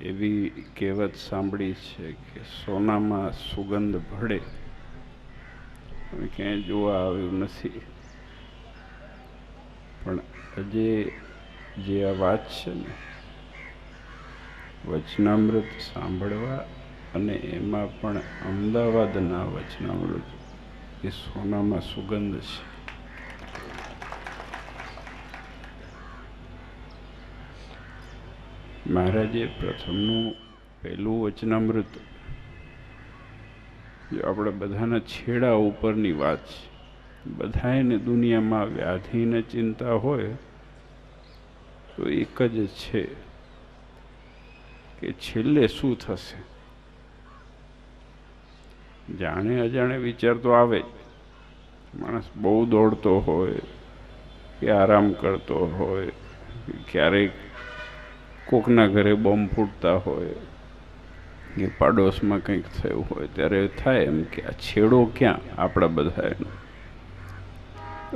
એવી કહેવત સાંભળી છે કે સોનામાં સુગંધ ભળે, હવે ક્યાંય જોવા આવ્યું નથી. પણ આજે જે આ વાત છે ને, વચનામૃત સાંભળવા, અને એમાં પણ અમદાવાદના વચનામૃત, એ સોનામાં સુગંધ છે. મહારાજે પ્રથમનું પહેલું વચનામૃત, જો આપણે બધાના છેડા ઉપરની વાત છે. બધાને દુનિયામાં વ્યાધિને ચિંતા હોય તો એક જ છે કે છેલ્લે શું થશે. જાણે અજાણે વિચાર તો આવે જ. માણસ બહુ દોડતો હોય કે આરામ કરતો હોય, ક્યારેક કોકના ઘરે બોમ્બ ફૂટતા હોય કે પાડોશમાં કંઈક થયું હોય, ત્યારે થાય એમ કે આ છેડો ક્યાં આપણા બધાનો.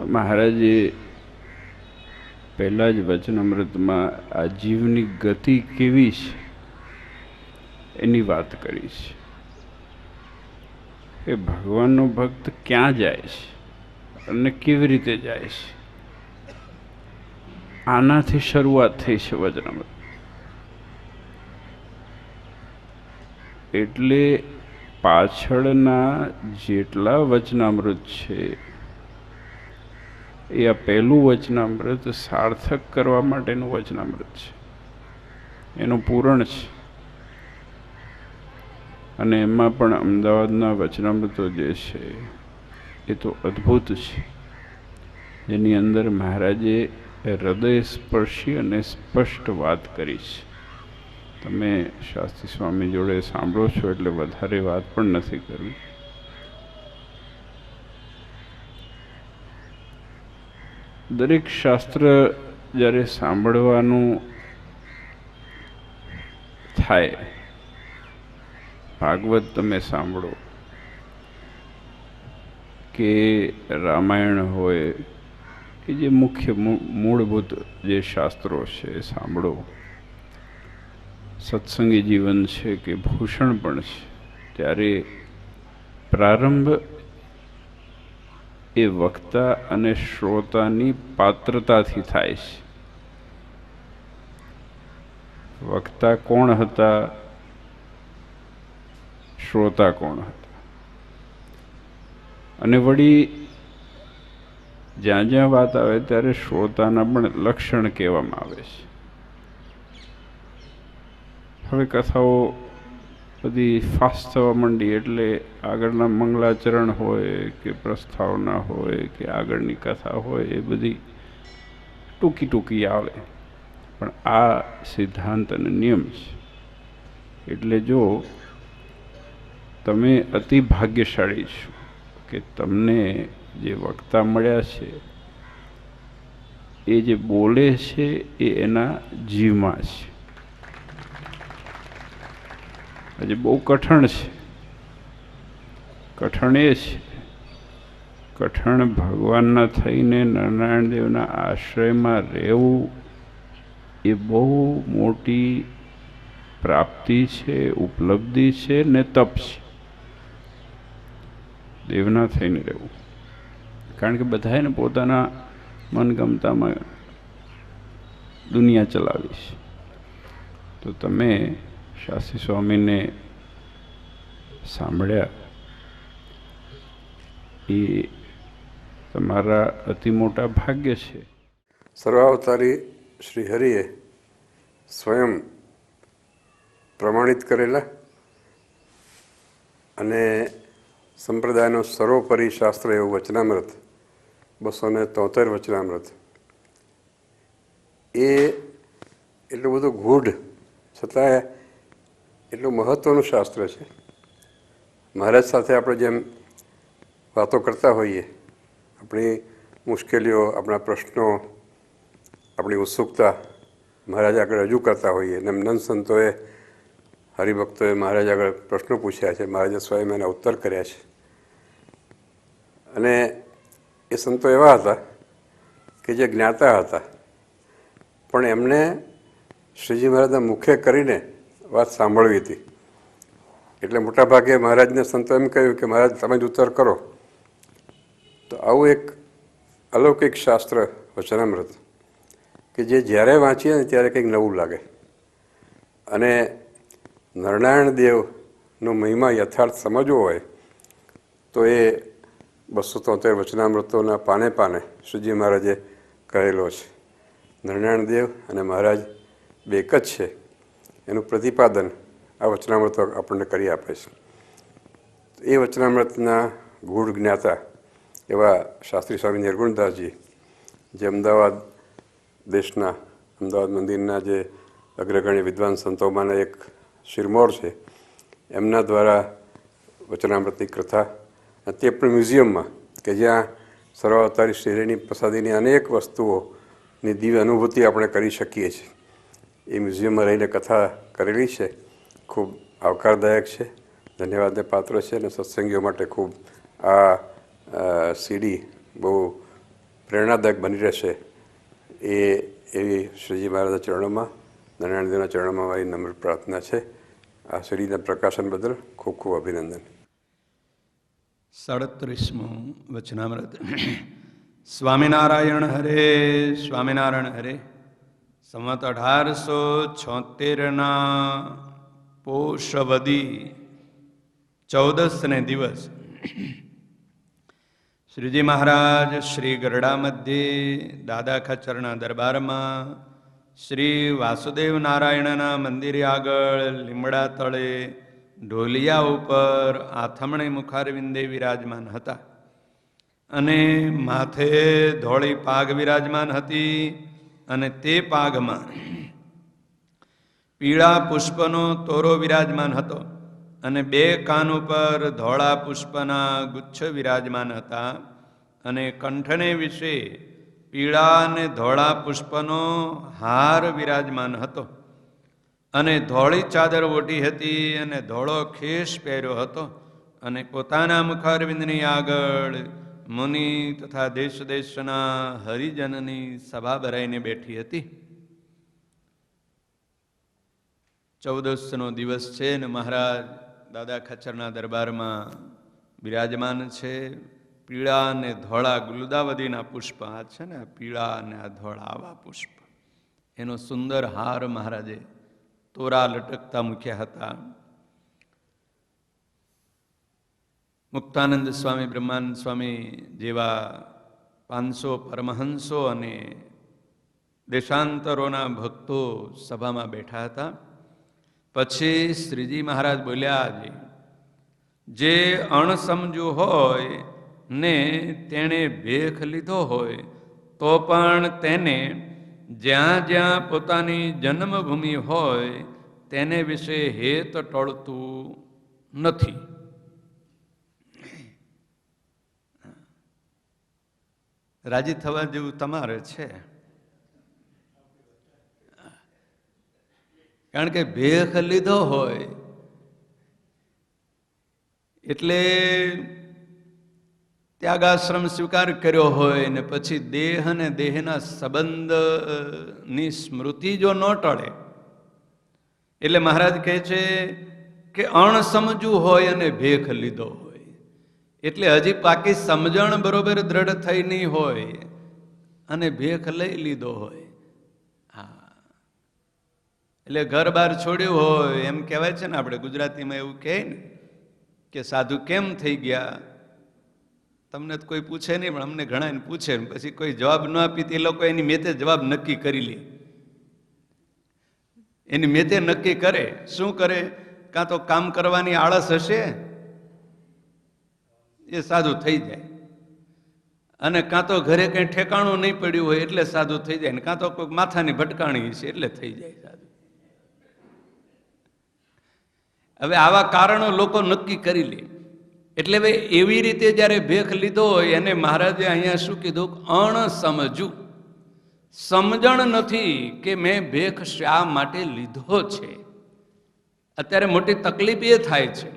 મહારાજે પહેલા જ વચનામૃતમાં આ જીવની ગતિ કેવી છે એની વાત કરી છે. કે ભગવાનનો ભક્ત ક્યાં જાય છે અને કેવી રીતે જાય છે, આનાથી શરૂઆત થઈ છે વચનામૃત. એટલે પાછળના જેટલા વચનામૃત છે એ આ પહેલું વચનામૃત સાર્થક કરવા માટેનું વચનામૃત છે, એનું પૂરણ છે. અને એમાં પણ અમદાવાદના વચનામૃતો જે છે એ તો અદ્ભુત છે, જેની અંદર મહારાજે હૃદય સ્પર્શી અને સ્પષ્ટ વાત કરી છે. તમે શાસ્ત્રી સ્વામી જોડે સાંભળો છો એટલે વધારે વાત પણ નથી કરવી. દરેક શાસ્ત્ર જ્યારે સાંભળવાનું થાય, ભાગવત તમે સાંભળો કે રામાયણ હોય કે જે મુખ્ય મૂળભૂત જે શાસ્ત્રો છે એ સાંભળો, સત્સંગી જીવન છે કે ભૂષણ પણ છે, ત્યારે પ્રારંભ એ વક્તા અને શ્રોતાની પાત્રતાથી થાય છે. વક્તા કોણ હતા, શ્રોતા કોણ હતા, અને વળી જ્યાં જ્યાં વાત આવે ત્યારે શ્રોતાના પણ લક્ષણ કહેવામાં આવે છે. હવે કથાઓ બધી ફાસ્ટ થવા માંડી એટલે આગળના મંગલાચરણ હોય કે પ્રસ્તાવના હોય કે આગળની કથા હોય એ બધી ટૂંકી ટૂંકી આવે. પણ આ સિદ્ધાંત અને નિયમ છે. એટલે જો તમે અતિ ભાગ્યશાળી છો કે તમને જે વક્તા મળ્યા છે એ જે બોલે છે એ એના જીવમાં છે. હજી બહુ કઠણ છે. કઠણ એ છે, કઠણ ભગવાનના થઈને નારાયણ દેવના આશ્રયમાં રહેવું એ બહુ મોટી પ્રાપ્તિ છે, ઉપલબ્ધિ છે ને તપ છે. દેવના થઈને રહેવું, કારણ કે બધાને પોતાના મનગમતામાં દુનિયા ચલાવી છે. તો તમે શાસ્ત્રી સ્વામીને સાંભળ્યા એ તમારા અતિ મોટા ભાગ્ય છે. સર્વાવતારી શ્રી હરિએ સ્વયં પ્રમાણિત કરેલા અને સંપ્રદાયનું સર્વોપરી શાસ્ત્ર એવું વચનામૃત, 273 વચનામૃત, એ એટલું બધું ગૂઢ છતાંય એટલું મહત્ત્વનું શાસ્ત્ર છે. મહારાજ સાથે આપણે જેમ વાતો કરતા હોઈએ, આપણી મુશ્કેલીઓ, આપણા પ્રશ્નો, આપણી ઉત્સુકતા મહારાજ આગળ રજૂ કરતા હોઈએ, અને નંદ સંતોએ, હરિભક્તોએ મહારાજ આગળ પ્રશ્નો પૂછ્યા છે, મહારાજે સ્વયં એના ઉત્તર કર્યા છે. અને એ સંતો એવા હતા કે જે જ્ઞાતા હતા, પણ એમને શ્રીજી મહારાજના મુખે કરીને વાત સાંભળવી હતી. એટલે મોટાભાગે મહારાજને સંતો એમ કહ્યું કે મહારાજ તમે જ ઉત્તર કરો. તો આવું એક અલૌકિક શાસ્ત્ર વચનામૃત કે જે જ્યારે વાંચીએ ને ત્યારે કંઈક નવું લાગે. અને નરનારાયણ દેવનો મહિમા યથાર્થ સમજવો હોય તો એ 273 વચનામૃતોના પાને પાને શ્રીજી મહારાજે કહેલો છે. નરનારાયણ દેવ અને મહારાજ બે એક જ છે એનું પ્રતિપાદન આ વચનામૃતો આપણને કરી આપે છે. એ વચનામૃતના ગૂઢ જ્ઞાતા એવા શાસ્ત્રી સ્વામી નિર્ગુણદાસજી, જે અમદાવાદ દેશના અમદાવાદ મંદિરના જે અગ્રગણ્ય વિદ્વાન સંતોમાંના એક શિરમોર છે, એમના દ્વારા વચનામૃતની કથા, તે પણ મ્યુઝિયમમાં કે જ્યાં સર્વાવતારી શ્રીહરિની પ્રસાદીની અનેક વસ્તુઓની દિવ્ય અનુભૂતિ આપણે કરી શકીએ છીએ, એ મ્યુઝિયમમાં રહીને કથા કરેલી છે. ખૂબ આવકારદાયક છે, ધન્યવાદને પાત્ર છે અને સત્સંગીઓ માટે ખૂબ આ સીડી બહુ પ્રેરણાદાયક બની રહેશે એવી શ્રીજી મહારાજના ચરણોમાં, નારાયણ દેવના ચરણોમાં મારી નમ્ર પ્રાર્થના છે. આ સીડીના પ્રકાશન બદલ ખૂબ ખૂબ અભિનંદન. 37મું વચનામૃત. સ્વામિનારાયણ હરે, સ્વામિનારાયણ હરે. સંવત 1876 પોષવદી 14ને દિવસ શ્રીજી મહારાજ શ્રી ગરડા મધ્યે દાદા ખચરના દરબારમાં શ્રી વાસુદેવ નારાયણના મંદિરે આગળ લીમડા તળે ઢોલિયા ઉપર આથમણે મુખારવિંદે વિરાજમાન હતા અને માથે ધોળી પાગ વિરાજમાન હતી અને તે પાગમાં પીળા પુષ્પનો તોરો વિરાજમાન હતો અને બે કાન ઉપર ધોળા પુષ્પના ગુચ્છ વિરાજમાન હતા અને કંઠને વિશે પીળા અને ધોળા પુષ્પનો હાર વિરાજમાન હતો અને ધોળી ચાદર ઓઢી હતી અને ધોળો ખેસ પહેર્યો હતો અને પોતાના મુખારવિંદની આગળ મુનિ તથા દેશ દેશના હરિજનની સભા ભરાઈને બેઠી હતી. 14નો દિવસ છે ને મહારાજ દાદા ખચરના દરબારમાં બિરાજમાન છે. પીળા અને ધોળા ગુલદાવદીના પુષ્પ આ છે ને, પીળા અને આ ધોળા આવા પુષ્પ, એનો સુંદર હાર મહારાજે તોરા લટકતા મૂક્યા હતા. મુક્તાનંદ સ્વામી, બ્રહ્માનંદ સ્વામી જેવા 500 પરમહંસો અને દેશાંતરોના ભક્તો સભામાં બેઠા હતા. પછી શ્રીજી મહારાજ બોલ્યા, જે અણસમજુ હોય ને તેણે ભેખ લીધો હોય તો પણ તેને જ્યાં જ્યાં પોતાની જન્મભૂમિ હોય તેને વિશે હેત ટળતું નથી. રાજી થવા જેવું તમારે છે, કારણ કે ભેખ લીધો હોય એટલે ત્યાગાશ્રમ સ્વીકાર કર્યો હોય ને પછી દેહ અને દેહના સંબંધની સ્મૃતિ જો ન ટળે, એટલે મહારાજ કહે છે કે અણસમજુ હોય અને ભેખ લીધો હોય, એટલે હજી પાકી સમજણ બરોબર દ્રઢ થઈ નહીં હોય અને ભેખ લઈ લીધો હોય. હા, એટલે ઘર બહાર છોડ્યું હોય એમ કહેવાય છે ને, આપણે ગુજરાતીમાં એવું કહે ને કે સાધુ કેમ થઈ ગયા. તમને તો કોઈ પૂછે નહીં, પણ અમને ઘણાને પૂછે, પછી કોઈ જવાબ ન આપી તે લોકો એની મેતે જવાબ નક્કી કરી લે. એની મેતે નક્કી કરે. શું કરે? કાં તો કામ કરવાની આળસ હશે એ સાધુ થઈ જાય, અને કાં તો ઘરે કંઈ ઠેકાણું નહીં પડ્યું હોય એટલે સાધુ થઈ જાય, ને કાં તો કોઈ માથાની ભટકાણી છે એટલે થઈ જાય સાધુ. હવે આવા કારણો લોકો નક્કી કરી લે. એટલે ભાઈ એવી રીતે જ્યારે ભેખ લીધો હોય એને મહારાજે અહીંયા શું કીધું? અણસમજુ. સમજણ નથી કે મેં ભેખ શા માટે લીધો છે. અત્યારે મોટી તકલીફ એ થાય છે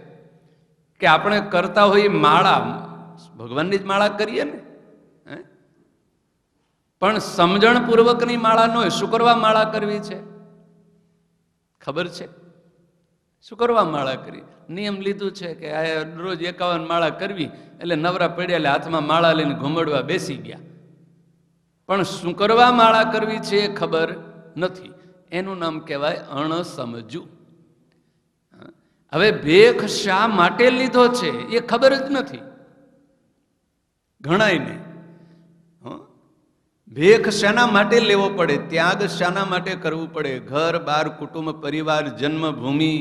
કે આપણે કરતા હોઈએ માળા, ભગવાનની જ માળા કરીએ ને, પણ સમજણપૂર્વકની માળા ન હોય. શું કરવા માળા કરવી છે ખબર છે? શુકરવા માળા કરી. નિયમ લીધું છે કે આ રોજ 51 માળા કરવી, એટલે નવરા પડ્યા એટલે હાથમાં માળા લઈને ઘુમડવા બેસી ગયા. પણ શુકરવા માળા કરવી છે એ ખબર નથી. એનું નામ કહેવાય અણસમજુ. હવે ભેખ શા માટે લીધો છે એ ખબર જ નથી ઘણાયને. ભેખ શાના માટે લેવો પડે, ત્યાગ શાના માટે કરવું પડે? ઘર બાર કુટુંબ પરિવાર જન્મભૂમિ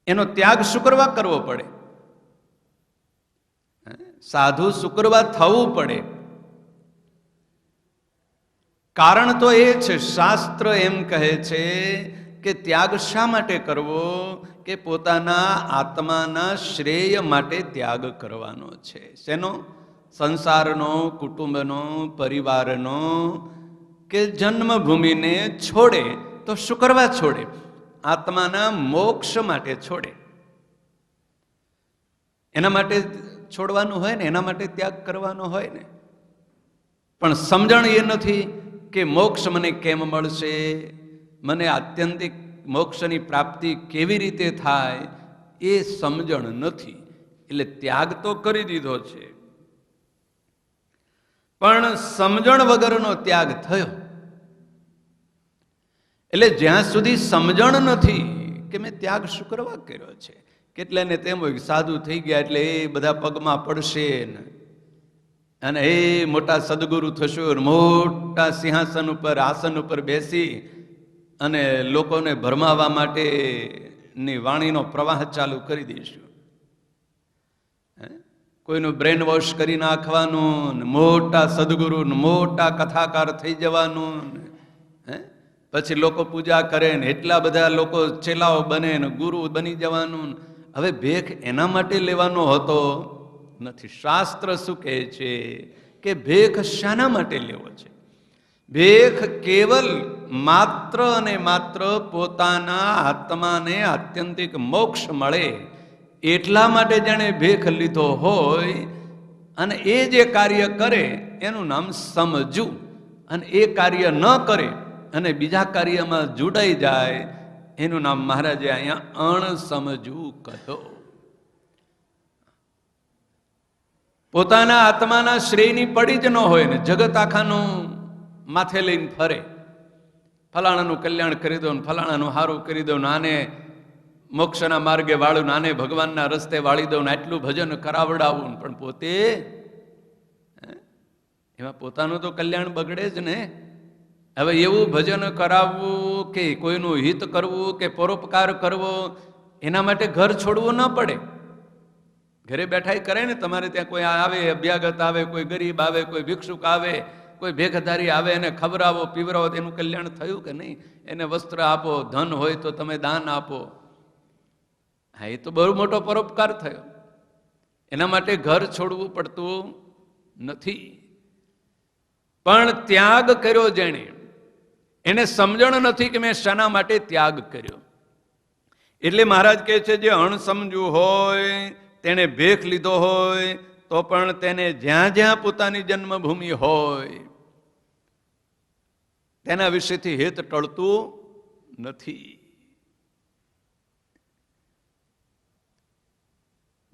એનો ત્યાગ શુક્રવા કરવો પડે, સાધુ શુક્રવા થવું પડે. કારણ તો એ છે, શાસ્ત્ર એમ કહે છે કે ત્યાગ શા માટે કરવો? કે પોતાના આત્માના શ્રેય માટે ત્યાગ કરવાનો છે. શેનો? સંસારનો, કુટુંબનો, પરિવારનો, કે જન્મભૂમિને છોડે તો શુક્રવા છોડે, આત્માના મોક્ષ માટે છોડે. એના માટે છોડવાનું હોય ને, એના માટે ત્યાગ કરવાનો હોય ને. પણ સમજણ એ નથી કે મોક્ષ મને કેમ મળશે, મને આત્યંતિક મોક્ષની પ્રાપ્તિ કેવી રીતે થાય, એ સમજણ નથી. એટલે ત્યાગ તો કરી દીધો છે, પણ સમજણ વગરનો ત્યાગ થયો. એટલે જ્યાં સુધી સમજણ નથી કે મેં ત્યાગ શુક્રવા કર્યો છે, કેટલાને તેમ હોય કે સાધુ થઈ ગયા એટલે એ બધા પગમાં પડશે ને, અને એ મોટા સદગુરુ થશો, મોટા સિંહાસન ઉપર આસન ઉપર બેસી અને લોકોને ભરમાવા માટેની વાણીનો પ્રવાહ ચાલુ કરી દઈશું. કોઈનું બ્રેન વોશ કરી નાખવાનું, મોટા સદગુરુ, મોટા કથાકાર થઈ જવાનું, પછી લોકો પૂજા કરે ને એટલા બધા લોકો ચેલાઓ બને ને ગુરુ બની જવાનું. હવે ભેખ એના માટે લેવાનો હતો નથી. શાસ્ત્ર શું કહે છે કે ભેખ શાના માટે લેવો છે? ભેખ કેવલ માત્ર અને માત્ર પોતાના આત્માને આત્યંતિક મોક્ષ મળે એટલા માટે જેણે ભેખ લીધો હોય, અને એ જે કાર્ય કરે એનું નામ સમજુ, અને એ કાર્ય ન કરે અને બીજા કાર્યમાં જોડાઈ જાય એનું નામ મહારાજે અહીંયા અણસમજુ કહ્યો. પોતાના આત્માના શ્રેયની પડી જ ન હોય ને, જગત આખાનું માથે લઈને ફરે, ફલાણાનું કલ્યાણ કરી દો, ફલાણાનું હારું કરી દો, આને મોક્ષના માર્ગે વાળું, આને ભગવાનના રસ્તે વાળી દઉં, આટલું ભજન કરાવડાવું, પણ પોતે એમાં પોતાનું તો કલ્યાણ બગડે જ ને. હવે એવું ભજન કરાવવું કે કોઈનું હિત કરવું કે પરોપકાર કરવો, એના માટે ઘર છોડવું ન પડે. ઘરે બેઠા કરે ને, તમારે ત્યાં કોઈ આવે, અભ્યાગત આવે, કોઈ ગરીબ આવે, કોઈ ભિક્ષુક આવે, કોઈ ભેખધારી આવે, એને ખવડાવો પીવરાવો, એનું કલ્યાણ થયું કે નહીં? એને વસ્ત્ર આપો, ધન હોય તો તમે દાન આપો. હા, એ તો બહુ મોટો પરોપકાર થયો. એના માટે ઘર છોડવું પડતું નથી. પણ ત્યાગ કર્યો જેણે, એને સમજણ નથી કે મેં શાના માટે ત્યાગ કર્યો. એટલે મહારાજ કહે છે, જે અણસમજુ હોય તેને ભેખ લીધો હોય તો પણ તેને જ્યાં જ્યાં પોતાની જન્મભૂમિ હોય તેના વિશેથી હેત ટળતું નથી.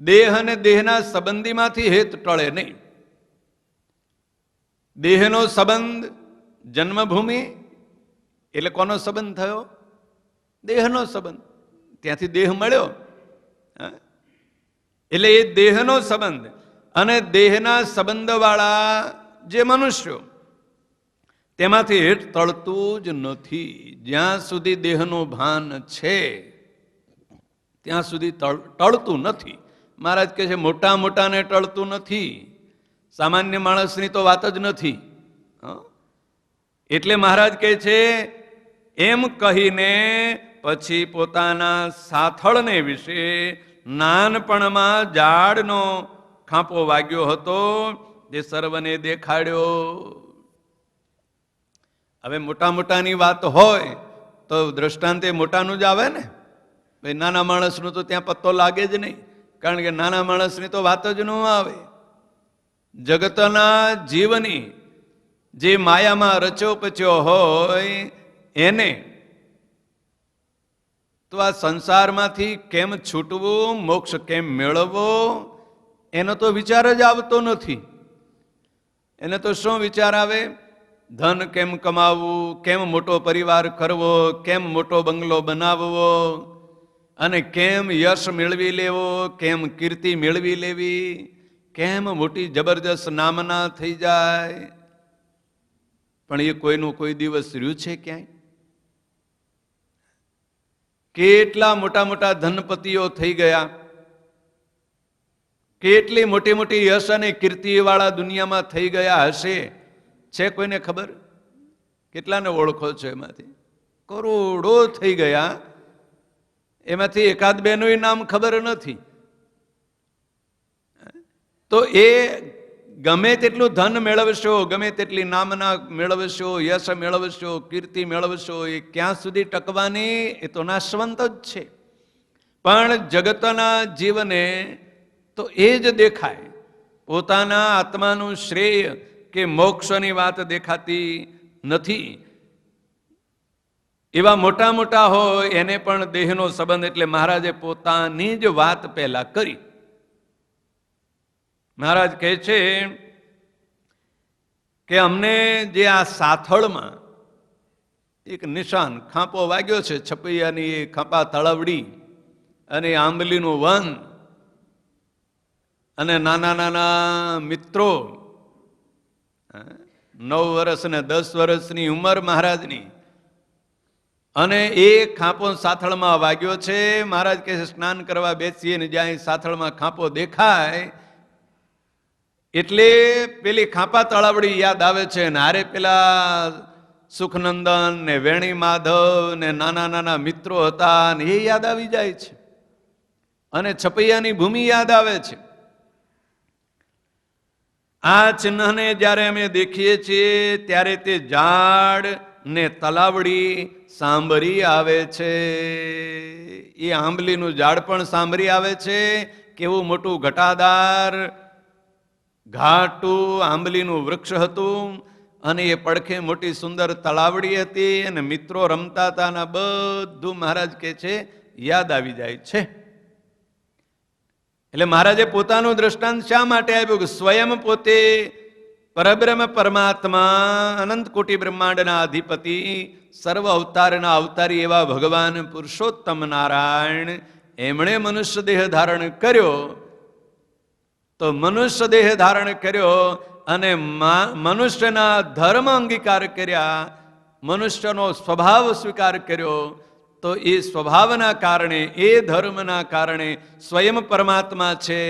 દેહ અને દેહના સંબંધીમાંથી હેત ટળે નહીં. દેહનો સંબંધ જન્મભૂમિ એટલે કોનો સંબંધ થયો? દેહનો સંબંધ. ત્યાંથી દેહ મળ્યો, એટલે એ દેહનો સંબંધ. અને દેહના સંબંધવાળા જે મનુષ્યો, તેમાંથી હેત ટળતું જ નથી. જ્યાં સુધી દેહનું ભાન છે ત્યાં સુધી ટળતું નથી. મહારાજ કહે છે, મોટા મોટાને ટળતું નથી, સામાન્ય માણસની તો વાત જ નથી. એટલે મહારાજ કહે છે, એમ કહીને પછી પોતાના સાથળને વિશે નાનપણમાં ઝાડનો ખાંપો વાગ્યો હતો જે સર્વને દેખાડ્યો. હવે મોટા મોટાની વાત હોય તો દ્રષ્ટાંતે મોટાનું જ આવે ને. ભાઈ નાના માણસનું તો ત્યાં પત્તો લાગે જ નહીં, કારણ કે નાના માણસની તો વાત જ ન આવે. જગતના જીવની જે માયામાં રચ્યો પચ્યો હોય એને તો આ સંસારમાંથી કેમ છૂટવું, મોક્ષ કેમ મેળવવો, એનો તો વિચાર જ આવતો નથી. એને તો શું વિચાર આવે? ધન કેમ કમાવવું, કેમ મોટો પરિવાર કરવો, કેમ મોટો બંગલો બનાવવો, અને કેમ યશ મેળવી લેવો, કેમ કીર્તિ મેળવી લેવી, કેમ મોટી જબરજસ્ત નામના થઈ જાય. પણ એ કોઈનું કોઈ દિવસ રહ્યું છે ક્યાંય? કેટલા મોટા મોટા ધનપતિઓ થઈ ગયા, કેટલી મોટી મોટી યશ અને કીર્તિવાળા દુનિયામાં થઈ ગયા હશે, છે કોઈને ખબર? કેટલાને ઓળખો છો? એમાંથી કરોડો થઈ ગયા, એમાંથી એકાદ બેનું નામ ખબર નથી. તો એ ગમે તેટલું ધન મેળવશો, ગમે તેટલી નામના મેળવશો, યશ મેળવશો, કીર્તિ મેળવશો, એ ક્યાં સુધી ટકવાની? એ તો નાશવંત જ છે. પણ જગતના જીવને તો એ જ દેખાય, પોતાના આત્માનું શ્રેય કે મોક્ષની વાત દેખાતી નથી. એવા મોટા મોટા હોય એને પણ દેહનો સંબંધ, એટલે મહારાજે પોતાની જ વાત પહેલા કરી. મહારાજ કહે છે કે અમને જે આ સાથળમાં એક નિશાન ખાંપો વાગ્યો છે, છપૈયાની એ ખાંપા તળવડી અને આંબલીનું વન અને નાના નાના મિત્રો, 9 વર્ષ ને 10 વર્ષની ઉંમર મહારાજની, અને એ ખાંપો સાથળમાં વાગ્યો છે. મહારાજ કહે છે સ્નાન કરવા બેસીએ ને જ્યાં સાથળમાં ખાંપો દેખાય એટલે પેલી ખાંપા તળાવડી યાદ આવે છે, ને હારે પેલા સુખનંદન ને વેણી માધવ ને નાના નાના મિત્રો હતા ને એ યાદ આવી જાય છે, અને છપૈયાની ભૂમિ યાદ આવે છે. આ ચિહ્નને જ્યારે અમે દેખીએ છીએ ત્યારે તે ઝાડ ને તલાવડી સાંભળી આવે છે. એ આંબલીનું ઝાડ પણ સાંભળી આવે છે. કેવું મોટું ઘટાદાર ઘાટું આંબલીનું વૃક્ષ હતું, અને એ પડખે મોટી સુંદર તળાવડી હતી, અને મિત્રો રમતા હતા, ને બધું મહારાજ કહે છે યાદ આવી જાય છે. એટલે મહારાજે પોતાનું દ્રષ્ટાંત શા માટે આપ્યું? કે સ્વયં પોતે પરબ્રહ્મ પરમાત્મા, અનંત કોટી બ્રહ્માંડના અધિપતિ, સર્વ અવતારના અવતારી એવા ભગવાન પુરુષોત્તમ નારાયણ, એમણે મનુષ્ય દેહ ધારણ કર્યો. તો મનુષ્ય દેહ ધારણ કર્યો અને મનુષ્યના ધર્મ અંગીકાર કર્યા, મનુષ્યનો સ્વભાવ સ્વીકાર કર્યો. તો એ સ્વભાવના કારણે, એ ધર્મના કારણે સ્વયં પરમાત્મા છે,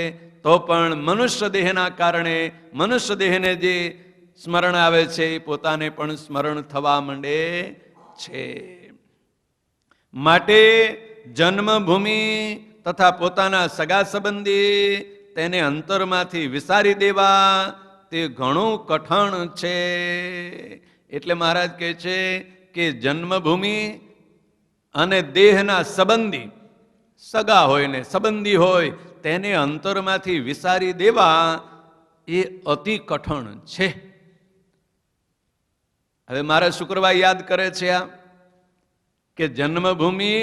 તો પણ મનુષ્ય દેહના કારણે મનુષ્ય દેહને જે સ્મરણ આવે છે એ પોતાને પણ સ્મરણ થવા માંડે છે. માટે જન્મભૂમિ તથા પોતાના સગા સંબંધી તેને અંતરમાંથી વિસારી દેવા તે ઘણું કઠણ છે. એટલે મહારાજ કહે છે કે જન્મભૂમિ અને દેહના સંબંધી, સગા હોય ને સંબંધી હોય, તેને અંતરમાંથી વિસારી દેવા એ અતિ કઠણ છે. હવે મારા શુક્રવાર યાદ કરે છે આ કે જન્મભૂમિ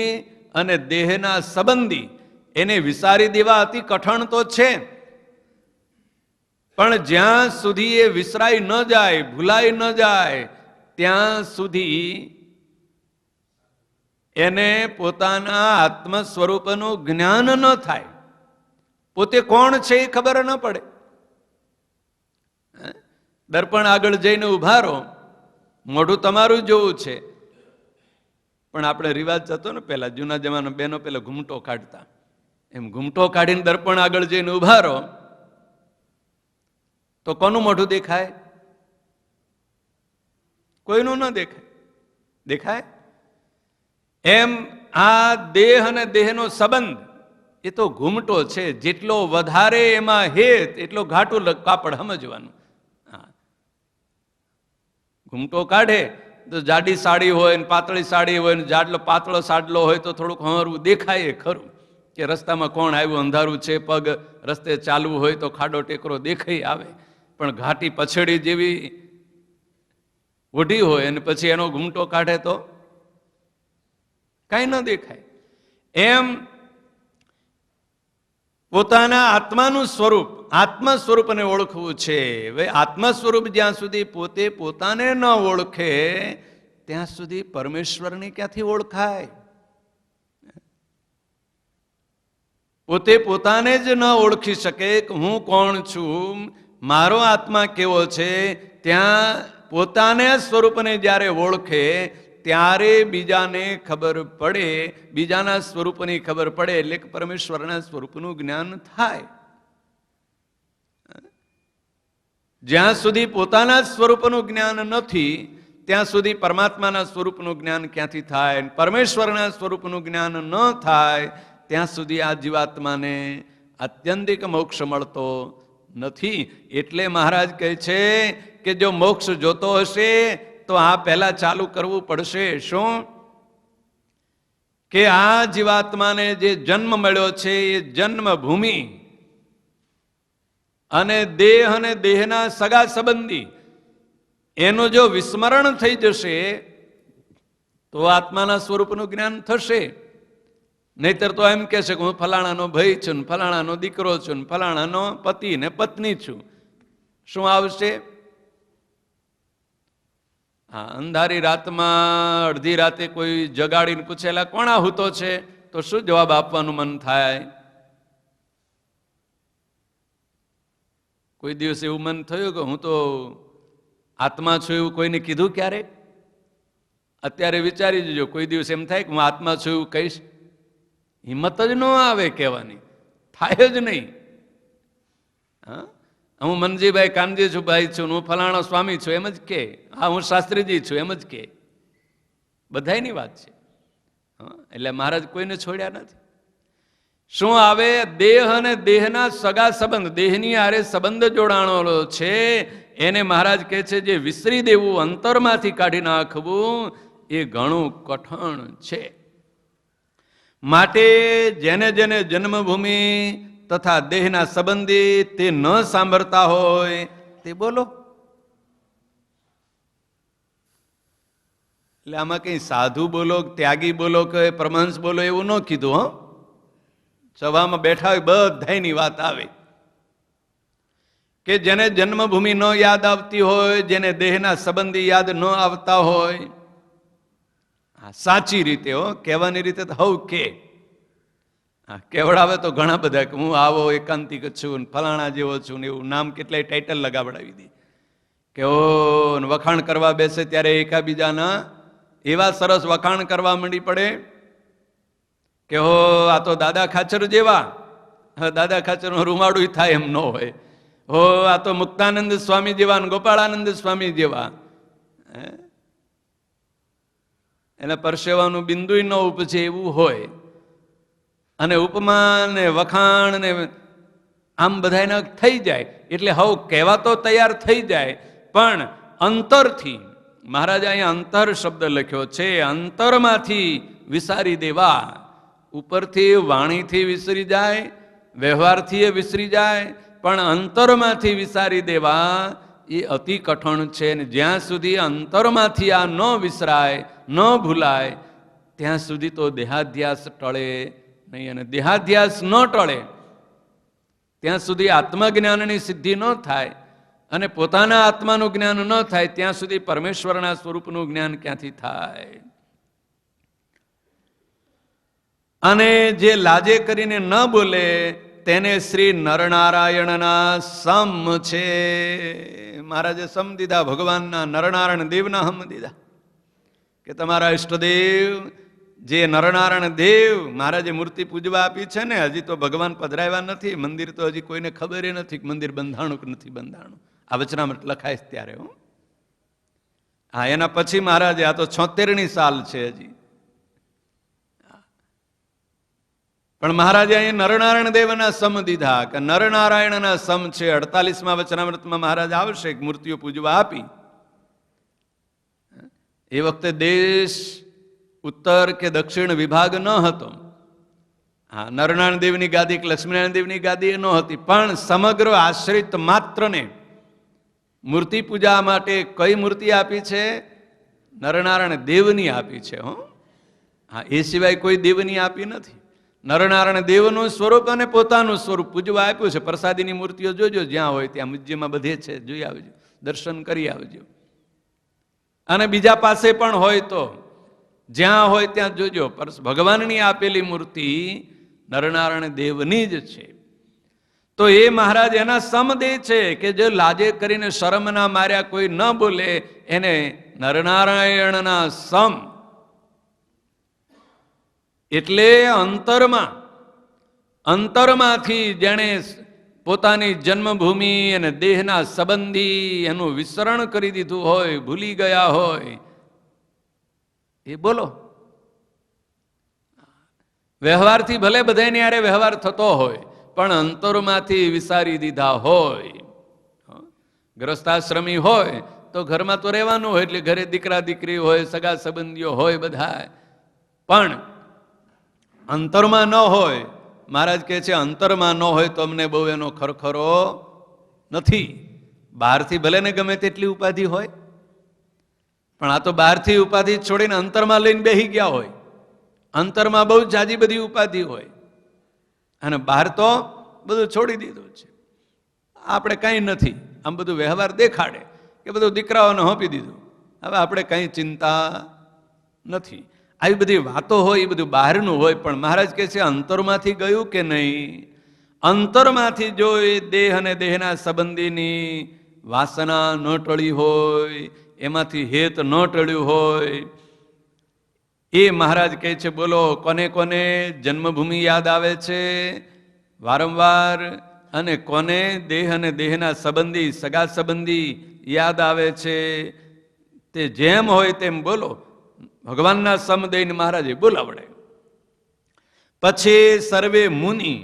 અને દેહના સંબંધી એને વિસારી દેવા અતિ કઠણ તો છે, પણ જ્યાં સુધી એ વિસરાઈ ન જાય, ભૂલાઈ ન જાય, ત્યાં સુધી એને પોતાના આત્મ સ્વરૂપનું જ્ઞાન ન થાય, પોતે કોણ છે એ ખબર ન પડે. દર્પણ આગળ જઈને ઉભા રહો, મોઢું તમારું જોવું છે, પણ આપણે રિવાજ થતો ને પેલા જૂના જમાના બેનો પેલા ઘૂમટો કાઢતા, એમ ઘૂમટો કાઢીને દર્પણ આગળ જઈને ઉભા રહો તો કોનું મોઢું દેખાય? કોઈનું ન દેખાય. દેખાય એમ આ દેહ અને દેહનો સંબંધ એ તો ઘૂમટો છે. જેટલો વધારે એમાં હેત એટલો ઘાટું કાપડ સમજવાનું. ઘૂમટો કાઢે તો જાડી સાડી હોય ને પાતળી સાડી હોય ને જાડલો પાતળો સાડલો હોય તો થોડુંક હમરવું દેખાય ખરું, કે રસ્તામાં કોણ આવ્યું, અંધારું છે, પગ રસ્તે ચાલવું હોય તો ખાડો ટેકરો દેખાઈ આવે. પણ ઘાટી પછડી જેવી ઓઢી હોય અને પછી એનો ઘૂમટો કાઢે તો કાંઈ ન દેખાય. એમ પોતાના આત્માનું સ્વરૂપ, આત્મા સ્વરૂપને ઓળખવું છે. હવે આત્મા સ્વરૂપ જ્યાં સુધી પોતે પોતાને ન ઓળખે ત્યાં સુધી પરમેશ્વરને ક્યાંથી ઓળખાય? પોતે પોતાને જ ન ઓળખી શકે કે હું કોણ છું, મારો આત્મા કેવો છે, ત્યાં પોતાને સ્વરૂપને જ્યારે ઓળખે ત્યારે બીજાને ખબર પડે, બીજાના સ્વરૂપની ખબર પડે, એટલે કે પરમેશ્વરના સ્વરૂપનું જ્ઞાન થાય. જ્યાં સુધી પોતાના સ્વરૂપનું જ્ઞાન નથી ત્યાં સુધી પરમાત્માના સ્વરૂપનું જ્ઞાન ક્યાંથી થાય? પરમેશ્વરના સ્વરૂપનું જ્ઞાન ન થાય ત્યાં સુધી આ જીવાત્માને આત્યંતિક મોક્ષ મળતો નથી. એટલે મહારાજ કહે છે કે જો મોક્ષ જોતો હશે તો આ પહેલા ચાલુ કરવું પડશે. શું? કે આ જીવાત્માને જે જન્મ મળ્યો છે એ જન્મભૂમિ અને દેહ અને દેહના સગા સંબંધી એનું જો વિસ્મરણ થઈ જશે તો આત્માના સ્વરૂપનું જ્ઞાન થશે. નહીતર તો એમ કહે છે કે હું ફલાણાનો ભાઈ છું, ફલાણાનો દીકરો છું, ફલાણાનો પતિ ને પત્ની છું. શું આવશે? હા, અંધારી રાતમાં અડધી રાતે કોઈ જગાડીને પૂછેલા કોણ આહુતો છે તો શું જવાબ આપવાનું મન થાય? કોઈ દિવસ એવું મન થયું કે હું તો આત્મા છું એવું કોઈને કીધું ક્યારે? અત્યારે વિચારી જજો, કોઈ દિવસ એમ થાય કે હું આત્મા છું એવું કહીશ? હિંમત જ ન આવે કહેવાની, થાય જ નહીં. હા, હું મનજીભાઈ કાનજી છું, ભાઈ છું, હું ફલાણો સ્વામી છું એમ જ કે, હા હું શાસ્ત્રીજી છું એમ જ કે, બધાયની વાત છે. એટલે મહારાજ કોઈને છોડ્યા નથી. શું આવે? દેહ અને દેહના સગા સંબંધ, દેહની હારે સંબંધ જોડાણો છે એને મહારાજ કહે છે જે વિસરી દેવું, અંતરમાંથી કાઢી નાખવું એ ઘણું કઠણ છે. માટે જેને જેને જન્મભૂમિ તથા દેહના સંબંધી તે ન સાંભળતા હોય તે બોલો. એટલે આમાં કઈ સાધુ બોલો, ત્યાગી બોલો કે પરમહંસ બોલો એવું ન કીધું. હો, સભામાં બેઠા હોય બધાની વાત આવે કે જેને જન્મભૂમિ ન યાદ આવતી હોય, જેને દેહના સંબંધી યાદ ન આવતા હોય, સાચી રીતે હો, કહેવાની રીતે તો હવ કે કેવડાવે તો ઘણા બધા કે હું આવો એકાંતિક છું, ફલાણા જેવો છું ને એવું નામ કેટલાય ટાઇટલ લગાવડાવી દે કે ઓ વખાણ કરવા બેસે ત્યારે એકાબીજાના એવા સરસ વખાણ કરવા માંડી પડે કે હો આ તો દાદા ખાચર જેવા. દાદા ખાચરનું રૂમાડું થાય એમ ન હોય. હો આ તો મુક્તાનંદ સ્વામી જેવા ને ગોપાળાનંદ સ્વામી જેવા. એના પરસેવાનું બિંદુ ન ઉપજે એવું હોય. અને ઉપમા ને વખાણ ને આમ બધાના થઈ જાય એટલે હવ કહેવા તો તૈયાર થઈ જાય, પણ અંતરથી, મહારાજે અહીંયા અંતર શબ્દ લખ્યો છે, અંતરમાંથી વિસારી દેવા. ઉપરથી વાણીથી વિસરી જાય, વ્યવહારથી વિસરી જાય, પણ અંતરમાંથી વિસારી દેવા એ અતિ કઠણ છે. ને જ્યાં સુધી અંતરમાંથી આ ન વિસરાય, ન ભૂલાય, ત્યાં સુધી તો દેહાધ્યાસ ટળે નહીં. અને દેહાધ્યાસ ન ટળે ત્યાં સુધી આત્મજ્ઞાનની સિદ્ધિ ન થાય અને પોતાના આત્માનું જ્ઞાન ન થાય ત્યાં સુધી પરમેશ્વરના સ્વરૂપનું જ્ઞાન ક્યાંથી થાય? અને જે લાજે કરીને ન બોલે તેને શ્રી નરનારાયણના સમ છે. મહારાજે સમ દીધા, ભગવાનના નરનારાયણ દેવના હમ દીધા કે તમારા ઈષ્ટદેવ જે નરનારાયણ દેવ મહારાજે મૂર્તિ પૂજવા આપી છે ને, હજી તો ભગવાન પધરાવ્યા નથી, મંદિર તો હજી કોઈને ખબર નથી કે મંદિર બંધાણું કે નથી બંધાણું. આ વચનામૃત લખાય ત્યારે હું હા એના પછી મહારાજે, આ તો 76મી સાલ છે હજી, પણ મહારાજે અહીં નરનારાયણ દેવના સમ દીધા કે નરનારાયણના સમ છે. 48મા વચનામૃતમાં મહારાજ આવશે મૂર્તિઓ પૂજવા આપી. એ વખતે દેશ ઉત્તર કે દક્ષિણ વિભાગ ન હતો. હા, નરનારાયણ દેવની ગાદી કે લક્ષ્મીનારાયણ દેવની ગાદી એ ન હતી, પણ સમગ્ર આશ્રિત માત્રને મૂર્તિ પૂજા માટે કઈ મૂર્તિ આપી છે? નરનારાયણ દેવની આપી છે. હો, હા, એ સિવાય કોઈ દેવની આપી નથી. નરનારાયણ દેવનું સ્વરૂપ અને પોતાનું સ્વરૂપ પૂજવા આપ્યું છે. પ્રસાદીની મૂર્તિઓ જોજો, જ્યાં હોય ત્યાં મ્યુઝિયમમાં બધે છે, જોઈ આવજો, દર્શન કરી આવજો. અને બીજા પાસે પણ હોય તો જ્યાં હોય ત્યાં જોજો. ભગવાનની આપેલી મૂર્તિ નરનારાયણ દેવની જ છે. તો એ મહારાજ એના સમદે છે કે જે લાજે કરીને શરમના માર્યા કોઈ ન બોલે એને નરનારાયણના સમ. એટલે અંતરમાંથી જેણે પોતાની જન્મભૂમિ અને દેહના સંબંધી એનું વિસરણ કરી દીધું હોય, ભૂલી ગયા હોય, એ બોલો. વ્યવહારથી ભલે બધાની હારે વ્યવહાર થતો હોય, પણ અંતરમાંથી વિસારી દીધા હોય. ગ્રસ્તાશ્રમી હોય તો ઘરમાં તો રહેવાનું હોય, એટલે ઘરે દીકરા દીકરી હોય, સગા સંબંધીઓ હોય બધા, પણ અંતરમાં ન હોય. મહારાજ કહે છે અંતરમાં ન હોય તો અમને બહુ એનો ખરખરો નથી. બહારથી ભલે ને ગમે તેટલી ઉપાધિ હોય, પણ આ તો બહારથી ઉપાધિ છોડીને અંતરમાં લઈને બેસી ગયા હોય. અંતરમાં બહુ જાજી બધી ઉપાધિ હોય અને બહાર તો બધું છોડી દીધું છે. આપણે કંઈ નથી, આમ બધું વ્યવહાર દેખાડે કે બધું દીકરાઓને સોંપી દીધું, હવે આપણે કંઈ ચિંતા નથી. આવી બધી વાતો હોય, એ બધું બહારનું હોય, પણ મહારાજ કહે છે અંતરમાંથી ગયું કે નહીં? અંતરમાંથી જો એ દેહ અને દેહના સંબંધીની વાસના ન ટળી હોય, એમાંથી હેત ન ટળ્યું હોય, એ મહારાજ કહે છે બોલો કોને કોને જન્મભૂમિ યાદ આવે છે વારંવાર, અને કોને દેહ અને દેહના સંબંધી સગા સંબંધી યાદ આવે છે? તે જેમ હોય તેમ બોલો. ભગવાનના સમદઈને મહારાજે બોલાવડે. પછી સર્વે મુનિ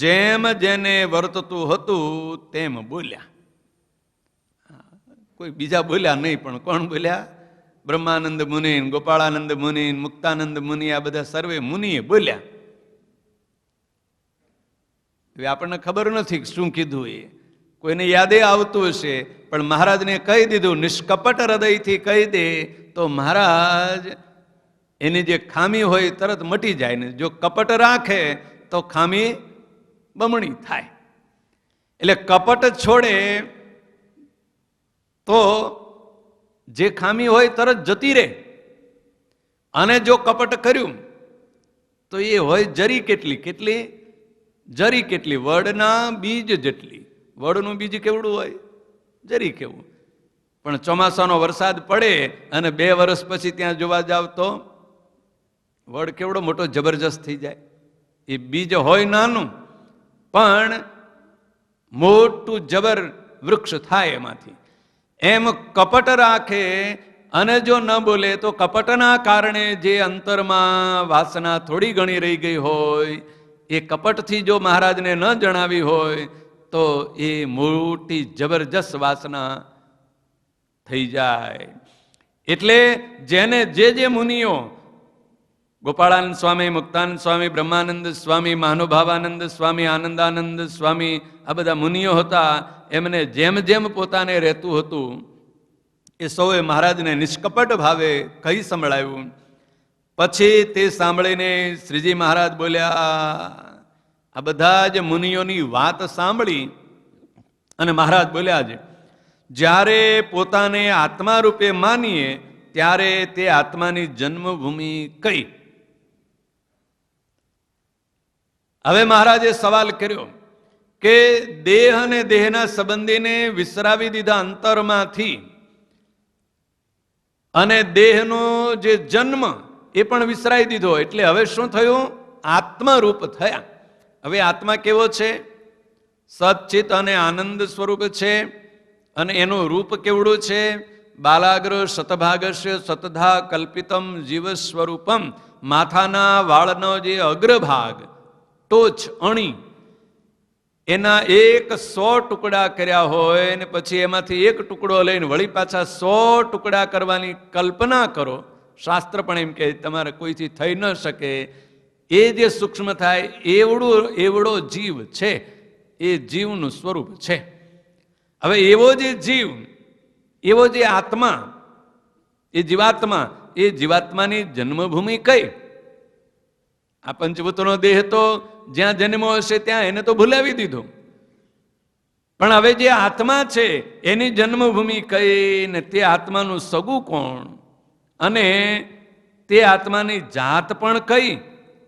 જેમ જેને વર્તતું હતું તેમ બોલ્યા. કોઈ બીજા બોલ્યા નહીં, પણ કોણ બોલ્યા? બ્રહ્માનંદ મુનિ, ગોપાળાનંદ મુનિ, મુક્તાનંદ મુનિ, આ બધા સર્વે મુનિએ બોલ્યા. આપણને ખબર નથી શું કીધું, એ કોઈને યાદે આવતું હશે, પણ મહારાજને કહી દીધું. નિષ્કપટ હૃદયથી કહી દે તો મહારાજ એની જે ખામી હોય તરત મટી જાય ને જો કપટ રાખે તો ખામી બમણી થાય. એટલે કપટ છોડે તો જે ખામી હોય તરત જતી રહે, અને જો કપટ કર્યું તો એ હોય જરી કેટલી જરી કેટલી, વડના બીજ જેટલી. વડનું બીજ કેવડું હોય? જરી કેવું. પણ ચોમાસાનો વરસાદ પડે અને 2 વર્ષ પછી ત્યાં જોવા જાવ તો વડ કેવડો મોટો જબરજસ્ત થઈ જાય. એ બીજ હોય નાનું, પણ મોટું જબર વૃક્ષ થાય એમાંથી. એમ કપટ રાખે અને જો ન બોલે તો કપટના કારણે જે અંતરમાં વાસના થોડી ઘણી રહી ગઈ હોય, એ કપટથી જો મહારાજને ન જણાવી હોય તો એ મોટી જબરજસ્ત વાસના થઈ જાય. એટલે જેને જે મુનિઓ, ગોપાળાનંદ સ્વામી, મુક્તાનંદ સ્વામી, બ્રહ્માનંદ સ્વામી, મહાનુભાવાનંદ સ્વામી, આનંદાનંદ સ્વામી, આ બધા મુનિઓ હતા, એમને જેમ જેમ પોતાને રહેતું હતું એ સૌએ મહારાજને નિષ્કપટ ભાવે કહી સંભળાવ્યું. પછી તે સાંભળીને શ્રીજી મહારાજ બોલ્યા. આ બધા જ મુનિઓની વાત સાંભળી અને મહારાજ બોલ્યા છે જ્યારે પોતાને આત્મા રૂપે માનીએ ત્યારે તે આત્માની જન્મભૂમિ કઈ? હવે મહારાજે સવાલ કર્યો કે દેહ અને દેહના સંબંધીને વિસરાવી દીધા અંતરમાંથી, અને દેહનો જે જન્મ એ પણ વિસરાઈ દીધો. એટલે હવે શું થયું? આત્મરૂપ થયા. હવે આત્મા કેવો છે? સચ્ચિત અને આનંદ સ્વરૂપ છે. અને એનું રૂપ કેવડું છે? બાલાગ્ર શતભાગસ્ય સતધા કલ્પિતમ જીવ સ્વરૂપમ. માથાના વાળનો જે અગ્રભાગ, ટોચ, અણી, એના 100 ટુકડા કર્યા હોય ને પછી એમાંથી એક ટુકડો લઈને વળી પાછા 100 ટુકડા કરવાની કલ્પના કરો. શાસ્ત્ર પણ એમ કે તમારે કોઈથી થઈ ન શકે. એ જે સૂક્ષ્મ થાય એવડો જીવ છે, એ જીવનું સ્વરૂપ છે. હવે એવો જે જીવ, એવો જે આત્મા, એ જીવાત્માની જન્મભૂમિ કઈ? આ પંચભૂતનો દેહ તો જ્યાં જન્મો હશે ત્યાં એને તો ભૂલાવી દીધો, પણ હવે જે આત્મા છે એની જન્મભૂમિ કઈ ને તે આત્માનું સગું કોણ અને તે આત્માની જાત પણ કઈ,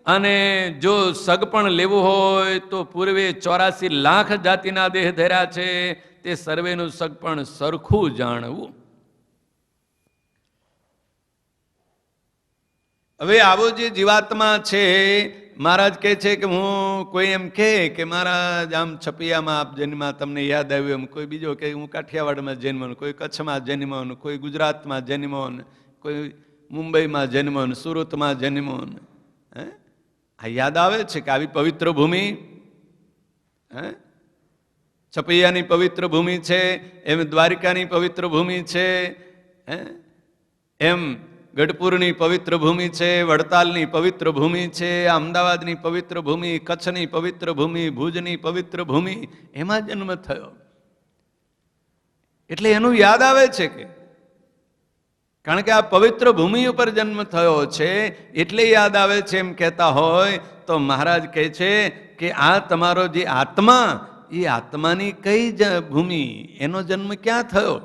અને જો સગ પણ લેવું હોય તો પૂર્વે 84 લાખ જાતિના દેહ ધર્યા છે, તે સર્વેનું સગ પણ સરખું જાણવું. હવે આવો જે જીવાત્મા છે, મહારાજ કહે છે કે હું કોઈ એમ કે મહારાજ આમ છપિયામાં આપ જન્મા, તમને યાદ આવ્યું એમ, કોઈ બીજો કે હું કાઠિયાવાડમાં જન્મો, કોઈ કચ્છમાં જન્મો, કોઈ ગુજરાતમાં જન્મો, કોઈ મુંબઈમાં જન્મો, સુરતમાં જન્મો. હે, આ યાદ આવે છે કે આવી પવિત્ર ભૂમિ, હે, છપૈયાની પવિત્ર ભૂમિ છે, એમ દ્વારિકાની પવિત્ર ભૂમિ છે, હે, એમ ગઢપુરની પવિત્ર ભૂમિ છે, વડતાલની પવિત્ર ભૂમિ છે, અમદાવાદની પવિત્ર ભૂમિ, કચ્છની પવિત્ર ભૂમિ, ભુજની પવિત્ર ભૂમિ, એમાં જન્મ થયો. એટલે એનું યાદ આવે છે કે કારણ કે આ પવિત્ર ભૂમિ ઉપર જન્મ થયો છે એટલે યાદ આવે છે એમ કહેતા હોય તો મહારાજ કહે છે કે આ તમારો જે આત્મા, એ આત્માની કઈ ભૂમિ, એનો જન્મ ક્યાં થયો?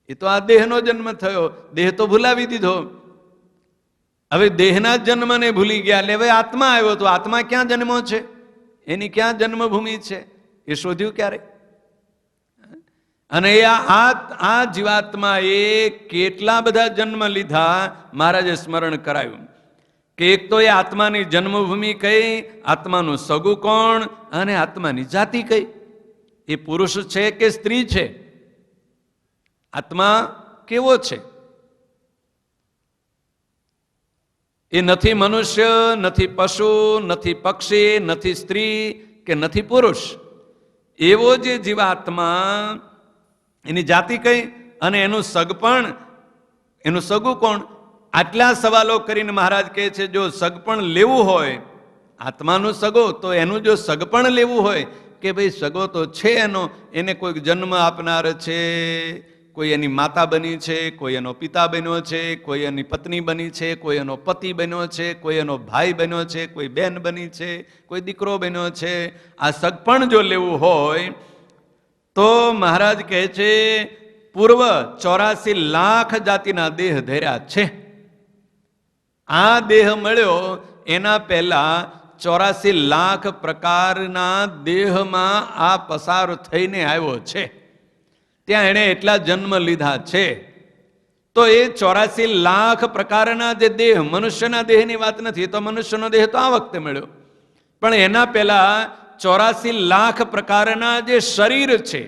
એ તો આ દેહનો જન્મ થયો, દેહ તો ભૂલાવી દીધો. હવે દેહના જન્મને ભૂલી ગયા, એટલે હવે આત્મા આવ્યો, તો આત્મા ક્યાં જન્મો છે, એની ક્યાં જન્મભૂમિ છે, એ શોધ્યું ક્યારે? અને આ જીવાત્માએ કેટલા બધા જન્મ લીધા, મહારાજે સ્મરણ કરાયું કે એક તો એ આત્માની જન્મભૂમિ કઈ, આત્માનું સગું કોણ, અને આત્માની જાતિ કઈ, એ પુરુષ છે કે સ્ત્રી છે, આત્મા કેવો છે? એ નથી મનુષ્ય, નથી પશુ, નથી પક્ષી, નથી સ્ત્રી કે નથી પુરુષ. એવો જે જીવાત્મા, એની જાતિ કઈ અને એનું સગ પણ, એનું સગું કોણ? આટલા સવાલો કરીને મહારાજ કહે છે જો સગ પણ લેવું હોય, આત્માનું સગો, તો એનું જો સગ પણ લેવું હોય કે ભાઈ સગો તો છે એનો, એને કોઈક જન્મ આપનાર છે, કોઈ એની માતા બની છે, કોઈ એનો પિતા બન્યો છે, કોઈ એની પત્ની બની છે, કોઈ એનો પતિ બન્યો છે, કોઈ એનો ભાઈ બન્યો છે, કોઈ બેન બની છે, કોઈ દીકરો બન્યો છે, આ સગ પણ જો લેવું હોય તો મહારાજ કહે છે પૂર્વ 84 લાખ જાતિના દેહ ધર્યા છે. આ દેહ મળ્યો એના પહેલા 84 લાખ પ્રકારના દેહમાં આ પસાર થઈને આવ્યો છે, ત્યાં એણે એટલા જન્મ લીધા છે. તો એ 84 લાખ પ્રકારના જે દેહ, મનુષ્યના દેહની વાત નથી, તો મનુષ્યનો દેહ તો આ વખતે મળ્યો, પણ એના પહેલા 84 લાખ પ્રકારના જે શરીર છે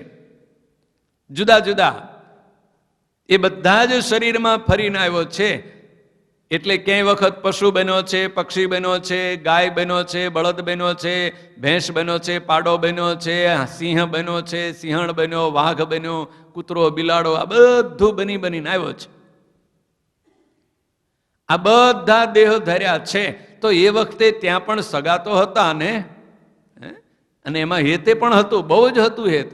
જુદા જુદા, એ બધા જ શરીરમાં ફરીને આવ્યો છે. એટલે ક્યાંય વખત પશુ બન્યો છે, પક્ષી બન્યો છે, ગાય બન્યો છે, બળદ બન્યો છે, ભેંસ બન્યો છે, પાડો બન્યો છે, સિંહ બન્યો છે, સિંહણ બન્યો, વાઘ બન્યો, કૂતરો, બિલાડો, આ બધું બનીને આવ્યો છે. આ બધા દેહ ધર્યા છે. તો એ વખતે ત્યાં પણ સગા તો હતા ને, અને એમાં હેતે પણ હતું, બહુ જ હતું હેત.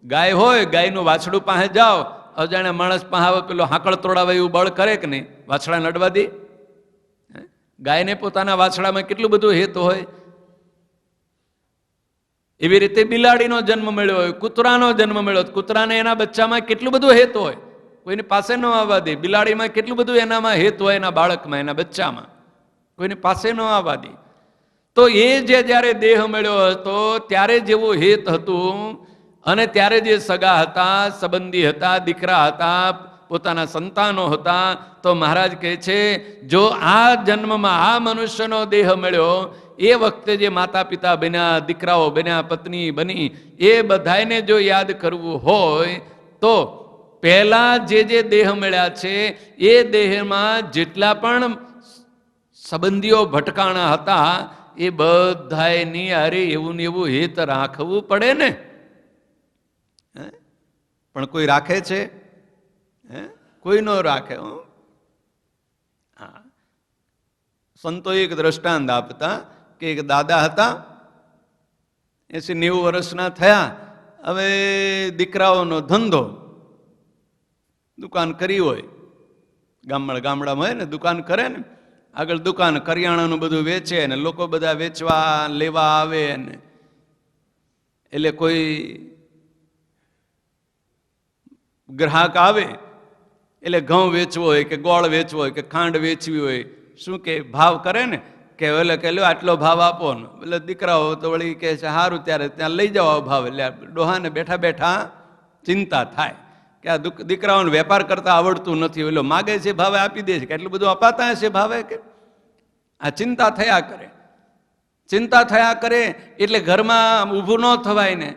ગાય હોય, ગાયનું વાછડું પાસે જાઓ, અજાણ્યા માણસ પાસે પેલો હાકળ તોડાવે એવું બળ કરે કે નહીં, વાછડા લડવા દે? ગાયને પોતાના વાછડામાં કેટલું બધું હેત હોય. એવી રીતે બિલાડીનો જન્મ મળ્યો હોય, કૂતરાનો જન્મ મળ્યો, કૂતરાને એના બચ્ચામાં કેટલું બધું હેત હોય, કોઈની પાસે ન આવવા દે. બિલાડીમાં કેટલું બધું એનામાં હેત હોય, એના બાળકમાં, એના બચ્ચામાં, કોઈની પાસે ન આવવા દે. તો એ જે જ્યારે દેહ મળ્યો હતો ત્યારે જેવું હેત હતું, અને ત્યારે જે સગા હતા, સંબંધી હતા, દીકરા હતા, પોતાના સંતાનો હતા, તો મહારાજ કહે છે જો આ જન્મમાં આ મનુષ્યનો દેહ મળ્યો, એ વખતે જે માતા પિતા બન્યા, દીકરાઓ બન્યા, પત્ની બની, એ બધાને જો યાદ કરવું હોય તો પહેલા જે દેહ મળ્યા છે એ દેહમાં જેટલા પણ સંબંધીઓ ભટકાણા હતા એ બધાની અરે એવું ને એવું હિત રાખવું પડે ને. પણ કોઈ રાખે છે? કોઈ ન રાખે. સંતો એક દ્રષ્ટાંત આપતા કે એક દાદા હતા, 80-90 વર્ષના થયા. હવે દીકરાઓનો ધંધો, દુકાન કરી હોય, ગામડામાં હોય ને, દુકાન કરે ને, આગળ દુકાન કરિયાણાનું બધું વેચે ને લોકો બધા વેચવા લેવા આવે ને એટલે કોઈ ગ્રાહક આવે એટલે ઘઉં વેચવો હોય કે ગોળ વેચવો હોય કે ખાંડ વેચવી હોય, શું કે ભાવ કરે ને કે એટલે કે લ્યો આટલો ભાવ આપો ને, એટલે દીકરાઓ તો વળી કહે છે સારું ત્યારે ત્યાં લઈ જાઓ ભાવ. એટલે ડોહાને બેઠા બેઠા ચિંતા થાય કે આ દીકરાઓને વેપાર કરતા આવડતું નથી, એટલે માગે છે ભાવે આપી દે છે કે એટલું બધું અપાતા હશે ભાવે કે આ ચિંતા થયા કરે. ચિંતા થયા કરે એટલે ઘરમાં ઊભું ન થવાય ને,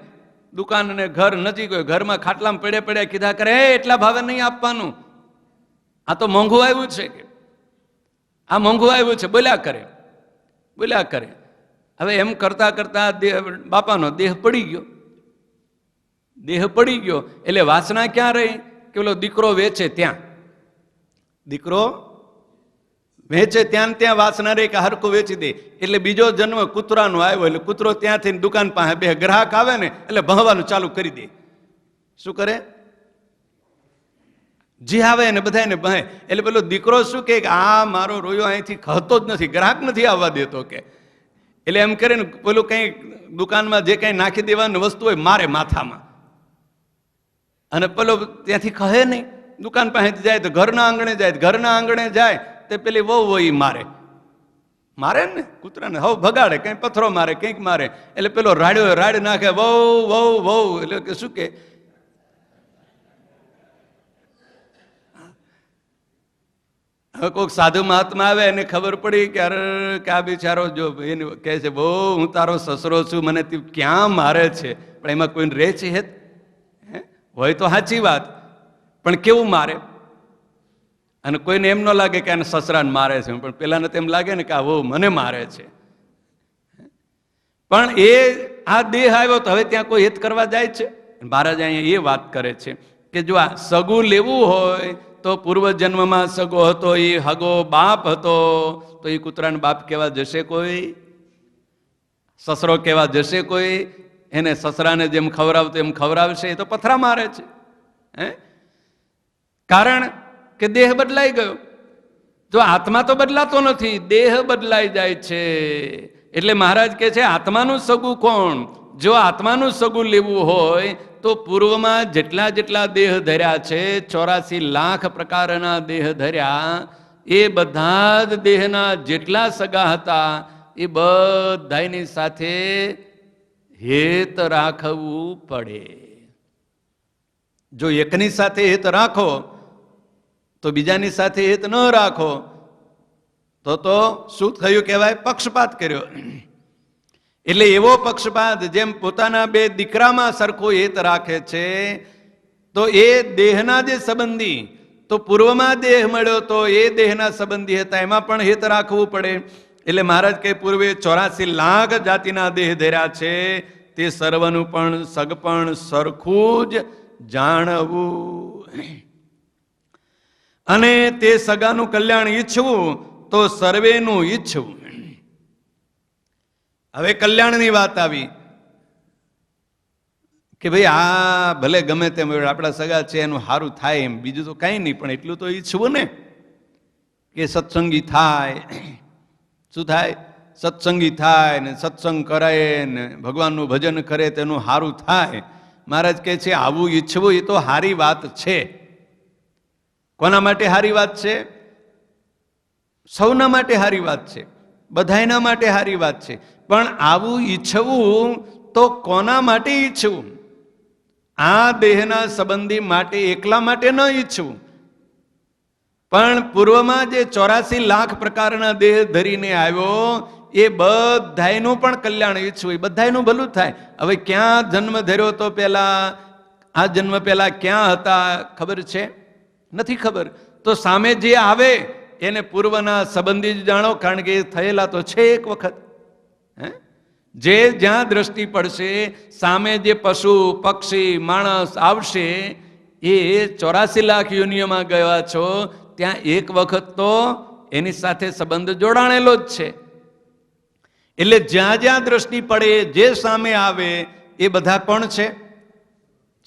દુકાન અને ઘર નજીક હોય, ઘરમાં ખાટલામાં પડે પડ્યા કીધા કરે એટલા ભાવે નહીં આપવાનું, આ તો મોંઘું આવ્યું છે કે આ મોંઘું આવ્યું છે, બોલ્યા કરે બોલ્યા કરે. હવે એમ કરતા કરતા બાપાનો દેહ પડી ગયો. દેહ પડી ગયો એટલે વાસના ક્યાં રહી કે પેલો દીકરો વેચે ત્યાં, દીકરો વેચે ત્યાં ત્યાં વાસના રહી કે હરખું વેચી દે. એટલે બીજો જન્મ કૂતરાનો આવ્યો એટલે કૂતરો ત્યાંથી દુકાન પાસે બે ગ્રાહક આવે ને એટલે ભણવાનું ચાલુ કરી દે. શું કરે? જે આવે ને બધાને ભણે. એટલે પેલો દીકરો શું કે આ મારો રોયો અહીંથી ખતો જ નથી, ગ્રાહક નથી આવવા દેતો કે. એટલે એમ કરે ને પેલું કંઈ દુકાનમાં જે કંઈ નાખી દેવાની વસ્તુ હોય મારે માથામાં, અને પેલો ત્યાંથી કહે નહીં. દુકાન પાસે જાય તો ઘરના આંગણે જાય, ઘરના આંગણે જાય તે પેલી વહુ હોય મારે મારે ને કૂતરાને હવ ભગાડે, કંઈ પથ્થરો મારે કંઈક મારે. એટલે પેલો રાડ્યો રાડ નાખે વહુ વહુ વહુ. એટલે કે શું કે હવે કોઈક સાધુ મહાત્મા આવે એને ખબર પડી કે અરે કે આ બિચારો જો એને કહે છે બહુ હું તારો સસરો છું, મને તું ક્યાં મારે છે. પણ એમાં કોઈને રહે છે હે હોય તો સાચી વાત, પણ કેવું મારે? અને કોઈને એમ ન લાગે કે આને સસરાને મારે છે, પણ પેલાને તેમ લાગે ને કે આ બહુ મને મારે છે. પણ એ આ દેહ આવ્યો તો હવે ત્યાં કોઈ હિત કરવા જાય છે? મહારાજ અહીંયા એ વાત કરે છે કે જો આ સગું લેવું હોય તો પૂર્વજન્મમાં સગો હતો, એ હગો બાપ હતો, તો એ કૂતરાને બાપ કેવા જશે કોઈ? સસરો કેવા જશે કોઈ? એને સસરાને જેમ ખવડાવતો એમ ખવડાવશે? એ તો પથરા મારે છે. કારણ કે દેહ બદલાઈ ગયો. જો આત્મા તો બદલાતો નથી, દેહ બદલાઈ જાય છે. એટલે મહારાજ કહે છે આત્માનું સગું કોણ? જો આત્માનું સગું લેવું હોય તો પૂર્વમાં જેટલા જેટલા દેહ ધર્યા છે, 84 લાખ પ્રકારના દેહ ધર્યા, એ બધા જ દેહના જેટલા સગા હતા એ બધાની સાથે હેત રાખવું પડે. જો એકની સાથે હેત રાખો તો બીજાની સાથે હેત ન રાખો તો શું થયું કહેવાય? પક્ષપાત કર્યો. એટલે એવો પક્ષપાત જેમ પોતાના બે દીકરામાં સરખો હેત રાખે છે, તો એ દેહના જે સંબંધી, તો પૂર્વમાં દેહ મળ્યો તો એ દેહના સંબંધી હતા, એમાં પણ હિત રાખવું પડે. એટલે મહારાજ કે પૂર્વે 84 લાખ જાતિના દેહ ધર્યા છે, તે સર્વનું પણ સગપણ સરખું જ જાણવું, અને તે સગાનું કલ્યાણ ઈચ્છવું તો સર્વેનું ઈચ્છવું. હવે કલ્યાણની વાત આવી કે ભાઈ આ ભલે ગમે તેમ આપણા સગા છે એનું સારું થાય એમ, બીજું તો કાંઈ નહીં, પણ એટલું તો ઈચ્છવું ને કે સત્સંગી થાય. શું થાય? સત્સંગી થાય ને સત્સંગ કરાય ને ભગવાનનું ભજન કરે તેનું સારું થાય. મહારાજ કહે છે આવું ઈચ્છવું એ તો સારી વાત છે. કોના માટે સારી વાત છે? સૌના માટે સારી વાત છે, બધાયના માટે સારી વાત છે. પણ આવું ઈચ્છવું તો કોના માટે ઈચ્છવું? આ દેહના સંબંધી માટે, એકલા માટે ન ઈચ્છવું, પણ પૂર્વમાં જે 84 લાખ પ્રકારના દેહ ધરીને આવ્યો એ બધાયનું પણ કલ્યાણ ઈચ્છવું, એ બધાયનું ભલું થાય. હવે ક્યાં જન્મ ધર્યો તો પેલા, આ જન્મ પેલા ક્યાં હતા ખબર છે? નથી ખબર. તો સામે જે આવે એને પૂર્વના સંબંધી જ જાણો, કારણ કે એ થયેલા તો છે એક વખત. જે જ્યાં દ્રષ્ટિ પડશે, સામે જે પશુ પક્ષી માણસ આવશે, એ 84 લાખ યોનિઓમાં ગયા છો, ત્યાં એક વખત તો એની સાથે સંબંધ જોડાણેલો જ છે. એટલે જ્યાં જ્યાં દ્રષ્ટિ પડે, જે સામે આવે એ બધા કોણ છે?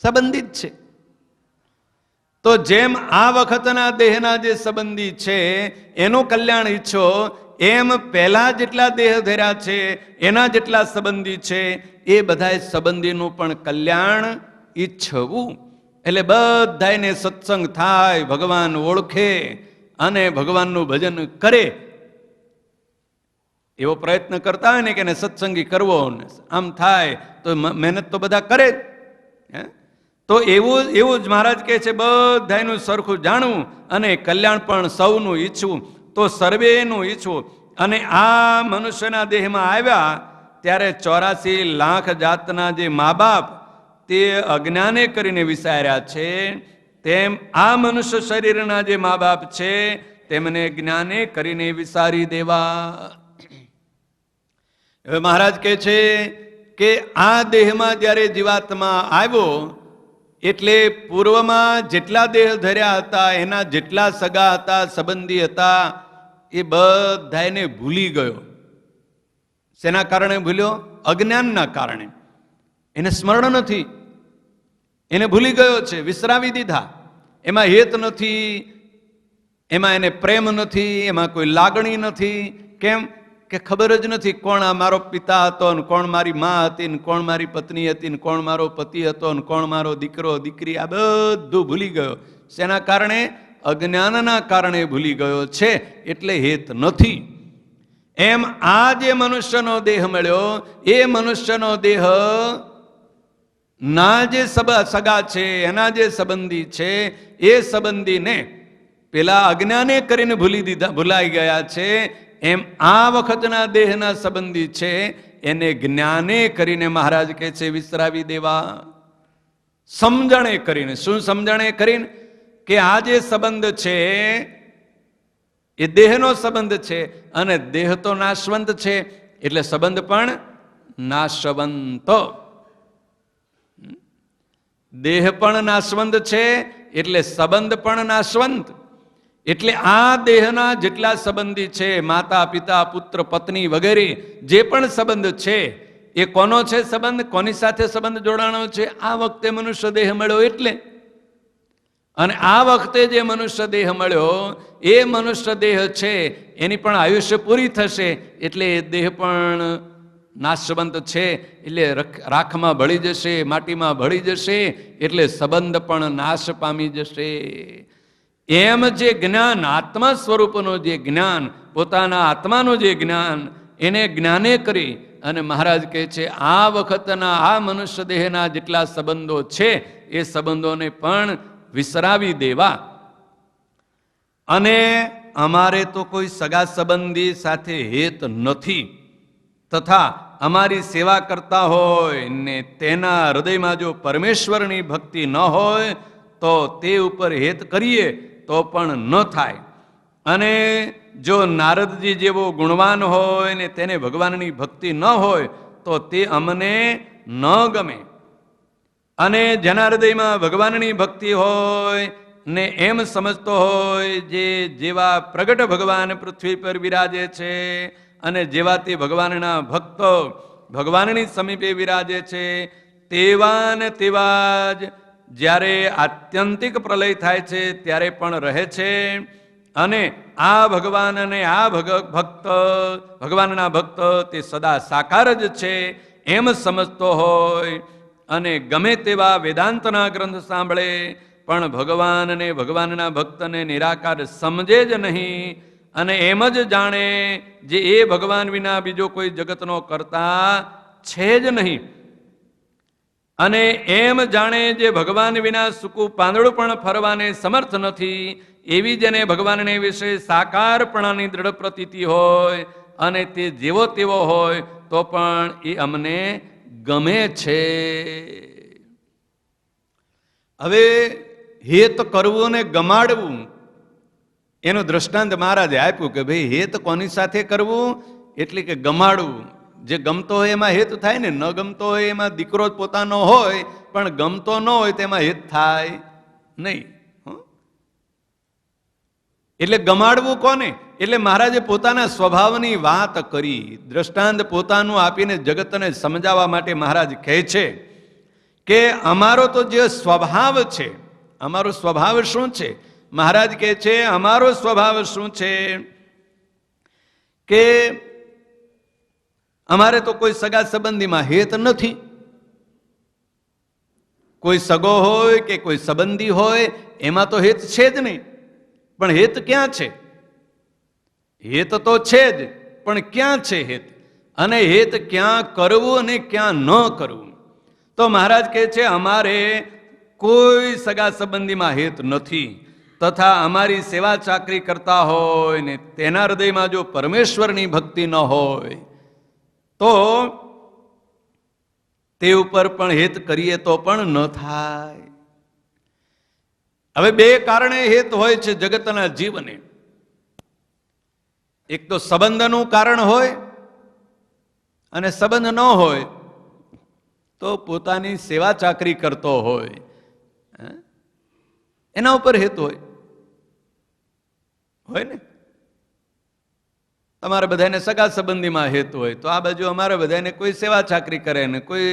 સંબંધિત છે. તો જેમ આ વખતના દેહના જે સંબંધી છે એનું કલ્યાણ ઈચ્છો, એમ પહેલા જેટલા દેહ ધર્યા છે એના જેટલા સંબંધી છે એ બધા સંબંધીનું પણ કલ્યાણ ઈચ્છવું. એટલે બધાને સત્સંગ થાય, ભગવાન ઓળખે અને ભગવાનનું ભજન કરે એવો પ્રયત્ન કરતા હોય ને કે સત્સંગી કરવો, આમ થાય તો મહેનત તો બધા કરે જ. તો એવું જ મહારાજ કહે છે, બધાનું સરખું જાણવું અને કલ્યાણ પણ સૌનું ઈચ્છવું. તો સર્વેનું ઈચ્છવું. અને આ મનુષ્યના દેહમાં આવ્યા ત્યારે 84 લાખ જાતના જે મા બાપ તે અજ્ઞાને કરીને વિસાર્યા છે, તેમ આ મનુષ્ય શરીરના જે મા બાપ છે તેમને જ્ઞાને કરીને વિસારી દેવા. હવે મહારાજ કહે છે કે આ દેહમાં જ્યારે જીવાત્મા આવ્યો એટલે પૂર્વમાં જેટલા દેહ ધર્યા હતા એના જેટલા સગા હતા, સંબંધી હતા, એ બધાને ભૂલી ગયો. શેના કારણે ભૂલ્યો? અજ્ઞાનના કારણે. એને સ્મરણ નથી, એને ભૂલી ગયો છે, વિસરાવી દીધા. એમાં હેત નથી, એમાં એને પ્રેમ નથી, એમાં કોઈ લાગણી નથી. કેમ કે ખબર જ નથી કોણ આ મારો પિતા હતો ને કોણ મારી મા હતી ને કોણ મારી પત્ની હતી ને કોણ મારો પતિ હતો ને કોણ મારો દીકરો દીકરી. આ બધું ભૂલી ગયો. શેના કારણે? અજ્ઞાનના કારણે ભૂલી ગયો છે, એટલે હેત નથી. એમ આ જે મનુષ્યનો દેહ મળ્યો એ મનુષ્યનો દેહ ના જે સગા છે, એના જે સંબંધી છે એ સંબંધીને પેલા અજ્ઞાને કરીને ભૂલાઈ ગયા છે. એમ આ વખતના દેહના સંબંધી છે એને જ્ઞાને કરીને મહારાજ કહે છે વિસરાવી દેવા. સમજણે કરીને. શું સમજણે કરીને? કે આ જે સંબંધ છે એ દેહનો સંબંધ છે અને દેહ તો નાશવંત છે, એટલે સંબંધ પણ નાશવંત. દેહ પણ નાશવંત છે એટલે સંબંધ પણ નાશવંત. એટલે આ દેહના જેટલા સંબંધી છે, માતા પિતા પુત્ર પત્ની વગેરે જે પણ સંબંધ છે એ કોનો છે સંબંધ? કોની સાથે સંબંધ જોડાણો છે? આ વખતે મનુષ્ય દેહ મળ્યો એટલે. અને આ વખતે જે મનુષ્ય દેહ મળ્યો એ મનુષ્ય દેહ છે એની પણ આયુષ્ય પૂરી થશે એટલે એ દેહ પણ નાશવંત છે, એટલે રાખમાં ભળી જશે, માટીમાં ભળી જશે, એટલે સંબંધ પણ નાશ પામી જશે. એમ જે જ્ઞાન, આત્મા સ્વરૂપનું જે જ્ઞાન, પોતાના આત્માનું જે જ્ઞાન, એને જ્ઞાને કરી અને મહારાજ કહે છે આ વખતના આ મનુષ્ય દેહના જેટલા સંબંધો છે એ સંબંધોને પણ વિસરાવી દેવા. અને અમારે તો કોઈ સગા સંબંધી સાથે હેત નથી, તથા અમારી સેવા કરતા હોય ને તેના હૃદયમાં જો પરમેશ્વરની ભક્તિ ન હોય તો તે ઉપર હેત કરીએ તો પણ ન થાય. અને જો નારદજી જેવો ગુણવાન હોય ને તેને ભગવાનની ભક્તિ ન હોય તો તે અમને ન ગમે. અને જેના હૃદયમાં ભગવાનની ભક્તિ હોય ને એમ સમજતો હોય જે જેવા પ્રગટ ભગવાન પૃથ્વી પર વિરાજે છે અને જેવા તે ભગવાનના ભક્તો ભગવાનની સમીપે વિરાજે છે તેવા ને તેવા જ જ્યારે આત્યંતિક પ્રલય થાય છે ત્યારે પણ રહે છે. અને આ ભગવાન અને આ ભક્ત ભગવાનના ભક્ત તે સદા સાકાર જ છે એમ સમજતો હોય અને ગમે તેવા વેદાંતના ગ્રંથ સાંભળે પણ ભગવાન અને ભગવાનના ભક્તને નિરાકાર સમજે જ નહીં અને એમ જ જાણે જે એ ભગવાન વિના બીજો કોઈ જગતનો કરતા છે જ નહીં. અને એમ જાણે જે ભગવાન વિના સૂકું પાંદડું પણ ફરવાને સમર્થ નથી, એવી જેને ભગવાનને વિશે સાકારપણાની દ્રઢ પ્રતીતિ હોય અને તે જેવો તેવો હોય તો પણ એ અમને ગમે છે. હવે હેત કરવું ને ગમાડવું એનું દ્રષ્ટાંત મહારાજે આપ્યું કે ભાઈ હેત કોની સાથે કરવું એટલે કે ગમાડવું. જે ગમતો હોય એમાં હેત થાય ને, ન ગમતો હોય એમાં દીકરો જ પોતાનો હોય પણ ગમતો ન હોય તેમાં હેત થાય નહીં. એટલે ગમાડવું કોને? એટલે મહારાજે પોતાના સ્વભાવની વાત કરી, દ્રષ્ટાંત પોતાનું આપીને જગતને સમજાવવા માટે મહારાજ કહે છે કે અમારો તો જે સ્વભાવ છે, અમારો સ્વભાવ શું છે? મહારાજ કહે છે અમારો સ્વભાવ શું છે કે અમારે તો કોઈ સગા સંબંધીમાં હેત નથી. કોઈ સગો હોય કે કોઈ સંબંધી હોય એમાં તો હેત છે જ નહીં. પણ હેત ક્યાં છે? હેત તો છે જ, પણ ક્યાં છે હેત? અને હેત ક્યાં કરવું અને ક્યાં ન કરવું? તો મહારાજ કહે છે અમારે કોઈ સગા સંબંધીમાં હેત નથી, તથા અમારી સેવા ચાકરી કરતા હોય ને તેના હૃદયમાં જો પરમેશ્વરની ભક્તિ ન હોય તો તે ઉપર પણ હેત કરીએ તો પણ ન થાય. હવે બે કારણે હેત હોય છે જગતના જીવને. એક તો સંબંધનું કારણ હોય, અને સંબંધ ન હોય તો પોતાની સેવા ચાકરી કરતો હોય એના ઉપર હેત હોય ને. તમારે બધાને સગા સંબંધીમાં હેત હોય તો આ બાજુ અમારે બધાને કોઈ સેવા ચાકરી કરે ને કોઈ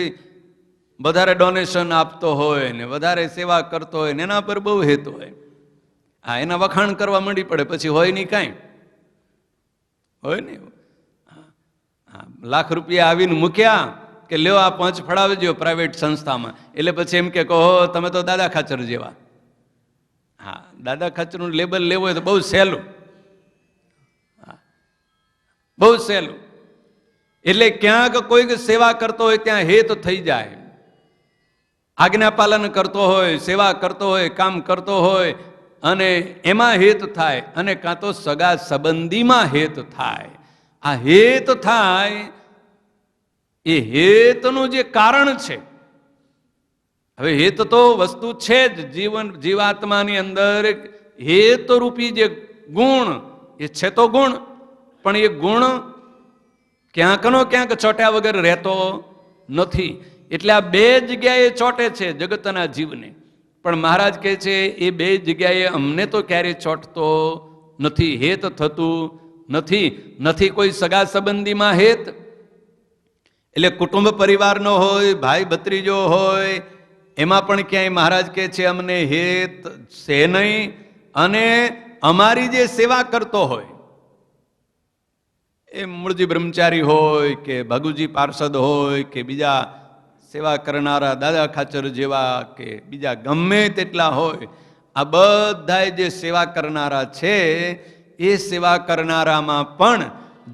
વધારે ડોનેશન આપતો હોય ને વધારે સેવા કરતો હોય ને એના પર બહુ હેત હોય. હા, એના વખાણ કરવા માંડી પડે, પછી હોય નહીં કાંઈ. હોય ને લાખ રૂપિયા આવીને મૂક્યા કે લ્યો આ પંચ ફળાવજો પ્રાઇવેટ સંસ્થામાં, એટલે પછી એમ કે કહો તમે તો દાદા ખાચર જેવા. હા, દાદા ખાચરનું લેબલ લેવું હોય તો બહુ સહેલું, બહુ સહેલું. એટલે ક્યાંક કોઈક સેવા કરતો હોય ત્યાં હેત થઈ જાય. આજ્ઞા પાલન કરતો હોય, સેવા કરતો હોય, કામ કરતો હોય અને એમાં હેત થાય, અને કાં તો સગા સંબંધીમાં હેત થાય. આ હેત થાય એ હેતનું જે કારણ છે. હવે હેત તો વસ્તુ છે જ, જીવાત્માની અંદર હેતરૂપી જે ગુણ એ છે તો ગુણ, પણ એ ગુણ ક્યાંકનો ક્યાંક ચોટ્યા વગર રહેતો નથી. એટલે આ બે જગ્યાએ ચોટે છે જગતના જીવને. પણ મહારાજ કહે છે એ બે જગ્યાએ અમને તો ક્યારેય ચોટતો નથી, હેત થતું નથી. કોઈ સગા સંબંધીમાં હેત, એટલે કુટુંબ પરિવારનો હોય, ભાઈ ભત્રીજો હોય, એમાં પણ ક્યાંય મહારાજ કહે છે અમને હેત છે નહીં. અને અમારી જે સેવા કરતો હોય, એ મૂળજી બ્રહ્મચારી હોય કે ભગુજી પાર્ષદ હોય કે બીજા સેવા કરનારા દાદા ખાચર જેવા કે બીજા ગમે તેટલા હોય, આ બધા જે સેવા કરનારા છે એ સેવા કરનારામાં પણ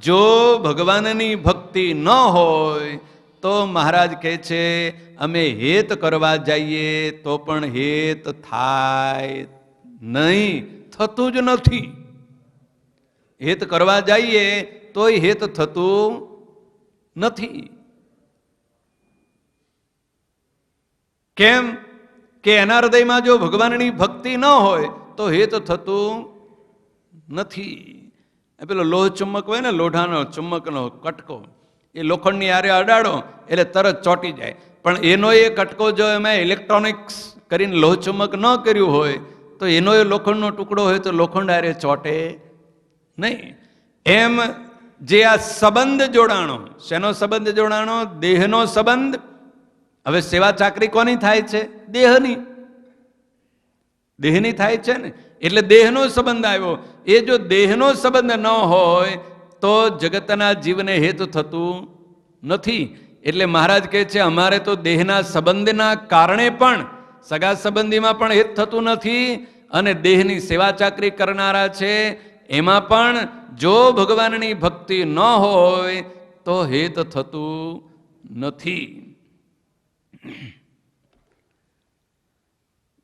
જો ભગવાનની ભક્તિ ન હોય તો મહારાજ કહે છે અમે હેત કરવા જઈએ તો પણ હેત થાય નહીં, થતું જ નથી. હેત કરવા જઈએ તોય હેત થતું નથી. કેમ કે એના હૃદયમાં જો ભગવાનની ભક્તિ ન હોય તો હેત થતું નથી. પેલો લોહ ચુંબક હોય ને, લોઢાનો ચુંબકનો કટકો, એ લોખંડની આરે અડાડો એટલે તરત ચોંટી જાય. પણ એનો એ કટકો જો એમાં ઇલેક્ટ્રોનિક્સ કરીને લોહ ચુંબક ન કર્યું હોય તો એનો એ લોખંડનો ટુકડો હોય તો લોખંડ આરે ચોંટે નહીં. એમ જે આ સંબંધ જોડાણો, શેનો સંબંધ જોડાણો? દેહનો સંબંધ. હવે સેવા ચાકરી કોની થાય છે? દેહની થાય છે ને. એટલે દેહનો સંબંધ આવ્યો. એ જો દેહનો સંબંધ ન હોય તો જગતના જીવને હેત થતું નથી. એટલે મહારાજ કહે છે અમારે તો દેહના સંબંધના કારણે પણ સગા સંબંધીમાં પણ હેત થતું નથી, અને દેહની સેવા ચાકરી કરનારા છે એમાં પણ જો ભગવાનની ભક્તિ ન હોય તો હેત થતું નથી.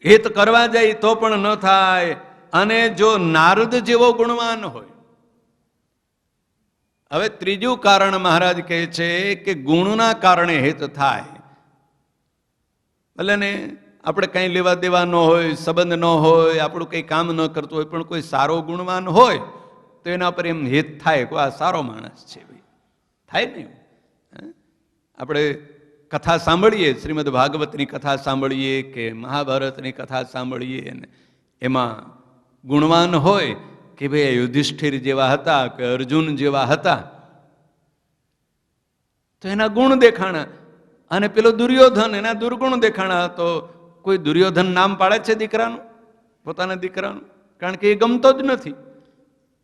હેત કરવા જાય તો પણ ન થાય. અને જો નારદ જેવો ગુણવાન હોય. હવે ત્રીજું કારણ મહારાજ કહે છે કે ગુણના કારણે હેત થાય. ભલે ને આપણે કંઈ લેવા દેવા ન હોય, સંબંધ ન હોય, આપણું કંઈ કામ ન કરતું હોય, પણ કોઈ સારો ગુણવાન હોય તો એના પર એમ હેત થાય કે આ સારો માણસ છે, ભાઈ થાય ને. આપણે કથા સાંભળીએ, શ્રીમદ ભાગવતની કથા સાંભળીએ કે મહાભારતની કથા સાંભળીએ ને એમાં ગુણવાન હોય કે ભાઈ યુધિષ્ઠિર જેવા હતા કે અર્જુન જેવા હતા તો એના ગુણ દેખાણા, અને પેલો દુર્યોધન એના દુર્ગુણ દેખાણા. તો કોઈ દુર્યોધન નામ પાડે છે દીકરાનું, પોતાના દીકરાનું? કારણ કે એ ગમતો જ નથી.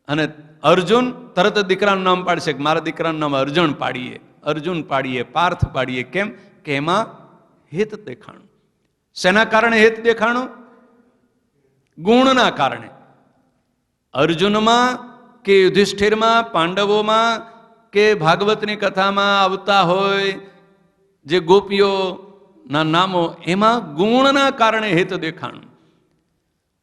અને અર્જુન તરત દીકરાનું નામ પાડશે કે મારા દીકરાનું નામ અર્જુન પાડીએ, અર્જુન પાડીએ, પાર્થ પાડીએ. કેમ કે એમાં હિત દેખાણું. શેના કારણે હિત દેખાણું? ગુણના કારણે. અર્જુનમાં કે યુધિષ્ઠિરમાં, પાંડવોમાં કે ભાગવતની કથામાં આવતા હોય જે ગોપીઓના નામો, એમાં ગુણના કારણે હિત દેખાણું.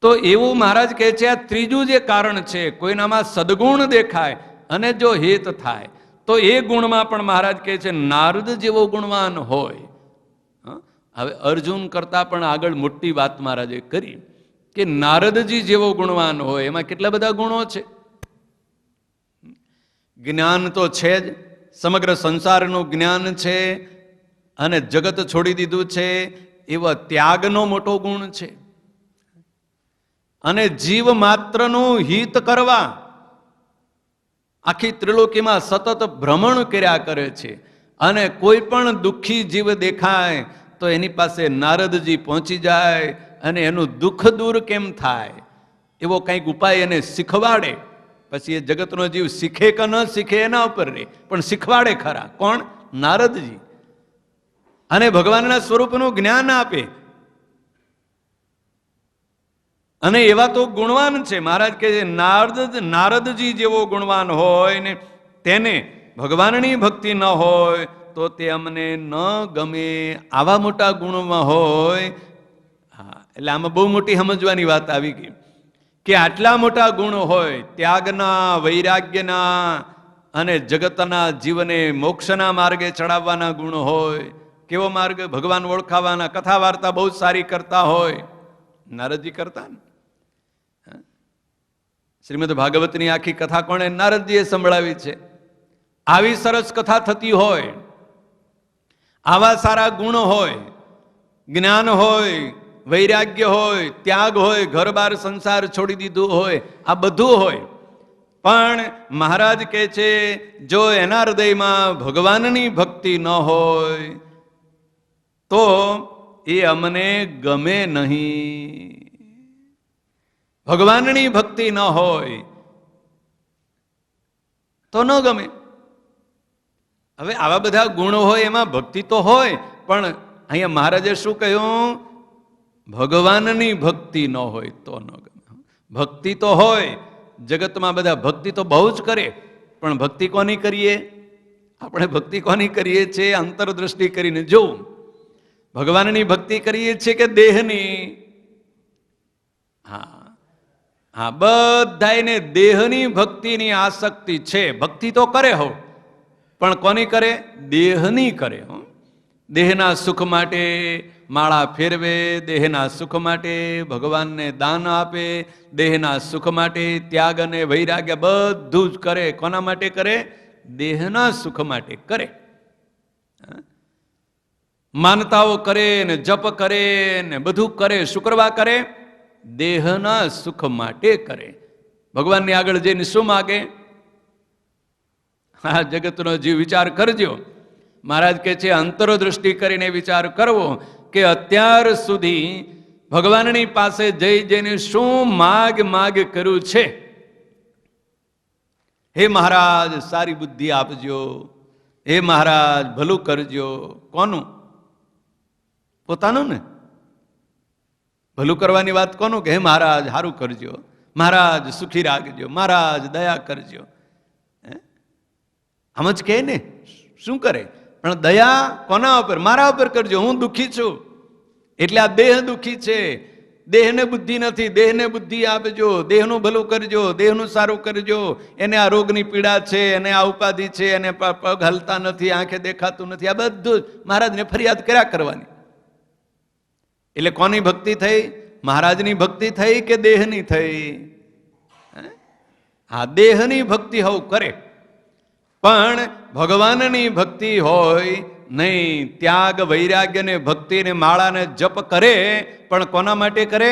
તો એવું મહારાજ કહે છે, આ ત્રીજું જે કારણ છે, કોઈનામાં સદગુણ દેખાય અને જો હિત થાય તો એ ગુણમાં પણ મહારાજ કહે છે નારદ જેવો ગુણવાન હોય. હવે અર્જુન કરતા પણ આગળ મોટી વાત મહારાજે કરી કે નારદજી જેવો ગુણવાન હોય. એમાં કેટલા બધા ગુણો છે. જ્ઞાન તો છે જ, સમગ્ર સંસારનું જ્ઞાન છે અને જગત છોડી દીધું છે, એવા ત્યાગનો મોટો ગુણ છે. અને જીવ માત્રનું હિત કરવા આખી ત્રિલોકીમાં સતત ભ્રમણ કર્યા કરે છે. અને કોઈ પણ દુઃખી જીવ દેખાય તો એની પાસે નારદજી પહોંચી જાય અને એનું દુઃખ દૂર કેમ થાય એવો કંઈક ઉપાય એને શીખવાડે. પછી એ જગતનો જીવ શીખે કે ન શીખે એના ઉપર રહે, પણ શીખવાડે ખરા. કોણ? નારદજી. અને ભગવાનના સ્વરૂપનું જ્ઞાન આપે. અને એવા તો ગુણવાન છે. મહારાજ કહે છે નારદજી જેવો ગુણવાન હોય ને તેને ભગવાનની ભક્તિ ન હોય તો તે અમને ન ગમે. આવા મોટા ગુણમાં હોય. હા, એટલે આમાં બહુ મોટી સમજવાની વાત આવી ગઈ કે આટલા મોટા ગુણ હોય, ત્યાગના, વૈરાગ્યના અને જગતના જીવને મોક્ષના માર્ગે ચડાવવાના ગુણ હોય. કેવો માર્ગ? ભગવાન ઓળખાવાના. કથા વાર્તા બહુ સારી કરતા હોય, નારદજી કરતા ને. શ્રીમદ ભાગવતની આખી કથા કોણે? નારદજીએ સંભળાવી છે. આવી સરસ કથા થતી હોય, આવા સારા ગુણ હોય, જ્ઞાન હોય, વૈરાગ્ય હોય, ત્યાગ હોય, ઘર બાર સંસાર છોડી દીધું હોય, આ બધું હોય, પણ મહારાજ કહે છે જો એના હૃદયમાં ભગવાનની ભક્તિ ન હોય તો એ અમને ગમે નહીં. ભગવાનની ભક્તિ ન હોય તો ન ગમે. હવે આવા બધા ગુણો હોય, એમાં ભક્તિ તો હોય, પણ અહીંયા મહારાજે શું કહ્યું? ભગવાનની ભક્તિ ન હોય તો ન ગમે. ભક્તિ તો હોય, જગતમાં બધા ભક્તિ તો બહુ જ કરે, પણ ભક્તિ કોની કરીએ? આપણે ભક્તિ કોની કરીએ છીએ? અંતરદ્રષ્ટિ કરીને જોવું. ભગવાનની ભક્તિ કરીએ છીએ કે દેહની? હા, બધાને દેહની ભક્તિની આસક્તિ છે. ભક્તિ તો કરે હો, પણ કોની કરે? દેહની કરે. દેહના સુખ માટે માળા ફેરવે, દેહના સુખ માટે ભગવાનને દાન આપે, દેહના સુખ માટે ત્યાગ અને વૈરાગ્ય બધું જ કરે. કોના માટે કરે? દેહના સુખ માટે કરે. માનતાઓ કરે ને જપ કરે ને બધું કરે. શું કરવા કરે? દેહના સુખ માટે કરે. ભગવાનની આગળ જઈને શું માગે? આ જગતનો જીવ વિચાર કરજો. મહારાજ કહે છે અંતરદ્રષ્ટિ કરીને વિચાર કરવો કે અત્યાર સુધી ભગવાનની પાસે જઈ જઈને શું માગ કર્યું છે. હે મહારાજ સારી બુદ્ધિ આપજો, હે મહારાજ ભલું કરજો. કોનું? પોતાનું ને. ભલું કરવાની વાત કોનું? કે હે મહારાજ સારું કરજો, મહારાજ સુખી રાખજો, મહારાજ દયા કરજો. આમ જ કહે ને. શું કરે? પણ દયા કોના ઉપર? મારા ઉપર કરજો. હું દુઃખી છું એટલે આ દેહ દુઃખી છે. દેહને બુદ્ધિ નથી, દેહને બુદ્ધિ આપજો, દેહનું ભલું કરજો, દેહનું સારું કરજો. એને આ રોગની પીડા છે, એને આ ઉપાધિ છે, એને પગ હલતા નથી, આંખે દેખાતું નથી, આ બધું જ મહારાજને ફરિયાદ કર્યા કરવાની. એટલે કોની ભક્તિ થઈ? મહારાજની ભક્તિ થઈ કે દેહની થઈ? હા, દેહની ભક્તિ હવ કરે, પણ ભગવાનની ભક્તિ હોય નહીં. ત્યાગ વૈરાગ્ય ને ભક્તિ ને માળા ને જપ કરે, પણ કોના માટે કરે?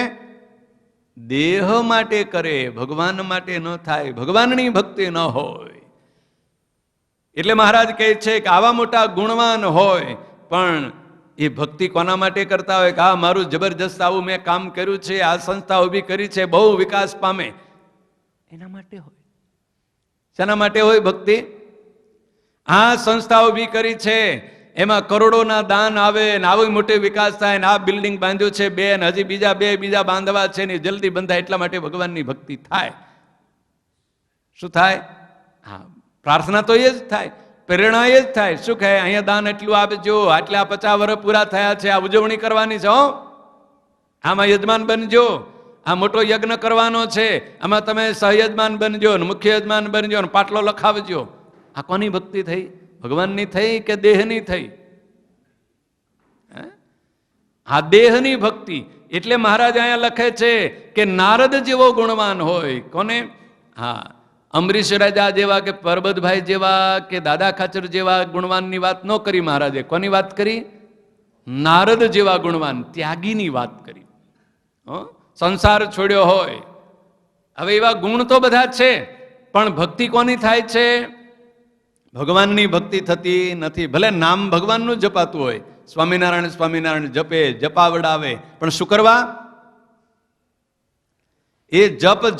દેહ માટે કરે, ભગવાન માટે ન થાય. ભગવાનની ભક્તિ ન હોય. એટલે મહારાજ કહે છે કે આવા મોટા ગુણવાન હોય પણ એ ભક્તિ કોના માટે કરતા હોય કે આ મારું જબરજસ્ત આવું મેં કામ કર્યું છે, આ સંસ્થા ઊભી કરી છે, બહુ વિકાસ પામે, એના માટે હોય. શેના માટે હોય ભક્તિ? આ સંસ્થા ઊભી કરી છે, એમાં કરોડોના દાન આવે ને આવી મોટી વિકાસ થાય ને આ બિલ્ડિંગ બાંધ્યું છે બે ને હજી બીજા બાંધવા છે ને જલ્દી બંધાય, એટલા માટે ભગવાનની ભક્તિ થાય. શું થાય? હા, પ્રાર્થના તો એ જ થાય, પ્રેરણા એ જ થાય. શું કહે? અહીંયા દાન એટલું આપજો, આટલા 50 વર્ષ પૂરા થયા છે, આ ઉજવણી કરવાની છે, હો, આમાં યજમાન બનજો, આ મોટો યજ્ઞ કરવાનો છે, આમાં તમે સહયજમાન બનજો ને મુખ્ય યજમાન બનજો ને પાટલો લખાવજો. આ કોની ભક્તિ થઈ? ભગવાનની થઈ કે દેહની થઈ? આ દેહની ભક્તિ. એટલે મહારાજ અહીંયા લખે છે કે નારદ જેવો ગુણવાન હોય. કોને? હા, અમરીશ રાજા જેવા કે પરબતભાઈ જેવા કે દાદા ખાચર જેવા ગુણવાનની વાત ન કરી મહારાજે. કોની વાત કરી? નારદ જેવા ગુણવાન, ત્યાગીની વાત કરી. સંસાર છોડ્યો હોય. હવે એવા ગુણ તો બધા છે, પણ ભક્તિ કોની થાય છે? ભગવાનની ભક્તિ થતી નથી. ભલે નામ ભગવાનનું જપાતું હોય, સ્વામિનારાયણ સ્વામિનારાયણ જપે, જપાવડાવે, પણ શું કરવા? એ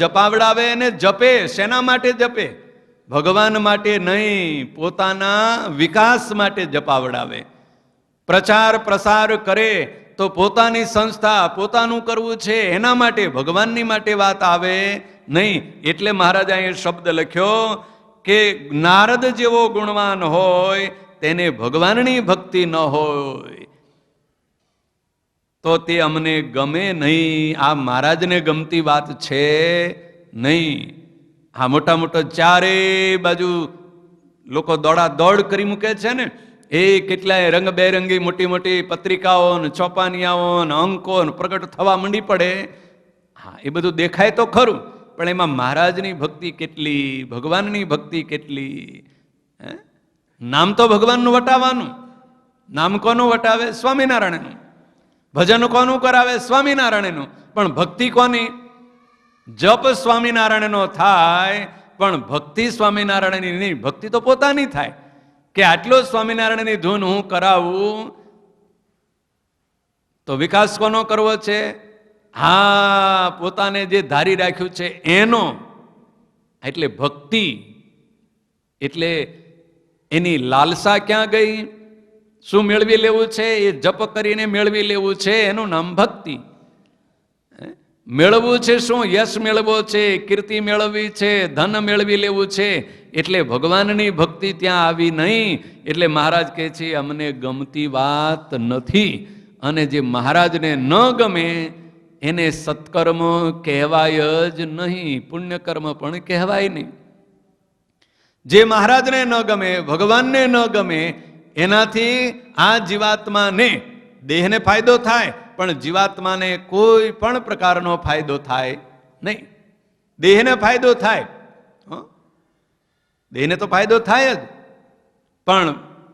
જપાવડાવે અને જપે. શેના માટે જપે? ભગવાન માટે નહીં, પોતાના વિકાસ માટે જપાવડાવે. પ્રચાર પ્રસાર કરે તો પોતાની સંસ્થા, પોતાનું કરવું છે એના માટે, ભગવાનની માટે વાત આવે નહીં. એટલે મહારાજ અહીં શબ્દ લખ્યો કે નારદ જેવો ગુણવાન હોય તેને ભગવાનની ભક્તિ ન હોય તો તે અમને ગમે નહીં. આ મહારાજને ગમતી વાત છે નહીં. આ મોટા મોટા ચારે બાજુ લોકો દોડા દોડ કરી મૂકે છે ને, એ કેટલાય રંગબેરંગી મોટી મોટી પત્રિકાઓ ને ચોપાનિયાઓ ને અંકો ને પ્રગટ થવા માંડી પડે. હા, એ બધું દેખાય તો ખરું, પણ એમાં મહારાજની ભક્તિ કેટલી, ભગવાનની ભક્તિ કેટલી? નામ તો ભગવાનનું વટાવવાનું. નામ કોનું વટાવે? સ્વામિનારાયણનું. ભજન કોનું કરાવે? સ્વામિનારાયણનું. પણ ભક્તિ કોની? જપ સ્વામિનારાયણનો થાય, પણ ભક્તિ સ્વામિનારાયણની નહીં. ભક્તિ તો પોતાની થાય કે આટલો સ્વામિનારાયણની ધૂન હું કરાવું તો વિકાસ કોનો કરવો છે? હા, પોતાને જે ધારી રાખ્યું છે એનો. એટલે ભક્તિ એટલે એની લાલસા ક્યાં ગઈ? શું મેળવી લેવું છે? એ જપ કરીને મેળવી લેવું છે, એનું નામ ભક્તિ. મેળવવું છે શું? યશ મેળવવો છે, કીર્તિ મેળવવી છે, ધન મેળવી લેવું છે. એટલે ભગવાનની ભક્તિ ત્યાં આવી નહીં. એટલે મહારાજ કહે છે અમને ગમતી વાત નથી. અને જે મહારાજને ન ગમે એને સત્કર્મ કહેવાય જ નહીં, પુણ્યકર્મ પણ કહેવાય નહીં. જે મહારાજને ન ગમે, ભગવાનને ન ગમે, એનાથી આ જીવાત્માને, દેહને ફાયદો થાય, પણ જીવાત્માને કોઈ પણ પ્રકારનો ફાયદો થાય નહીં. દેહને ફાયદો થાય, દેહને તો ફાયદો થાય જ, પણ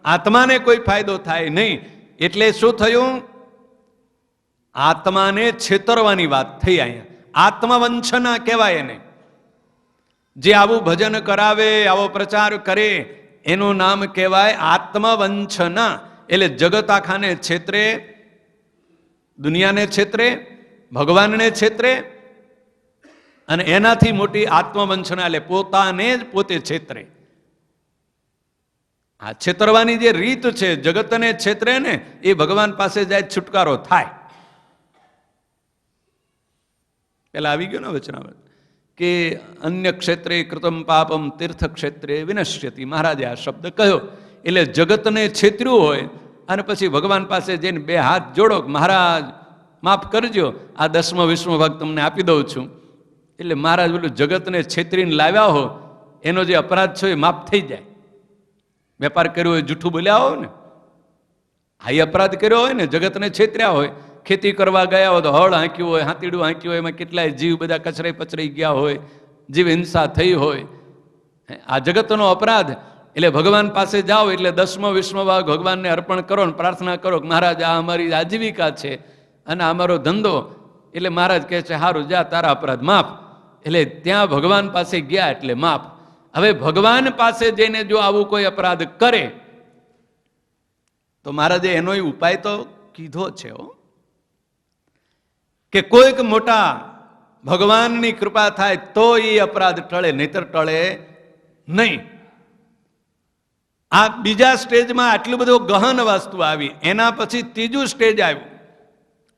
આત્માને કોઈ ફાયદો થાય નહીં. એટલે શું થયું? આત્માને છેતરવાની વાત થઈ. અહીંયા આત્મવંચના કહેવાય એને. જે આવું ભજન કરાવે, આવો પ્રચાર કરે, એનું નામ કહેવાય આત્મવંચના. એટલે જગત આખાને છેતરે, દુનિયાને છેતરે, ભગવાનને છેતરે, અને એનાથી મોટી આત્મવંચના એટલે પોતાને જ પોતે છેતરે. આ છેતરવાની જે રીત છે, જગતને છેતરે ને, એ ભગવાન પાસે જાય છુટકારો થાય. પેલા આવી ગયો ને વચનામૃત કે અન્ય ક્ષેત્રે કૃતમ પાપમ તીર્થ ક્ષેત્રે વિનશ્યતિ. મહારાજે આ શબ્દ કહ્યો. એટલે જગતને છેતર્યું હોય અને પછી ભગવાન પાસે જઈને બે હાથ જોડો, મહારાજ માફ કરજો, આ 10મો 20મો ભાગ તમને આપી દઉં છું. એટલે મહારાજ બોલું જગતને છેતરીને લાવ્યા હો, એનો જે અપરાધ છે એ માફ થઈ જાય. વેપાર કર્યો હોય, જૂઠું બોલ્યા હોય ને, આ અપરાધ કર્યો હોય ને, જગતને છેતર્યા હોય, ખેતી કરવા ગયા હોય તો હળ હાંક્યું હોય, હાથીડું હાંક્યું હોય, એમાં કેટલાય જીવ બધા કચરાઈ પચરાઈ ગયા હોય, જીવ હિંસા થઈ હોય, આ જગતનો અપરાધ. એટલે ભગવાન પાસે જાઓ એટલે 10મો 20મો ભાગ ભગવાનને અર્પણ કરો ને પ્રાર્થના કરો કે મહારાજ આ અમારી આજીવિકા છે અને અમારો ધંધો. એટલે મહારાજ કહે છે સારું જા, તારા અપરાધ માફ. એટલે ત્યાં ભગવાન પાસે ગયા એટલે માફ. હવે ભગવાન પાસે જઈને જો આવું કોઈ અપરાધ કરે તો મહારાજે એનો ઉપાય તો કીધો છે કે કોઈક મોટા ભગવાનની કૃપા થાય તો એ અપરાધ ટળે, નહીતર ટળે નહીં. આ બીજા સ્ટેજમાં આટલું બધું ગહન વસ્તુ આવી. એના પછી ત્રીજું સ્ટેજ આવ્યું,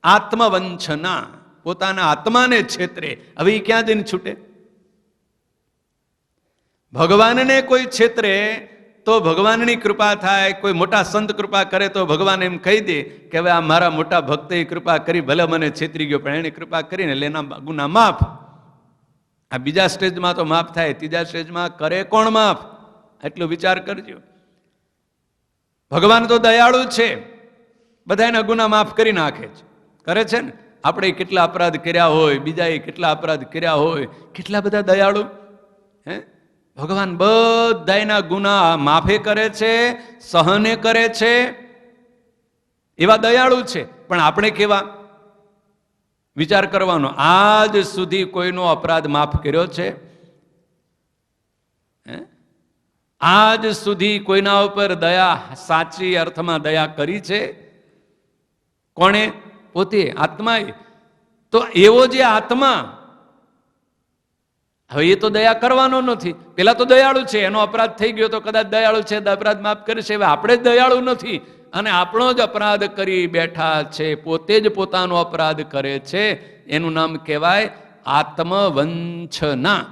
આત્મવંચના, પોતાના આત્માને છેતરે. હવે એ ક્યાં જઈને છૂટે? ભગવાનને કોઈ છેતરે તો ભગવાનની કૃપા થાય, કોઈ મોટા સંત કૃપા કરે તો ભગવાન એમ કહી દે કે હવે આ મારા મોટા ભક્તે કૃપા કરી, ભલે મને છેતરી ગયો પણ એને કૃપા કરીને એના ગુના માફ. આ બીજા સ્ટેજમાં તો માફ થાય, ત્રીજા સ્ટેજમાં કરે કોણ માફ? એટલો વિચાર કરજો. ભગવાન તો દયાળુ છે, બધા એના ગુના માફ કરી નાખે છે, કરે છે ને. આપણે કેટલા અપરાધ કર્યા હોય, બીજાએ કેટલા અપરાધ કર્યા હોય, કેટલા બધા દયાળુ. હે, ભગવાન બધાના ગુના માફે કરે છે, સહને કરે છે, એવા દયાળુ છે. પણ આપણે કેવા? વિચાર કરવાનો. આજ સુધી કોઈનો અપરાધ માફ કર્યો છે? આજ સુધી કોઈના ઉપર દયા, સાચી અર્થમાં દયા કરી છે? કોણે? પોતે, આત્માએ. તો એવો જે આત્મા, હવે એ તો દયા કરવાનો નથી. પેલા તો દયાળુ છે, એનો અપરાધ થઈ ગયો તો કદાચ દયાળુ છે, અપરાધ માફ કરે છે. હવે આપણે જ દયાળુ નથી અને આપણો જ અપરાધ કરી બેઠા છે, પોતે જ પોતાનો અપરાધ કરે છે. એનું નામ કહેવાય આત્મવંચના.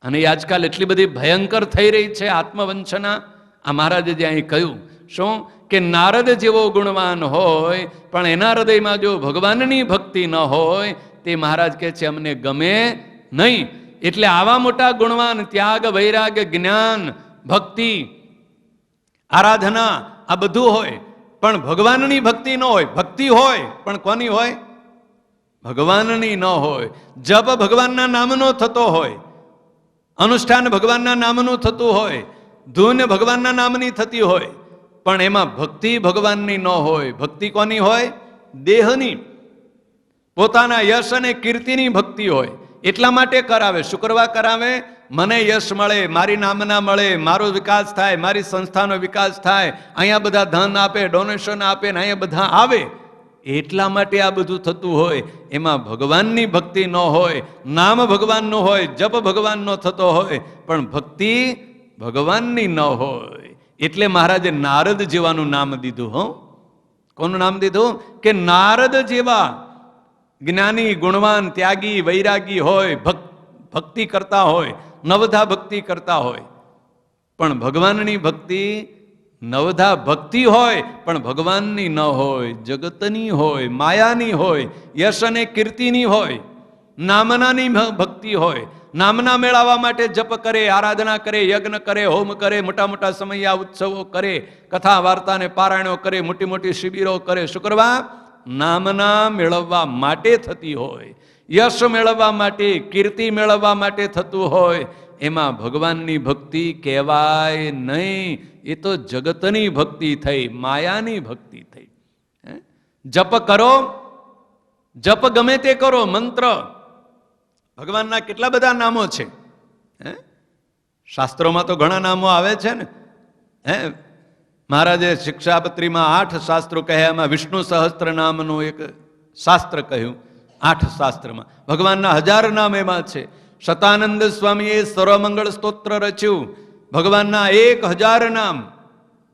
અને એ આજકાલ એટલી બધી ભયંકર થઈ રહી છે આત્મવંચના. આ મહારાજે જે અહીં કહ્યું શું કે નારદ જેવો ગુણવાન હોય પણ એના હૃદયમાં જો ભગવાનની ભક્તિ ન હોય તે મહારાજ કહે છે અમને ગમે નહીં. એટલે આવા મોટા ગુણવાન, ત્યાગ, વૈરાગ્ય, જ્ઞાન, ભક્તિ, આરાધના આ બધું હોય પણ ભગવાનની ભક્તિ ન હોય. ભક્તિ હોય પણ કોની હોય? ભગવાનની ન હોય. જપ ભગવાનના નામનો થતો હોય, અનુષ્ઠાન ભગવાનના નામનું થતું હોય, ધૂન ભગવાનના નામની થતી હોય, પણ એમાં ભક્તિ ભગવાનની ન હોય. ભક્તિ કોની હોય? દેહની, પોતાના યશ અને કીર્તિની ભક્તિ હોય. એટલા માટે કરાવે. શું કરવા કરાવે? મને યશ મળે, મારી નામના મળે, મારો વિકાસ થાય, મારી સંસ્થાનો વિકાસ થાય, અહીંયા બધા ધન આપે, ડોનેશન આપે ને અહીંયા બધા આવે. એટલા માટે આ બધું થતું હોય. એમાં ભગવાનની ભક્તિ ન હોય, નામ ભગવાનનું હોય, જપ ભગવાનનો થતો હોય પણ ભક્તિ ભગવાનની ન હોય. એટલે મહારાજે નારદ જેવાનું નામ દીધું. કોનું નામ દીધું? કે નારદ જેવા જ્ઞાની, ગુણવાન, ત્યાગી, વૈરાગી હોય, ભક્તિ કરતા હોય, નવધા ભક્તિ કરતા હોય પણ ભગવાનની ભક્તિ, નવધા ભક્તિ હોય પણ ભગવાનની ન હોય, જગતની હોય, માયાની હોય, યશ અને કીર્તિની હોય, નામનાની ભક્તિ હોય. નામના મેળવવા માટે જપ કરે, આરાધના કરે, યજ્ઞ કરે, હોમ કરે, મોટા મોટા સમયા ઉત્સવો કરે, કથા વાર્તા ને પારાયણો કરે, મોટી મોટી શિબિરો કરે. શું કરવા? નામના મેળવવા માટે થતી હોય, યશ મેળવવા માટે, કીર્તિ મેળવવા માટે થતું હોય. એમાં ભગવાનની ભક્તિ કહેવાય નહીં. એ તો જગતની ભક્તિ થઈ, માયાની ભક્તિ થઈ. જપ કરો, જપ ગમે તે કરો, મંત્ર, ભગવાનના કેટલા બધા નામો છે. શાસ્ત્રોમાં તો ઘણા નામો આવે છે ને. મહારાજે શિક્ષાપત્રીમાં 8 શાસ્ત્રો કહ્યા, એમાં વિષ્ણુ સહસ્ત્ર નામનું એક શાસ્ત્ર કહ્યું. 8 શાસ્ત્રમાં ભગવાનના 1000 નામ એમાં છે. શતાનંદ સ્વામીએ સર્વમંગળ સ્તોત્ર રચ્યું, ભગવાનના 1000 નામ.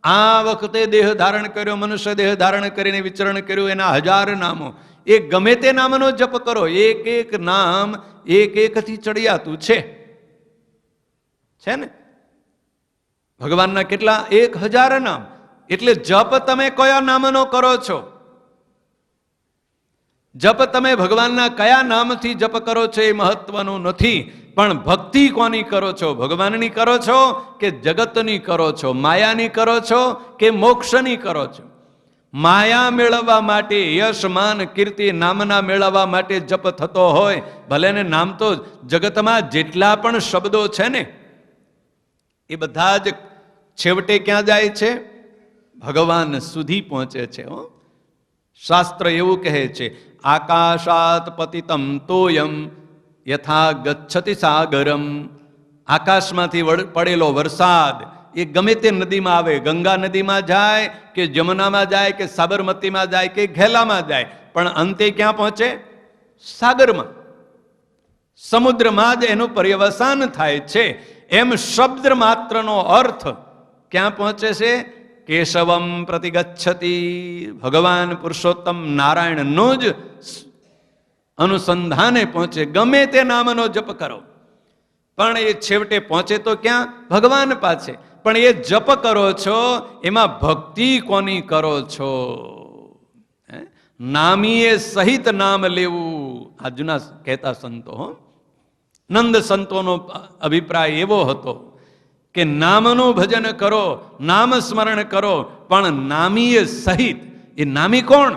આ વખતે દેહ ધારણ કર્યો, મનુષ્ય દેહ ધારણ કરીને વિચરણ કર્યું, એના 1000 નામો. એ ગમે તે નામનો જપ કરો, એક એક નામ એક એકથી ચડિયાતું છે ને. ભગવાનના કેટલા? 1000 નામ. એટલે જપ તમે કયા નામનો કરો છો? જપ તમે ભગવાનના કયા નામથી જપ કરો છો એ મહત્વનું નથી, પણ ભક્તિ કોની કરો છો? ભગવાનની કરો છો કે જગતની કરો છો? માયાની કરો છો કે મોક્ષની કરો છો? માયા મેળવવા માટે, યશ, માન, કીર્તિ, નામના મેળવવા માટે જપ થતો હોય, ભલે ને નામ તો જગતમાં જેટલા પણ શબ્દો છે ને એ બધા જ છેવટે ક્યાં જાય છે? ભગવાન સુધી પહોંચે છે. શાસ્ત્ર એવું કહે છે, આકાશાત પતિતમ તોયમ યથા ગચ્છતિ સાગરમ. આકાશમાંથી પડેલો વરસાદ એ ગમે તે નદીમાં આવે, ગંગા નદીમાં જાય કે જમુનામાં જાય કે સાબરમતીમાં જાય કે ઘેલામાં જાય, પણ અંતે ક્યાં પહોંચે? સાગરમાં, સમુદ્રમાં જ એનું પર્યવસાન થાય છે. એમ શબ્દ માત્રનો અર્થ ક્યાં પહોંચે છે? કેશવમ પ્રતિગચ્છતિ, ભગવાન પુરુષોત્તમ નારાયણનું જ અનુસંધાને પહોંચે. ગમે તે નામનો જપ કરો પણ એ છેવટે પહોંચે તો ક્યાં? ભગવાન પાસે. પણ એ જપ કરો છો એમાં ભક્તિ કોની કરો છો? નામીએ સહિત નામ લેવું, આ જૂના કહેતા સંતો હો. નંદ સંતોનો અભિપ્રાય એવો હતો કે નામનું ભજન કરો, નામ સ્મરણ કરો, પણ નામીએ સહિત. એ નામી કોણ?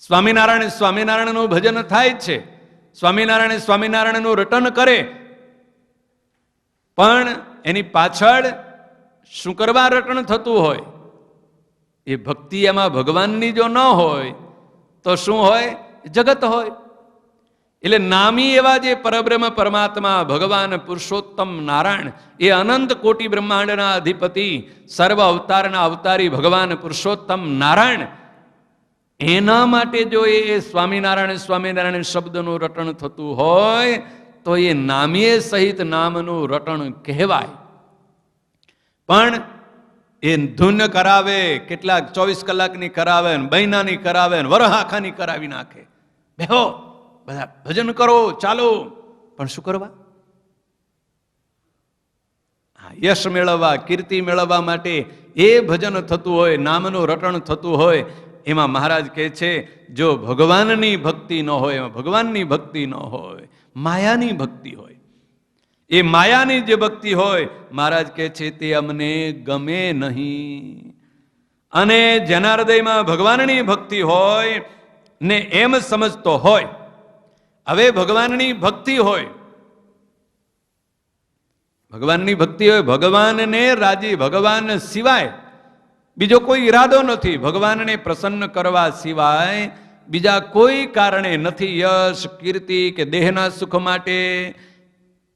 સ્વામિનારાયણ સ્વામિનારાયણનું ભજન થાય છે, સ્વામિનારાયણ સ્વામિનારાયણનું રટન કરે, પણ એની પાછળ શું કરવા રટન થતું હોય? એ ભક્તિ એમાં ભગવાનની જો ન હોય તો શું હોય? જગત હોય. એટલે નામી એવા જે પરબ્રહ્મ પરમાત્મા ભગવાન પુરુષોત્તમ નારાયણ, એ અનંત કોટી બ્રહ્માંડના અધિપતિ, સર્વ અવતારના અવતારી ભગવાન પુરુષોત્તમ નારાયણ, એના માટે જો એ સ્વામિનારાયણ સ્વામિનારાયણ શબ્દનું રટણ થતું હોય તો એ નામીએ સહિત નામનું રટણ કહેવાય. પણ એ ધૂન કરાવે, કેટલાક 24 કલાકની કરાવે, મહિનાની કરાવે, વરહ આખાની કરાવી નાખે. બેહો બધા ભજન કરો, ચાલો, પણ શું કરવા? યશ મેળવવા, કીર્તિ મેળવવા માટે એ ભજન થતું હોય, નામનું રટણ થતું હોય. એમાં મહારાજ કહે છે જો ભગવાનની ભક્તિ ન હોય, એમાં ભગવાનની ભક્તિ ન હોય, માયાની ભક્તિ હોય, એ માયાની જે ભક્તિ હોય, મહારાજ કહે છે તે અમને ગમે નહીં. અને જેના હૃદયમાં ભગવાનની ભક્તિ હોય ને એમ સમજતો હોય, હવે ભગવાનની ભક્તિ હોય, ભગવાનની ભક્તિ હોય, ભગવાનને રાજી, ભગવાન સિવાય બીજો કોઈ ઈરાદો નથી, ભગવાનને પ્રસન્ન કરવા સિવાય બીજા કોઈ કારણે નથી. યશ કીર્તિ કે દેહના સુખ માટે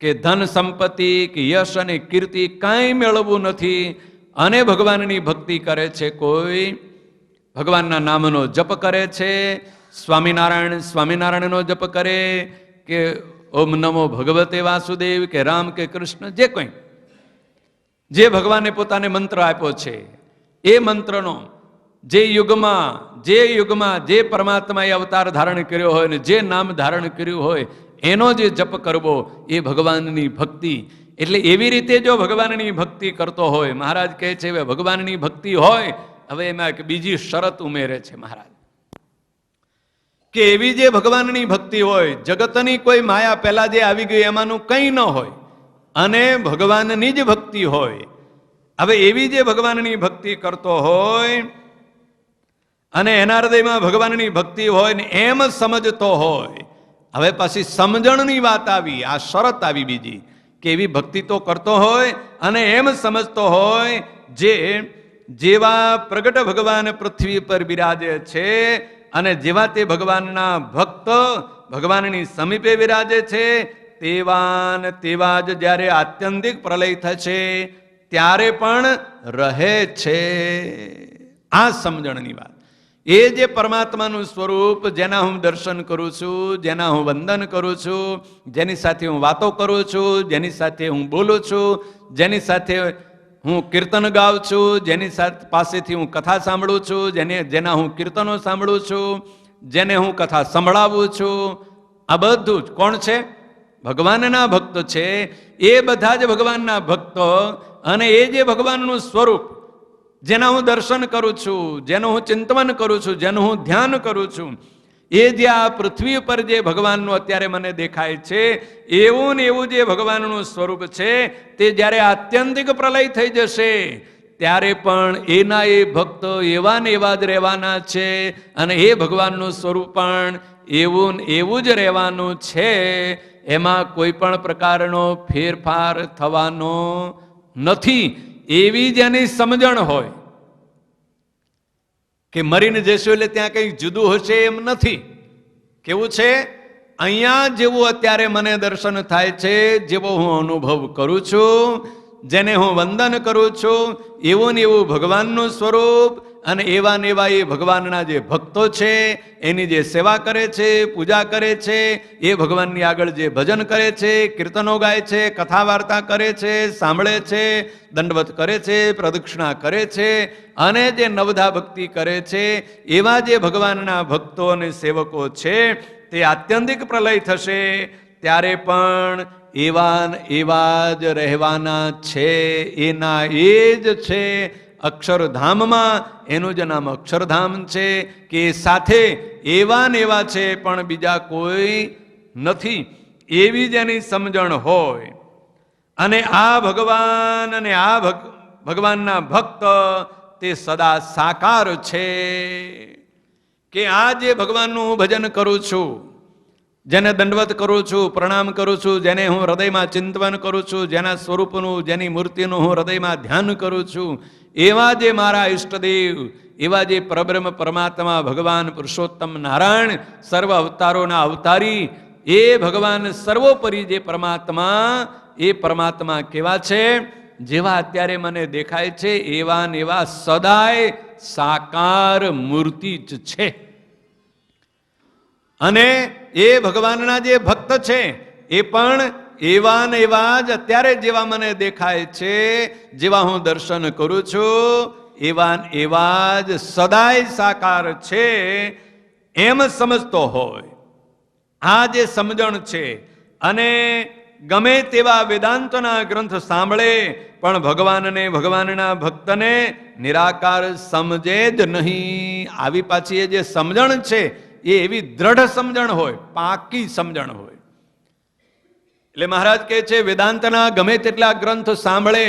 કે ધન સંપત્તિ કે યશ અને કીર્તિ કાંઈ મેળવવું નથી. અને ભગવાનની ભક્તિ કરે છે, કોઈ ભગવાનના નામનો જપ કરે છે, સ્વામિનારાયણ સ્વામિનારાયણનો જપ કરે કે ઓમ નમો ભગવતે વાસુદેવ કે રામ કે કૃષ્ણ, જે કોઈ જે ભગવાને પોતાને મંત્ર આપ્યો છે એ મંત્રનો જે યુગમાં જે પરમાત્માએ અવતાર ધારણ કર્યો હોય ને જે નામ ધારણ કર્યું હોય એનો જે જપ કરવો, એ ભગવાનની ભક્તિ. એટલે એવી રીતે જો ભગવાનની ભક્તિ કરતો હોય, મહારાજ કહે છે હવે ભગવાનની ભક્તિ હોય, હવે એમાં એક બીજી શરત ઉમેરે છે મહારાજ કે એવી જે ભગવાનની ભક્તિ હોય, જગતની કોઈ માયા પહેલા જે આવી ગઈ એમાંનું કંઈ ન હોય અને ભગવાનની જ ભક્તિ હોય. હવે એવી જે ભગવાનની ભક્તિ કરતો હોય અને એના હૃદયમાં ભગવાનની ભક્તિ હોય ને એમ સમજતો હોય. હવે પછી સમજણની વાત આવી, આ શરત આવી બીજી કે એવી ભક્તિ તો કરતો હોય અને એમ સમજતો હોય જે જેવા પ્રગટ ભગવાન પૃથ્વી પર બિરાજે છે અને જેવા તે ભગવાનના ભક્ત ભગવાનની સમીપે બિરાજે છે, તેવા જ જ્યારે આત્યંતિક પ્રલય થશે ત્યારે પણ રહે છે. આ સમજણની વાત. એ જે પરમાત્માનું સ્વરૂપ, જેના હું દર્શન કરું છું, જેના હું વંદન કરું છું, જેની સાથે હું વાતો કરું છું, જેની સાથે હું બોલું છું, જેની સાથે હું કીર્તન ગાઉં છું, જેની પાસેથી હું કથા સાંભળું છું, જેના હું કીર્તનો સાંભળું છું, જેને હું કથા સંભળાવું છું, આ બધું જ કોણ છે? ભગવાનના ભક્ત છે. એ બધા જ ભગવાનના ભક્તો અને એ જે ભગવાનનું સ્વરૂપ, જેના હું દર્શન કરું છું, જેનું હું ચિંતન કરું છું, જેનું હું ધ્યાન કરું છું, એ જે આ પૃથ્વી ઉપર જે ભગવાનનું અત્યારે મને દેખાય છે, એવું ને એવું જે ભગવાનનું સ્વરૂપ છે, તે જ્યારે આત્યંતિક પ્રલય થઈ જશે ત્યારે પણ એના એ ભક્તો એવા ને એવા જ રહેવાના છે અને એ ભગવાનનું સ્વરૂપ પણ એવું ને એવું જ રહેવાનું છે. એમાં કોઈ પણ પ્રકારનો ફેરફાર થવાનો નથી. એવી જેની સમજણ હોય કે મરીને જશું એટલે ત્યાં કંઈક જુદું હશે એમ નથી. કેવું છે? અહીંયા જેવું અત્યારે મને દર્શન થાય છે, જેવો હું અનુભવ કરું છું, જેને હું વંદન કરું છું એવું ને એવું ભગવાનનું સ્વરૂપ, અને એવા ને એવા એ ભગવાનના જે ભક્તો છે એની જે સેવા કરે છે, પૂજા કરે છે, એ ભગવાનની આગળ જે ભજન કરે છે, કીર્તનો ગાય છે, કથા વાર્તા કરે છે, સાંભળે છે, દંડવત કરે છે, પ્રદક્ષિણા કરે છે, અને જે નવધા ભક્તિ કરે છે, એવા જે ભગવાનના ભક્તો અને સેવકો છે તે આત્યંતિક પ્રલય થશે ત્યારે પણ એવા જ રહેવાના છે. એના એ જ છે અક્ષરધામમાં. એનું જ નામ અક્ષરધામ છે કે સાથે એવા ને એવા છે પણ બીજા કોઈ નથી, એવી જ એની સમજણ હોય. અને આ ભગવાન અને આ ભગવાનના ભક્ત તે સદા સાકાર છે. કે આ જે ભગવાનનું હું ભજન કરું છું, જેને દંડવત કરું છું, પ્રણામ કરું છું, જેને હું હૃદયમાં ચિંતન કરું છું, જેના સ્વરૂપનું, જેની મૂર્તિનું હું હૃદયમાં ધ્યાન કરું છું, એવા જે મારા ઈષ્ટદેવ, એવા જે પરબ્રહ્મ પરમાત્મા ભગવાન પુરુષોત્તમ નારાયણ, સર્વ અવતારોના અવતારી, એ ભગવાન સર્વોપરી જે પરમાત્મા, એ પરમાત્મા કેવા છે? જેવા અત્યારે મને દેખાય છે એવા ને એવા સદાય સાકાર મૂર્તિ જ છે. અને એ ભગવાનના જે ભક્ત છે એ પણ એવા ને એવા જ અત્યારે જેવા મને દેખાય છે, જેવા હું દર્શન કરું છું, એવા જ સદાય સાકાર છે એમ સમજતો હોય. આ જે સમજણ છે, અને ગમે તેવા વેદાંતના ગ્રંથ સાંભળે પણ ભગવાનને, ભગવાનના ભક્તને નિરાકાર સમજે જ નહીં. આવી પાછી એ જે સમજણ છે એ એવી દ્રઢ સમજણ હોય, પાકી સમજણ હોય. એટલે મહારાજ કહે છે વેદાંતના ગમે તેટલા ગ્રંથ સાંભળે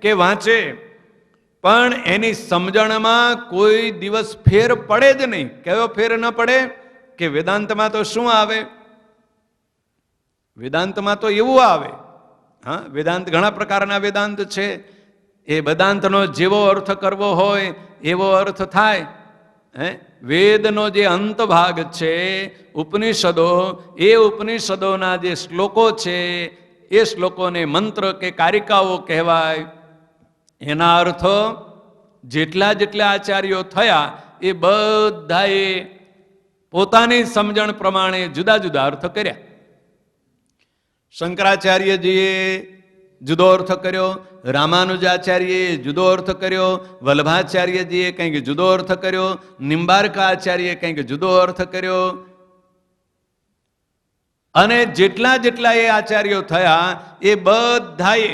કે વાંચે પણ એની સમજણમાં કોઈ દિવસ ફેર પડે જ નહીં. કયો ફેર ન પડે? કે વેદાંતમાં તો શું આવે? વેદાંતમાં તો એવું આવે, હા, વેદાંત ઘણા પ્રકારના વેદાંત છે. એ વેદાંતનો જેવો અર્થ કરવો હોય એવો અર્થ થાય. વેદનો જે અંત ભાગ છે, ઉપનિષદો, એ ઉપનિષદોના જે શ્લોકો છે એ શ્લોકોને મંત્ર કે કારિકાઓ કહેવાય. એના અર્થ જેટલા આચાર્યો થયા એ બધાએ પોતાની સમજણ પ્રમાણે જુદા જુદા અર્થ કર્યા. શંકરાચાર્યજીએ જુદો અર્થ કર્યો, રામાનુજાચાર્યએ જુદો અર્થ કર્યો, વલ્લભાચાર્યજીએ કંઈક જુદો અર્થ કર્યો, નિંબાર્કા આચાર્યએ કંઈક જુદો અર્થ કર્યો. અને જેટલા એ આચાર્યો થયા એ બધાએ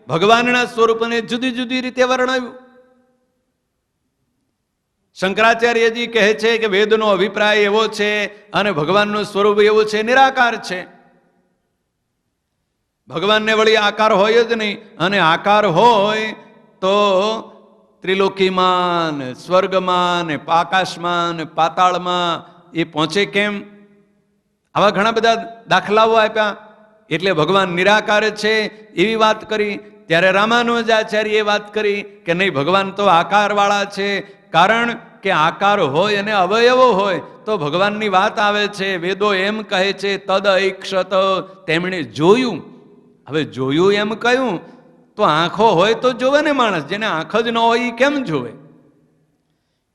ભગવાનના સ્વરૂપને જુદી જુદી રીતે વર્ણવ્યું. શંકરાચાર્યજી કહે છે કે વેદનો અભિપ્રાય એવો છે અને ભગવાનનું સ્વરૂપ એવું છે, નિરાકાર છે. ભગવાનને વળી આકાર હોય જ નહીં, અને આકાર હોય તો ત્રિલોકીમાં, સ્વર્ગમાં, આકાશમાં, પાતાળમાં એ પહોંચે કેમ? આવા ઘણા બધા દાખલાઓ આપ્યા. એટલે ભગવાન નિરાકાર છે એવી વાત કરી. ત્યારે રામાનુજાચાર્યએ વાત કરી કે નહીં, ભગવાન તો આકારવાળા છે. કારણ કે આકાર હોય અને અવયવો હોય તો ભગવાનની વાત આવે છે. વેદો એમ કહે છે તદ ઐક્ષત, તેમણે જોયું. હવે જોયું એમ કહ્યું તો આંખો હોય તો જોવે ને માણસ, જેને આંખ જ ન હોય એ કેમ જોવે?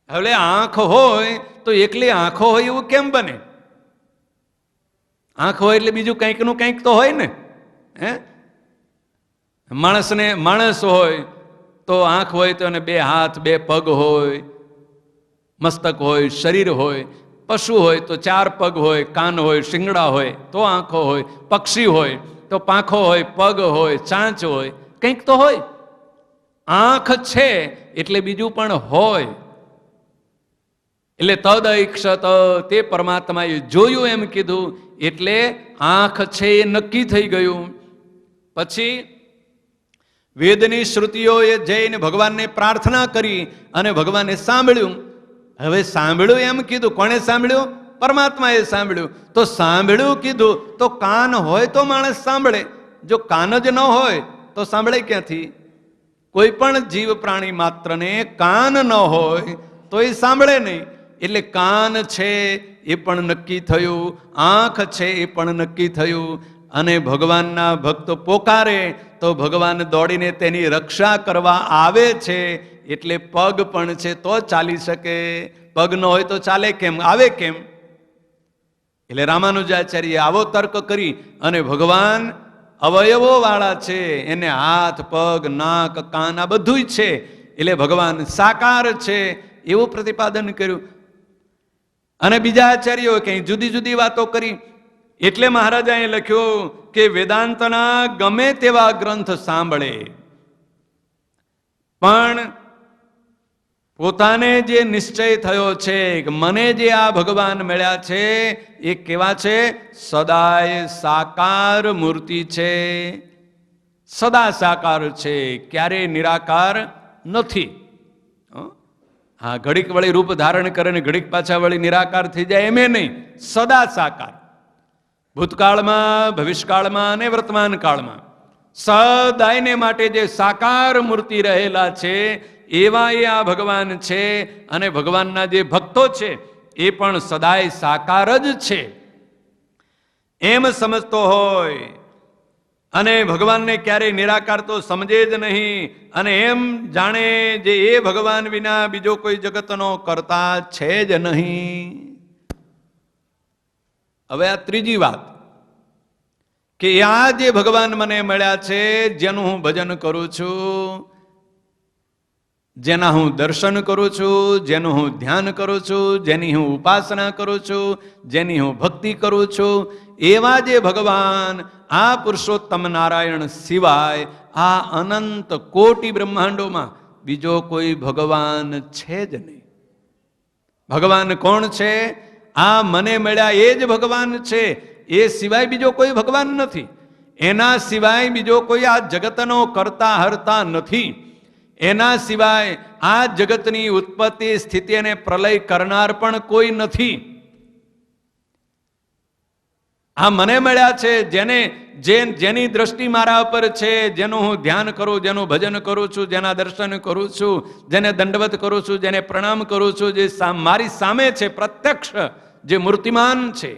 હવે આંખ હોય તો એકલી આંખો હોય એવું કેમ બને? આંખ હોય એટલે બીજું કંઈકનું કંઈક તો હોય ને. માણસ હોય તો આંખ હોય તો એને બે હાથ, બે પગ હોય, મસ્તક હોય, શરીર હોય. પશુ હોય તો ચાર પગ હોય, કાન હોય, શિંગડા હોય તો આંખો હોય. પક્ષી હોય તો પાંખો હોય, પગ હોય, ચાંચ હોય, કંઈક તો હોય. આંખ છે એટલે બીજું પણ હોય. એટલે તદ ઐક્ષત, તે પરમાત્માએ જોયું એમ કીધું એટલે આંખ છે એ નક્કી થઈ ગયું. પછી વેદની શ્રુતિઓએ જઈને ભગવાનને પ્રાર્થના કરી અને ભગવાને સાંભળ્યું. હવે સાંભળ્યું એમ કીધું, કોણે સાંભળ્યું? પરમાત્માએ સાંભળ્યું. તો સાંભળ્યું કીધું તો કાન હોય તો માણસ સાંભળે. જો કાન જ ન હોય તો સાંભળે ક્યાંથી? કોઈ પણ જીવ પ્રાણી માત્રને કાન ન હોય તો એ સાંભળે નહીં. એટલે કાન છે એ પણ નક્કી થયું, આંખ છે એ પણ નક્કી થયું. અને ભગવાનના ભક્તો પોકારે તો ભગવાન દોડીને તેની રક્ષા કરવા આવે છે. એટલે પગ પણ છે તો ચાલી શકે, પગ ન હોય તો ચાલે કેમ, આવે કેમ? એટલે રામાનુજાચાર્ય આવો તર્ક કરી અને ભગવાન અવયવો વાળા છે, એને હાથ, પગ, નાક, કાન આ બધું છે, એટલે ભગવાન સાકાર છે એવું પ્રતિપાદન કર્યું. અને બીજા આચાર્યો કંઈ જુદી જુદી વાતો કરી. એટલે મહારાજાએ લખ્યું કે વેદાંતના ગમે તેવા ગ્રંથ સાંભળે પણ પોતાને જે નિશ્ચય થયો છે કે મને જે આ ભગવાન મળ્યા છે એ કેવા છે? સદાય સાકાર મૂર્તિ છે, સદા સાકાર છે, ક્યારે નિરાકાર નથી. હા, ઘડીક વળી રૂપ ધારણ કરે ને ઘડીક પાછા વળી નિરાકાર થઈ જાય એમ નહીં, સદા સાકાર. ભૂતકાળમાં, ભવિષ્યકાળમાં અને વર્તમાન કાળમાં સદાયને માટે જે સાકાર મૂર્તિ રહેલા છે એવા એ આ ભગવાન છે. અને ભગવાનના જે ભક્તો છે એ પણ સદાય સાકાર જ છે એમ સમજતો હોય અને ભગવાનને ક્યારેય નિરાકાર તો સમજે જ નહીં, અને એમ જાણે જે એ ભગવાન વિના બીજો કોઈ જગતનો કરતા છે જ નહીં. હવે આ ત્રીજી વાત કે આ જે ભગવાન મને મળ્યા છે, જેનું હું ભજન કરું છું, જેના હું દર્શન કરું છું, જેનું હું ધ્યાન કરું છું, જેની હું ઉપાસના કરું છું, જેની હું ભક્તિ કરું છું, એવા જે ભગવાન આ પુરુષોત્તમ નારાયણ સિવાય આ અનંત કોટી બ્રહ્માંડોમાં બીજો કોઈ ભગવાન છે જ નહીં. ભગવાન કોણ છે? આ મને મળ્યા એ જ ભગવાન છે, એ સિવાય બીજો કોઈ ભગવાન નથી. એના સિવાય બીજો કોઈ આ જગતનો કરતા હરતા નથી. એના સિવાય આ જગતની ઉત્પત્તિ, સ્થિતિ અને પ્રલય કરનાર પણ કોઈ નથી. આ મને મળ્યા છે, જેની દ્રષ્ટિ મારા ઉપર છે, જેનું હું ધ્યાન કરું, જેનું ભજન કરું છું, જેના દર્શન કરું છું, જેને દંડવત કરું છું, જેને પ્રણામ કરું છું, જે મારી સામે છે, પ્રત્યક્ષ જે મૂર્તિમાન છે,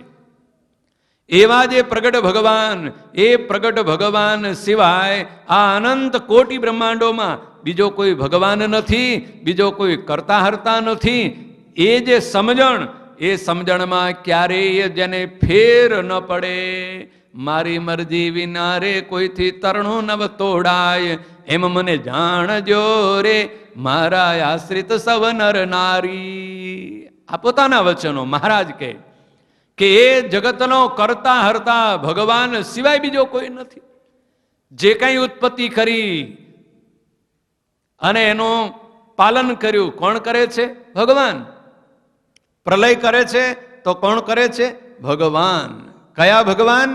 એવા જે પ્રગટ ભગવાન, એ પ્રગટ ભગવાન સિવાય આ અનંત કોટી બ્રહ્માંડોમાં બીજો કોઈ ભગવાન નથી, બીજો કોઈ કરતા હરતા નથી. એ જે સમજણ, એ સમજણમાં ક્યારેય જેને ફેર ન પડે, મારી મરજી વિના રે કોઈથી તરણું નવ તોડાય, એમ મને જાણજો રે મારા આશ્રિત સવ નર નારી. આ પોતાના વચનો મહારાજ કહે કે એ જગતનો કરતા હરતા ભગવાન સિવાય બીજો કોઈ નથી. જે કઈ ઉત્પત્તિ કરી અને એનું પાલન કર્યું, કોણ કરે છે? ભગવાન. પ્રલય કરે છે તો કોણ કરે છે? ભગવાન. કયા ભગવાન?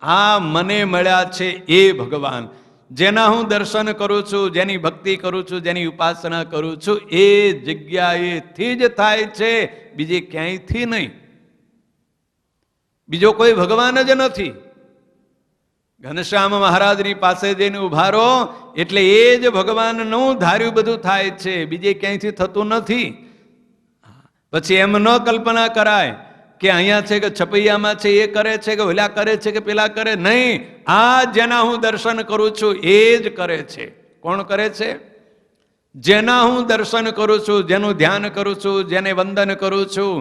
આ મને મળ્યા છે એ ભગવાન. જેના હું દર્શન કરું છું, જેની ભક્તિ કરું છું, જેની ઉપાસના કરું છું, એ જગ્યાએથી જ થાય છે, બીજી ક્યાંયથી નહીં. બીજો કોઈ ભગવાન જ નથી. ઘનશ્યામ મહારાજની પાસે જઈને ઉભા રહો એટલે એ જ ભગવાનનું ધાર્યું બધું થાય છે, બીજે ક્યાંયથી થતું નથી. પછી એમ ન કલ્પના કરાય કે અહીંયા છે કે છપૈયામાં છે એ કરે છે કે ઓલા કરે છે કે પેલા કરે. નહીં, આ જેના હું દર્શન કરું છું એ જ કરે છે. કોણ કરે છે? જેના હું દર્શન કરું છું, જેનું ધ્યાન કરું છું, જેને વંદન કરું છું,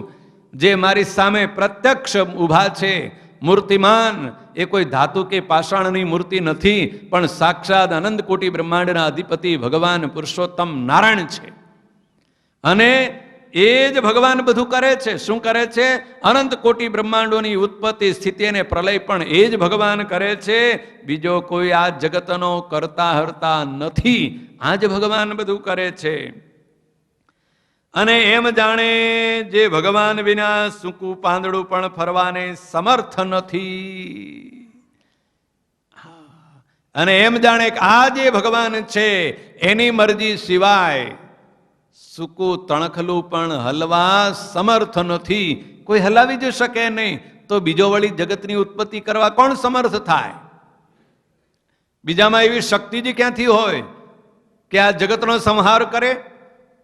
જે મારી સામે પ્રત્યક્ષ ઊભા છે, મૂર્તિમાન. એ કોઈ ધાતુ કે પાષાણની મૂર્તિ નથી, પણ સાક્ષાત અનંત કોટી બ્રહ્માંડના અધિપતિ ભગવાન પુરુષોત્તમ નારાયણ છે. અને એ જ ભગવાન બધું કરે છે. શું કરે છે? અનંત કોટી બ્રહ્માંડોની ઉત્પત્તિ, સ્થિતિ અને પ્રલય પણ એ જ ભગવાન કરે છે. બીજો કોઈ આ જગતનો કરતા હરતા નથી. આ જ ભગવાન બધું કરે છે. અને એમ જાણે જે ભગવાન વિના સૂકું પાંદડું પણ ફરવાને સમર્થ નથી. અને એમ જાણે કે આ જે ભગવાન છે એની મરજી સિવાય સૂકું તણખલું પણ હલવા સમર્થ નથી. કોઈ હલાવી જ શકે નહીં. તો બીજો વળી જગતની ઉત્પત્તિ કરવા કોણ સમર્થ થાય? બીજામાં એવી શક્તિ જ ક્યાંથી હોય કે આ જગતનો સંહાર કરે?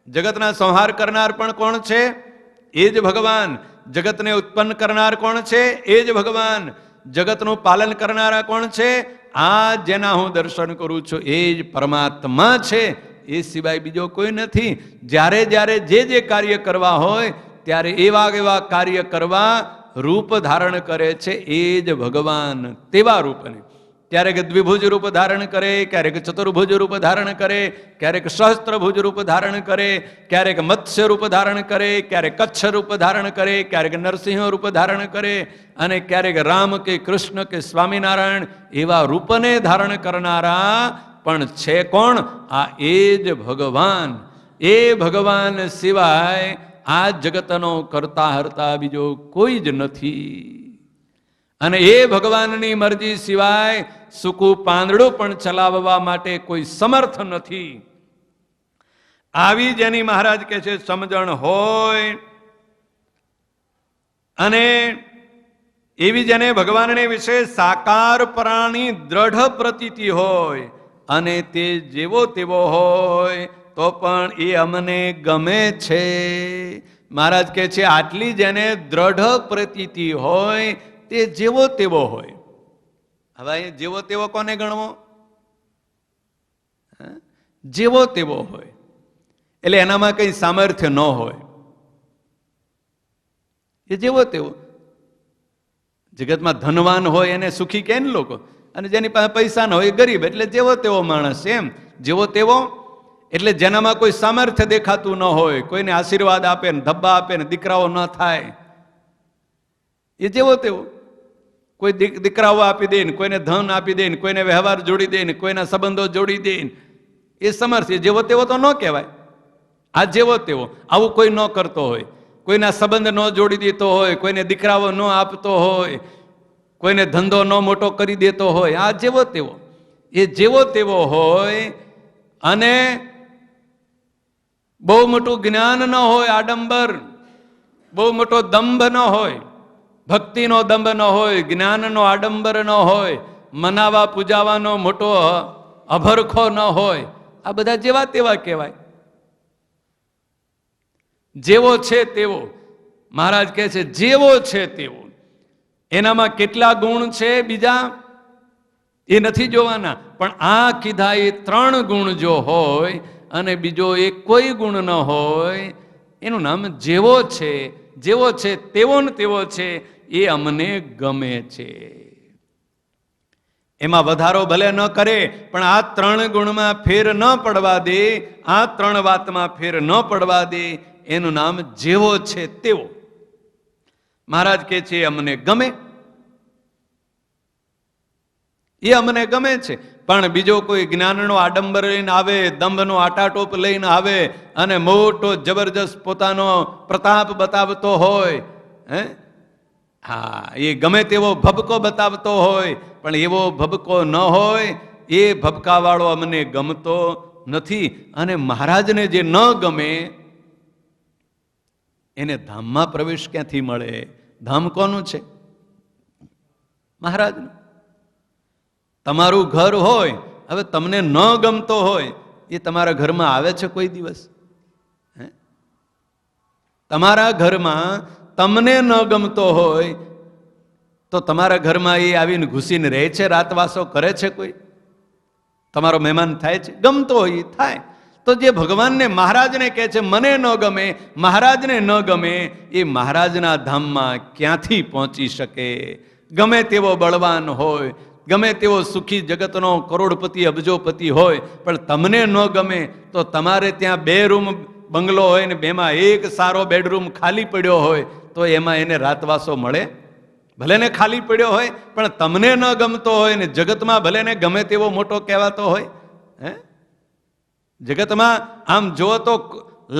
જગતના સંહાર કરનાર પણ કોણ છે? એ જ ભગવાન. જગતને ઉત્પન્ન કરનાર કોણ છે? એ જ ભગવાન. જગતનું પાલન કરનારા કોણ છે? આ જેના હું દર્શન કરું છું એ જ પરમાત્મા છે, એ સિવાય બીજો કોઈ નથી. જ્યારે જ્યારે જે કાર્ય કરવા હોય ત્યારે એવા એવા કાર્ય કરવા રૂપ ધારણ કરે છે એ જ ભગવાન. તેવા રૂપને ક્યારેક દ્વિભુજ રૂપ ધારણ કરે, ક્યારેક ચતુર્ભુજ રૂપ ધારણ કરે, ક્યારેક સહસ્ત્રભુજ રૂપ ધારણ કરે, ક્યારેક મત્સ્ય રૂપ ધારણ કરે, ક્યારેક કચ્છ રૂપ ધારણ કરે, ક્યારેક નરસિંહ રૂપ ધારણ કરે, અને ક્યારેક રામ કે કૃષ્ણ કે સ્વામિનારાયણ એવા રૂપને ધારણ કરનારા પણ છે કોણ? આ એ જ ભગવાન. એ ભગવાન સિવાય આ જગતનો કરતા હરતા બીજો કોઈ જ નથી. અને એ ભગવાનની મરજી સિવાય સૂકું પાંદડું પણ ચલાવવા માટે કોઈ સમર્થ નથી. આવી જેની મહારાજ કહે છે સમજણ હોય, અને એવી જેને ભગવાનને વિશે સાકાર પ્રાણી દ્રઢ પ્રતીતિ હોય, અને તે જેવો તેવો હોય તો પણ એ અમને ગમે છે. મહારાજ કહે છે આટલી જેને દ્રઢ પ્રતીતિ હોય, તે જેવો તેવો હોય. હવે અહીં જેવો તેવો કોને ગણવો? જેવો તેવો હોય એટલે એનામાં કઈ સામર્થ્ય ન હોય, એ જેવો તેવો. જગતમાં ધનવાન હોય એને સુખી કહે ને લોકો, અને જેની પાસે પૈસા ન હોય ગરીબ, એટલે જેવો તેવો માણસ. એમ જેવો તેવો એટલે જેનામાં કોઈ સામર્થ્ય દેખાતું ન હોય, કોઈને આશીર્વાદ આપે ને ધબ્બા આપે ને દીકરાઓ ન થાય, એ જેવો તેવો. કોઈ દીકરાઓ આપી દે ને, કોઈને ધન આપી દે ને, કોઈને વ્યવહાર જોડી દે ને, કોઈના સંબંધો જોડી દે ને, એ સમર્થ. જેવો તેવો તો ન કહેવાય. આ જેવો તેવો આવું કોઈ ન કરતો હોય, કોઈના સંબંધ ન જોડી દેતો હોય, કોઈને દીકરાઓ ન આપતો હોય, કોઈને ધંધો ન મોટો કરી દેતો હોય, આ જેવો તેવો. એ જેવો તેવો હોય અને બહુ મોટું જ્ઞાન ન હોય, આડંબર, બહુ મોટો દંભ ન હોય, ભક્તિનો દંભ ન હોય, જ્ઞાનનો આડંબર ન હોય, મનાવા પૂજાવાનો મોટો અભરખો ન હોય, આ બધા જેવા તેવા કહેવાય. જેવો છે તેવો. મહારાજ કહે છે જેવો છે તેવો. એનામાં કેટલા ગુણ છે બીજા એ નથી જોવાના, પણ આ કીધા એ 3 ગુણ જો હોય અને બીજો એક કોઈ ગુણ ન હોય, એનું નામ જેવો છે. જેવો છે તેવો ને તેવો છે, એ અમને ગમે છે. એમાં વધારો ભલે ન કરે, પણ આ 3 ગુણમાં ફેર ન પડવા દે, આ 3 વાતમાં ફેર ન પડવા દે, એનું નામ જેવો છે તેવો. મહારાજ કહે છે અમને ગમે, એ અમને ગમે છે. પણ બીજો કોઈ જ્ઞાનનો આડંબર લઈને આવે, દંભનો આટાટોપ લઈને આવે અને મોટો જબરજસ્ત પોતાનો પ્રતાપ બતાવતો હોય, હા, એ ગમે તેવો ભબકો બતાવતો હોય, પણ એવો ભબકો ન હોય, એ ભબકાવાળો અમને ગમતો નથી. અને મહારાજને જે ન ગમે એને ધામમાં પ્રવેશ ક્યાંથી મળે? ધામ કોનું છે? મહારાજનું. તમારું ઘર હોય, હવે તમને ન ગમતો હોય, એ તમારા ઘરમાં આવે છે કોઈ દિવસ? તમારા ઘરમાં તમને ન ગમતો હોય તો તમારા ઘરમાં એ આવીને ઘૂસીને રહે છે, રાતવાસો કરે છે કોઈ? તમારો મહેમાન થાય છે? ગમતો હોય એ થાય. તો જે ભગવાનને મહારાજને કહે છે મને ન ગમે, મહારાજને ન ગમે, એ મહારાજના ધામમાં ક્યાંથી પહોંચી શકે? ગમે તેવો બળવાન હોય, ગમે તેવો સુખી જગતનો કરોડપતિ અબજોપતિ હોય, પણ તમને ન ગમે તો તમારે ત્યાં 2 રૂમ બંગલો હોય ને બેમાં એક સારો બેડરૂમ ખાલી પડ્યો હોય, તો એમાં એને રાતવાસો મળે? ભલે ને ખાલી પડ્યો હોય, પણ તમને ન ગમતો હોય ને જગતમાં ભલે ને ગમે તેવો મોટો કહેવાતો હોય. જગતમાં આમ જો તો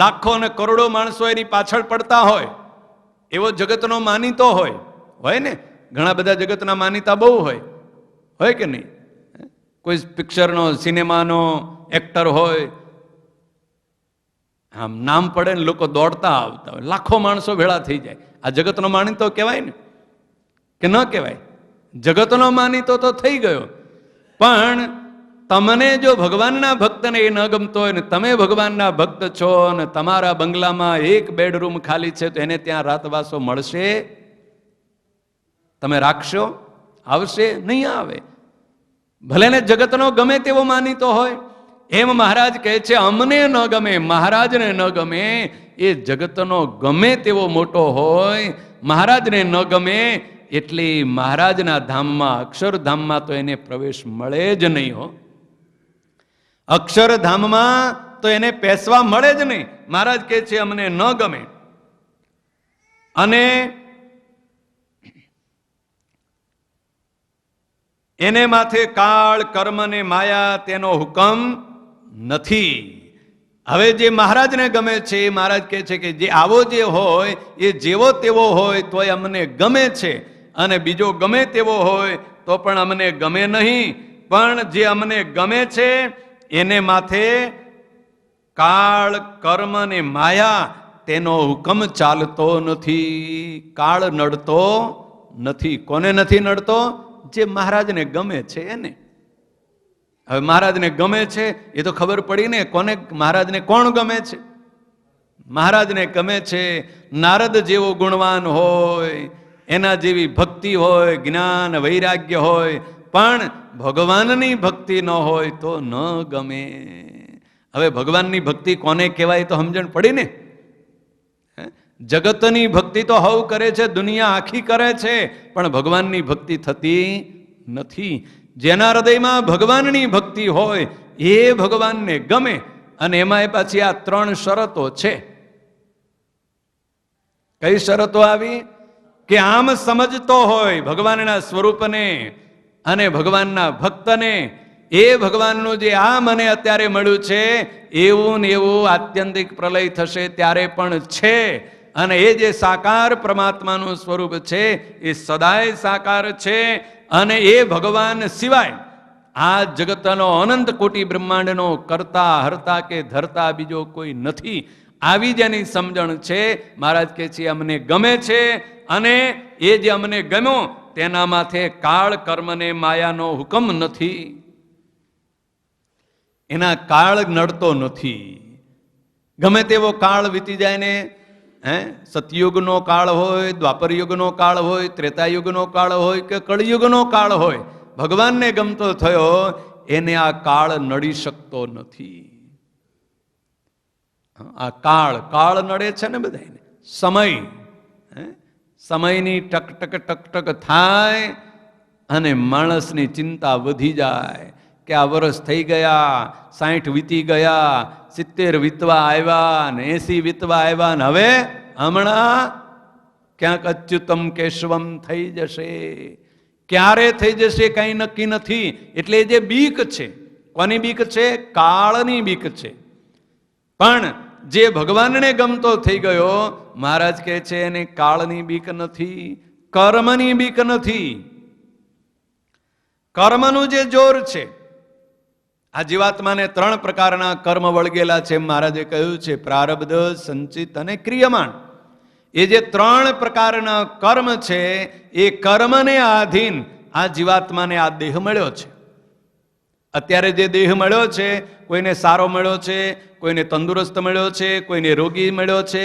લાખો અને કરોડો માણસો એની પાછળ પડતા હોય, એવો જગતનો માનીતો હોય ને. ઘણા બધા જગતના માનીતા બહુ હોય કે નહીં? કોઈ પિક્ચરનો સિનેમાનો એક્ટર હોય, આમ નામ પડે ને લોકો દોડતા આવતા હોય, લાખો માણસો ભેળા થઈ જાય. આ જગતનો માનીતો કહેવાય ને કે ન કહેવાય? જગતનો માનીતો તો થઈ ગયો, પણ તમને જો ભગવાનના ભક્તને એ ન ગમતો હોય ને તમે ભગવાનના ભક્ત છો અને તમારા બંગલામાં એક બેડરૂમ ખાલી છે, તો એને ત્યાં રાતવાસો મળશે? તમે રાખશો? આવશે નહીં આવે. ભલે ને જગતનો ગમે તેવો માનીતો હોય, એમ મહારાજ કહે છે અમને ન ગમે, મહારાજને ન ગમે, એ જગતનો ગમે તેવો મોટો હોય, મહારાજને ન ગમે એટલે મહારાજના ધામમાં, અક્ષરધામમાં તો એને પ્રવેશ મળે જ નહીં હો. અક્ષરધામમાં તો એને પેસવા મળે જ નહીં. મહારાજ કહે છે અમને ન ગમે. અને એને માથે કાળ, કર્મ ને માયા તેનો હુકમ નથી. હવે જે મહારાજને ગમે છે, મહારાજ કહે છે કે જે આવો જે હોય એ જેવો તેવો હોય તોય અમને ગમે છે, અને બીજો ગમે તેવો હોય તો પણ અમને ગમે નહીં. પણ જે અમને ગમે છે એને માથે કાળ, કર્મ ને માયા તેનો હુકમ ચાલતો નથી, કાળ નડતો નથી. કોને નથી નડતો? જે મહારાજને ગમે છે એને. હવે મહારાજને ગમે છે એ તો ખબર પડી ને, કોને મહારાજને કોણ ગમે છે? મહારાજને ગમે છે. નારદ જેવો ગુણવાન હોય, એના જેવી ભક્તિ હોય, જ્ઞાન વૈરાગ્ય હોય, પણ ભગવાનની ભક્તિ ન હોય તો ન ગમે. હવે ભગવાનની ભક્તિ કોને કહેવાય તો સમજણ પડી ને. જગતની ભક્તિ તો હવ કરે છે, દુનિયા આખી કરે છે, પણ ભગવાનની ભક્તિ થતી નથી. જેના હૃદયમાં ભગવાનની ભક્તિ હોય એ ભગવાનને ગમે. અને એમાં પાછી આ 3 શરતો છે. કઈ શરતો આવી? કે આમ સમજતો હોય ભગવાનના સ્વરૂપને અને ભગવાનના ભક્તને, એ ભગવાનનું જે આ મને અત્યારે મળ્યું છે એવું ને એવું આત્યંતિક પ્રલય થશે ત્યારે પણ છે. અને એ જે સાકાર પરમાત્માનું સ્વરૂપ છે એ સદાય સાકાર છે. અને એ ભગવાન સિવાય આ જગતનો અનંત કોટી બ્રહ્માંડનો કરતા, હરતા કે ધરતા બીજો કોઈ નથી. આવી જેની સમજણ છે, મહારાજ કહે છે અમને ગમે છે. અને એ જે અમને ગમ્યો તેના માથે કાળ, કર્મ ને માયાનો હુકમ નથી. એના કાળ નડતો નથી. ગમે તેવો કાળ વીતી જાય ને, સતયુગનો કાળ હોય, દ્વાપર યુગનો કાળ હોય, ત્રેતાયુગનો કાળ હોય કે કળયુગનો કાળ હોય, ભગવાનને ગમતો થયો એને આ કાળ નડી શકતો નથી. આ કાળ નડે છે ને બધાને. સમયની ટક ટક ટક ટક થાય અને માણસની ચિંતા વધી જાય કે આ વર્ષ થઈ ગયા, 60 વીતી ગયા, 70 વીતવા આવ્યા ને 80 વીતવા આવ્યા ને હવે હમણાં ક્યાંક અચ્યુતમ કેશવમ થઈ જશે. ક્યારે થઈ જશે કઈ નક્કી નથી. એટલે જે બીક છે, કોની બીક છે? કાળની બીક છે. પણ જે ભગવાનને ગમતો થઈ ગયો, મહારાજ કહે છે એને કાળની બીક નથી, કર્મની બીક નથી. કર્મનું જે જોર છે, આ જીવાત્માને 3 પ્રકારના કર્મ વળગેલા છે. મહારાજે કહ્યું છે પ્રારબ્ધ, સંચિત અને ક્રિયમાણ. એ જે 3 પ્રકારના કર્મ છે એ કર્મને આધીન આ જીવાત્માને આ દેહ મળ્યો છે. અત્યારે જે દેહ મળ્યો છે, કોઈને સારો મળ્યો છે, કોઈને તંદુરસ્ત મળ્યો છે, કોઈને રોગી મળ્યો છે,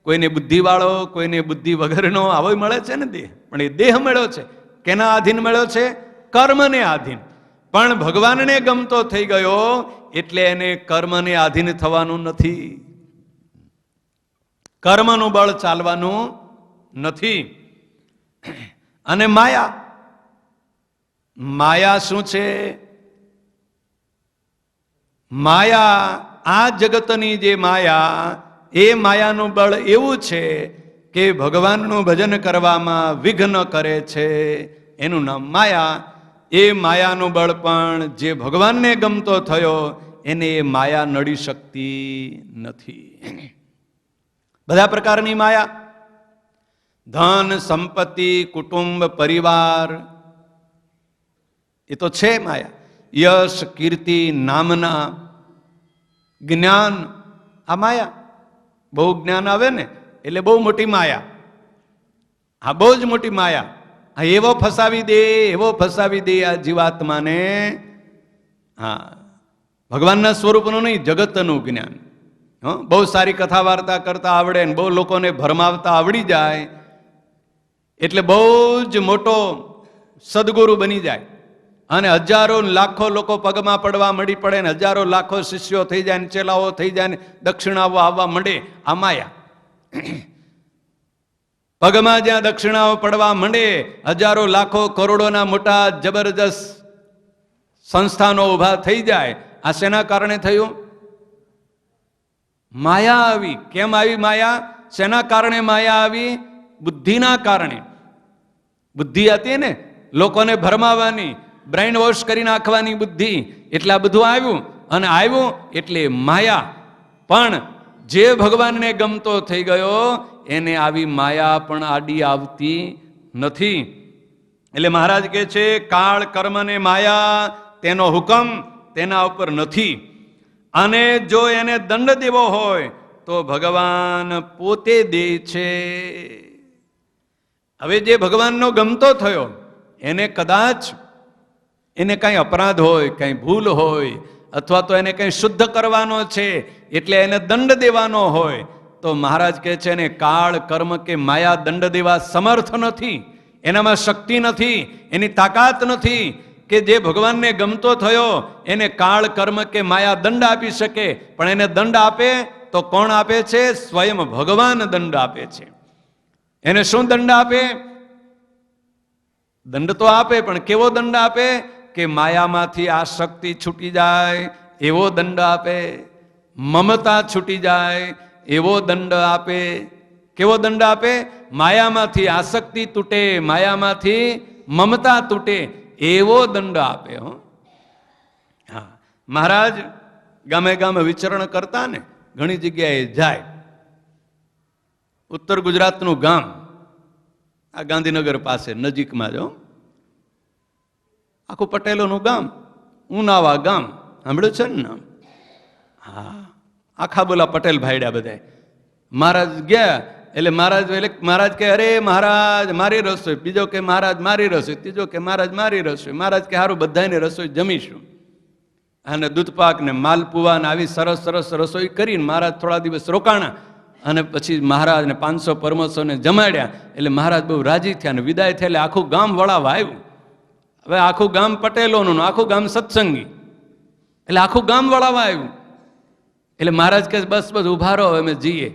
કોઈને બુદ્ધિવાળો, કોઈને બુદ્ધિ વગરનો, આવો મળે છે ને દેહ. પણ એ દેહ મળ્યો છે કેના આધીન મળ્યો છે? કર્મને આધીન. પણ ભગવાનને ગમતો થઈ ગયો એટલે એને કર્મને આધીન થવાનું નથી, કર્મનું બળ ચાલવાનું નથી. અને માયા શું છે? માયા, આ જગતની જે માયા, એ માયાનું બળ એવું છે કે ભગવાનનું ભજન કરવામાં વિઘ્ન કરે છે. એનું નામ માયા. એ માયાનું બળ પણ જે ભગવાનને ગમતો થયો એને એ માયા નડી શકતી નથી. બધા પ્રકારની માયા, ધન, સંપત્તિ, કુટુંબ, પરિવાર, એ તો છે માયા. યશ, કીર્તિ, નામના, જ્ઞાન, આ માયા. બહુ જ્ઞાન આવે ને એટલે બહુ મોટી માયા. આ બહુ જ મોટી માયા. આ એવો ફસાવી દે આ જીવાત્માને. હા, ભગવાનના સ્વરૂપનું નહીં, જગતનું જ્ઞાન. બહુ સારી કથા વાર્તા કરતા આવડે ને બહુ લોકોને ભરમાવતા આવડી જાય એટલે બહુ જ મોટો સદગુરુ બની જાય અને હજારો લાખો લોકો પગમાં પડવા મળી પડે ને હજારો લાખો શિષ્યો થઈ જાય ને ચેલાઓ થઈ જાય ને દક્ષિણાઓ આવવા માંડે. આ માયા. પગમાં જ્યાં દક્ષિણાઓ પડવા માંડે, હજારો લાખો કરોડોના મોટા જબરજસ્ત સંસ્થાનો ઊભા થઈ જાય. આ શેના કારણે થયું? માયા આવી. કેમ આવી માયા? શેના કારણે માયા આવી? બુદ્ધિના કારણે. બુદ્ધિ હતી ને લોકોને ભરમાવાની, બ્રેઇન વોશ કરી નાખવાની બુદ્ધિ, એટલે આ બધું આવ્યું. અને આવ્યું એટલે માયા. પણ જે ભગવાનને ગમતો થઈ ગયો એને આવી માયા પણ આડી આવતી નથી. એટલે મહારાજ કહે છે કાળ કર્મ ને માયા તેનો હુકમ તેના ઉપર નથી. અને જો એને દંડ દેવો હોય તો ભગવાન પોતે દે છે. હવે જે ભગવાનનો ગમતો થયો એને કદાચ એને કંઈ અપરાધ હોય, કંઈ ભૂલ હોય, અથવા તો એને કંઈ શુદ્ધ કરવાનો છે એટલે એને દંડ દેવાનો હોય, તો મહારાજ કહે છે ને કાળ કર્મ કે માયા દંડ દેવા સમર્થ નથી. એનામાં શક્તિ નથી, એની તાકાત નથી કે જે ભગવાનને ગમતો થયો એને કાળ કર્મ કે માયા દંડ આપી શકે. પણ એને દંડ આપે તો કોણ આપે છે? સ્વયં ભગવાન દંડ આપે છે. એને શું દંડ આપે? દંડ તો આપે, પણ કેવો દંડ આપે? કે માયામાંથી આ શક્તિ છૂટી જાય એવો દંડ આપે, મમતા છૂટી જાય એવો દંડ આપે. કેવો દંડ આપે? માયામાંથી આસક્તિ તૂટે, માયામાંથી મમતા તૂટે એવો દંડ આપે. હા, મહારાજ ગામે ગામે વિચરણ કરતા ને, ઘણી જગ્યાએ જાય. ઉત્તર ગુજરાતનું ગામ, આ ગાંધીનગર પાસે નજીકમાં જો, આખું પટેલોનું ગામ, ઉનાવા ગામ સાંભળ્યું છે ને નામ? હા, આખા બોલા પટેલ ભાઈડા બધા. મહારાજ ગયા એટલે મહારાજ કે અરે મહારાજ મારી રસોઈ, બીજો કે મહારાજ મારી રસોઈ, ત્રીજો કે મહારાજ મારી રસોઈ. મહારાજ કે સારું બધાને રસોઈ જમીશું. અને દૂધપાક ને માલપુવા ને આવી સરસ સરસ રસોઈ કરીને મહારાજ થોડા દિવસ રોકાણા. અને પછી મહારાજને 500 પરમહંસોને જમાડ્યા. એટલે મહારાજ બહુ રાજી થયા અને વિદાય થયા. એટલે આખું ગામ વળાવા આવ્યું. હવે આખું ગામ પટેલોનું, આખું ગામ સત્સંગી, એટલે આખું ગામ વળાવા આવ્યું. એટલે મહારાજ કહે બસ બસ ઉભા રહો, અમે જઈએ.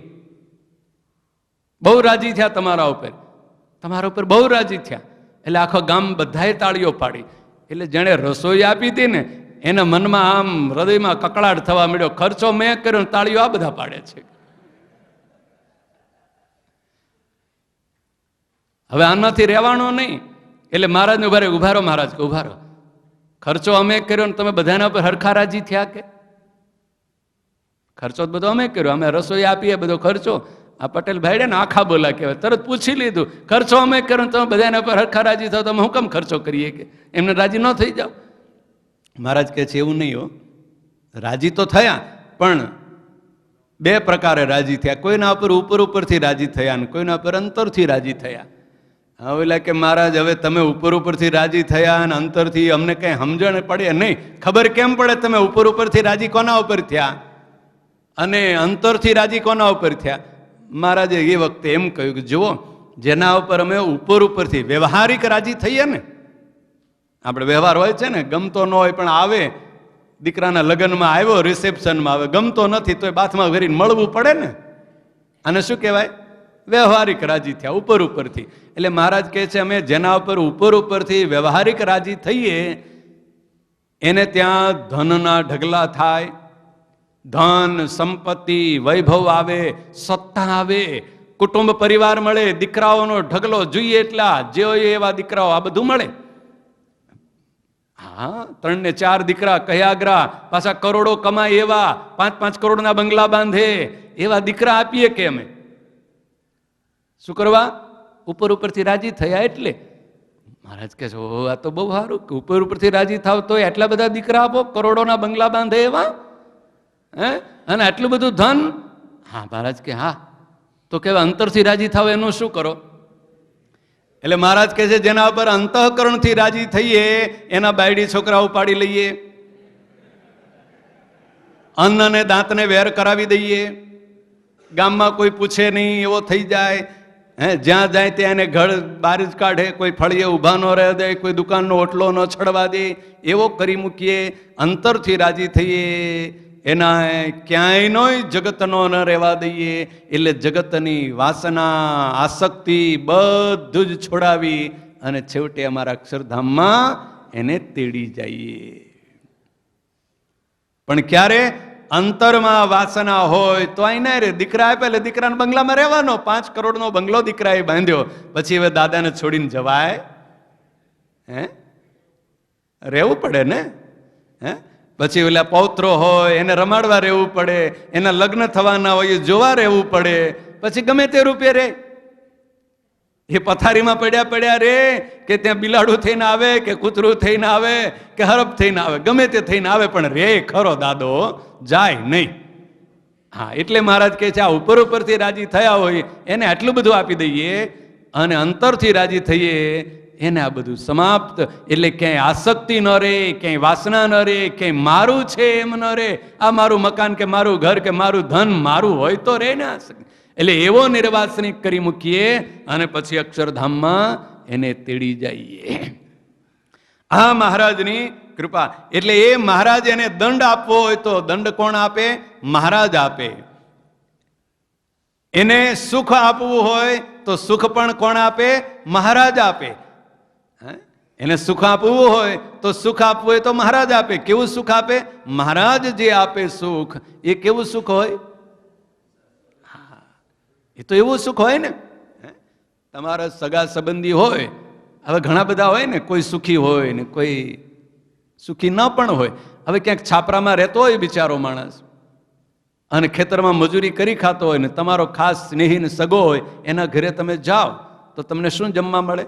બહુ રાજી થયા તમારા ઉપર બહુ રાજી થયા. એટલે આખો ગામ બધાએ તાળીઓ પાડી. એટલે જેણે રસોઈ આપી હતી ને એના મનમાં આમ હૃદયમાં કકળાટ થવા મળ્યો. ખર્ચો મેં કર્યો, તાળીઓ આ બધા પાડે છે. હવે આનાથી રહેવાનો નહીં. એટલે મહારાજને ઉભા રહો મહારાજ કે ઉભા રહો, ખર્ચો અમે કર્યો ને તમે બધાના પર હરખા રાજી થયા? કે ખર્ચો બધો અમે કર્યો, અમે રસોઈ આપીએ, બધો ખર્ચો. આ પટેલ ભાઈ ને આખા બોલા કહેવાય. તરત પૂછી લીધું, ખર્ચો અમે કર્યો ને તમે બધાના પર હરખા રાજી થાવ, તમે હું કેમ ખર્ચો કરીએ? કે એમને રાજી ન થઈ જાવ? મહારાજ કહે છે એવું નહીં હો, રાજી તો થયા, પણ બે પ્રકારે રાજી થયા. કોઈના ઉપર ઉપરથી રાજી થયા ને કોઈના પર અંતરથી રાજી થયા. હા, એટલે કે મહારાજ હવે તમે ઉપરથી રાજી થયા અને અંતરથી અમને કઈ સમજણ પડે નહીં. ખબર કેમ પડે તમે ઉપરથી રાજી કોના ઉપર થયા અને અંતરથી રાજી કોના ઉપર થયા? મહારાજે એ વખતે એમ કહ્યું કે જુઓ, જેના ઉપર અમે ઉપરથી વ્યવહારિક રાજી થઈએ ને, આપણે વ્યવહાર હોય છે ને, ગમતો ન હોય પણ આવે, દીકરાના લગ્નમાં આવ્યો, રિસેપ્શનમાં આવે, ગમતો નથી તો બાથમાં ભરીને મળવું પડે ને, અને શું કહેવાય? વ્યવહારિક રાજી થયા ઉપરથી. એટલે મહારાજ કહે છે અમે જેના ઉપરથી વ્યવહારિક રાજી થઈએ એને ત્યાં ધનના ઢગલા થાય, ધન સંપત્તિ વૈભવ આવે, સત્તા આવે, કુટુંબ પરિવાર મળે, દીકરાઓનો ઢગલો જોઈએ એટલા, જે હોય એવા દીકરાઓ, આ બધું મળે. હા, 3 ને 4 દીકરા કયાગ્રા, પાછા કરોડો કમાય એવા, 5-5 કરોડના બંગલા બાંધે એવા દીકરા આપીએ કે અમે? શું કરવા? ઉપરથી રાજી થયા એટલે. મહારાજ કહે છે ઓ આ તો બહુ સારું કે ઉપરથી રાજી થાવ તો એટલા બધા દીકરા આપો, કરોડોના બંગલા બાંધે એવા, હે, અને આટલું બધું ધન. હા મહારાજ કે હા, તો કેવા અંતરથી રાજી થાવ એનું શું કરો? એટલે મહારાજ કહે છે જેના ઉપર અંતઃકરણથી રાજી થઈએ એના બાયડી છોકરા ઉપાડી લઈએ, અન્ન અને દાંતને વેર કરાવી દઈએ, ગામમાં કોઈ પૂછે નહીં એવો થઈ જાય, જ્યાં જાય ત્યાં એને ઘર બહાર જ કાઢે, કોઈ ફળીએ ઊભા ન રહે દે, કોઈ દુકાનનો ઓટલો ન છડવા દે, એવો કરી મૂકીએ. અંતરથી રાજી થઈએ, એના ક્યાંયનો જગતનો ન રહેવા દઈએ. એટલે જગતની વાસના, આસક્તિ બધું જ છોડાવી અને છેવટે અમારા અક્ષરધામમાં એને તેડી જઈએ. પણ ક્યારે? અંતરમાં વાસના હોય તો અહીં ના રે. દીકરા આપે એટલે દીકરાના બંગલામાં રહેવાનો. 5 કરોડનો બંગલો દીકરાએ બાંધ્યો, પછી હવે દાદાને છોડીને જવાય? રહેવું પડે ને. પછી ઓલા પૌત્રો હોય એને રમાડવા રહેવું પડે, એના લગ્ન થવાના હોય જોવા રહેવું પડે. પછી ગમે તે રૂપે રે, એ પથારીમાં પડ્યા રે, કે ત્યાં બિલાડું થઈને આવે, કે કૂતરું થઈને આવે, કે હરફ થઈને આવે, ગમે તે થઈને આવે, પણ રે ખરો દાદો, જાય નહીં. હા, એટલે મહારાજ કહે છે આ ઉપરથી રાજી થયા હોય એને આટલું બધું આપી દઈએ, અને અંતરથી રાજી થઈએ એને આ બધું સમાપ્ત. એટલે ક્યાંય આસક્તિ ન રહે, ક્યાંય વાસના ન રહે, ક્યાંય મારું છે એમ ન રહે. આ મારું મકાન કે મારું ઘર કે મારું ધન મારું હોય તો રહે ને. એટલે એવો નિર્વાસનિક કરી મૂકીએ અને પછી અક્ષરધામમાં એને તેડી જઈએ. આ મહારાજની કૃપા. એટલે એ મહારાજ એને દંડ આપવો હોય તો દંડ કોણ આપે? મહારાજ આપે. એને સુખ આપવું હોય તો સુખ પણ કોણ આપે? મહારાજ આપે. એને સુખ આપવું હોય તો સુખ આપવું હોય તો મહારાજ આપે. કેવું સુખ આપે? મહારાજ જે આપે સુખ, એ કેવું સુખ હોય? એ તો એવું સુખ હોય ને. તમારા સગા સંબંધી હોય, હવે ઘણા બધા હોય ને, કોઈ સુખી હોય ને કોઈ સુખી ન પણ હોય. હવે ક્યાંક છાપરામાં રહેતો હોય બિચારો માણસ, અને ખેતરમાં મજૂરી કરી ખાતો હોય ને તમારો ખાસ સ્નેહી ને સગો હોય, એના ઘરે તમે જાઓ તો તમને શું જમવા મળે?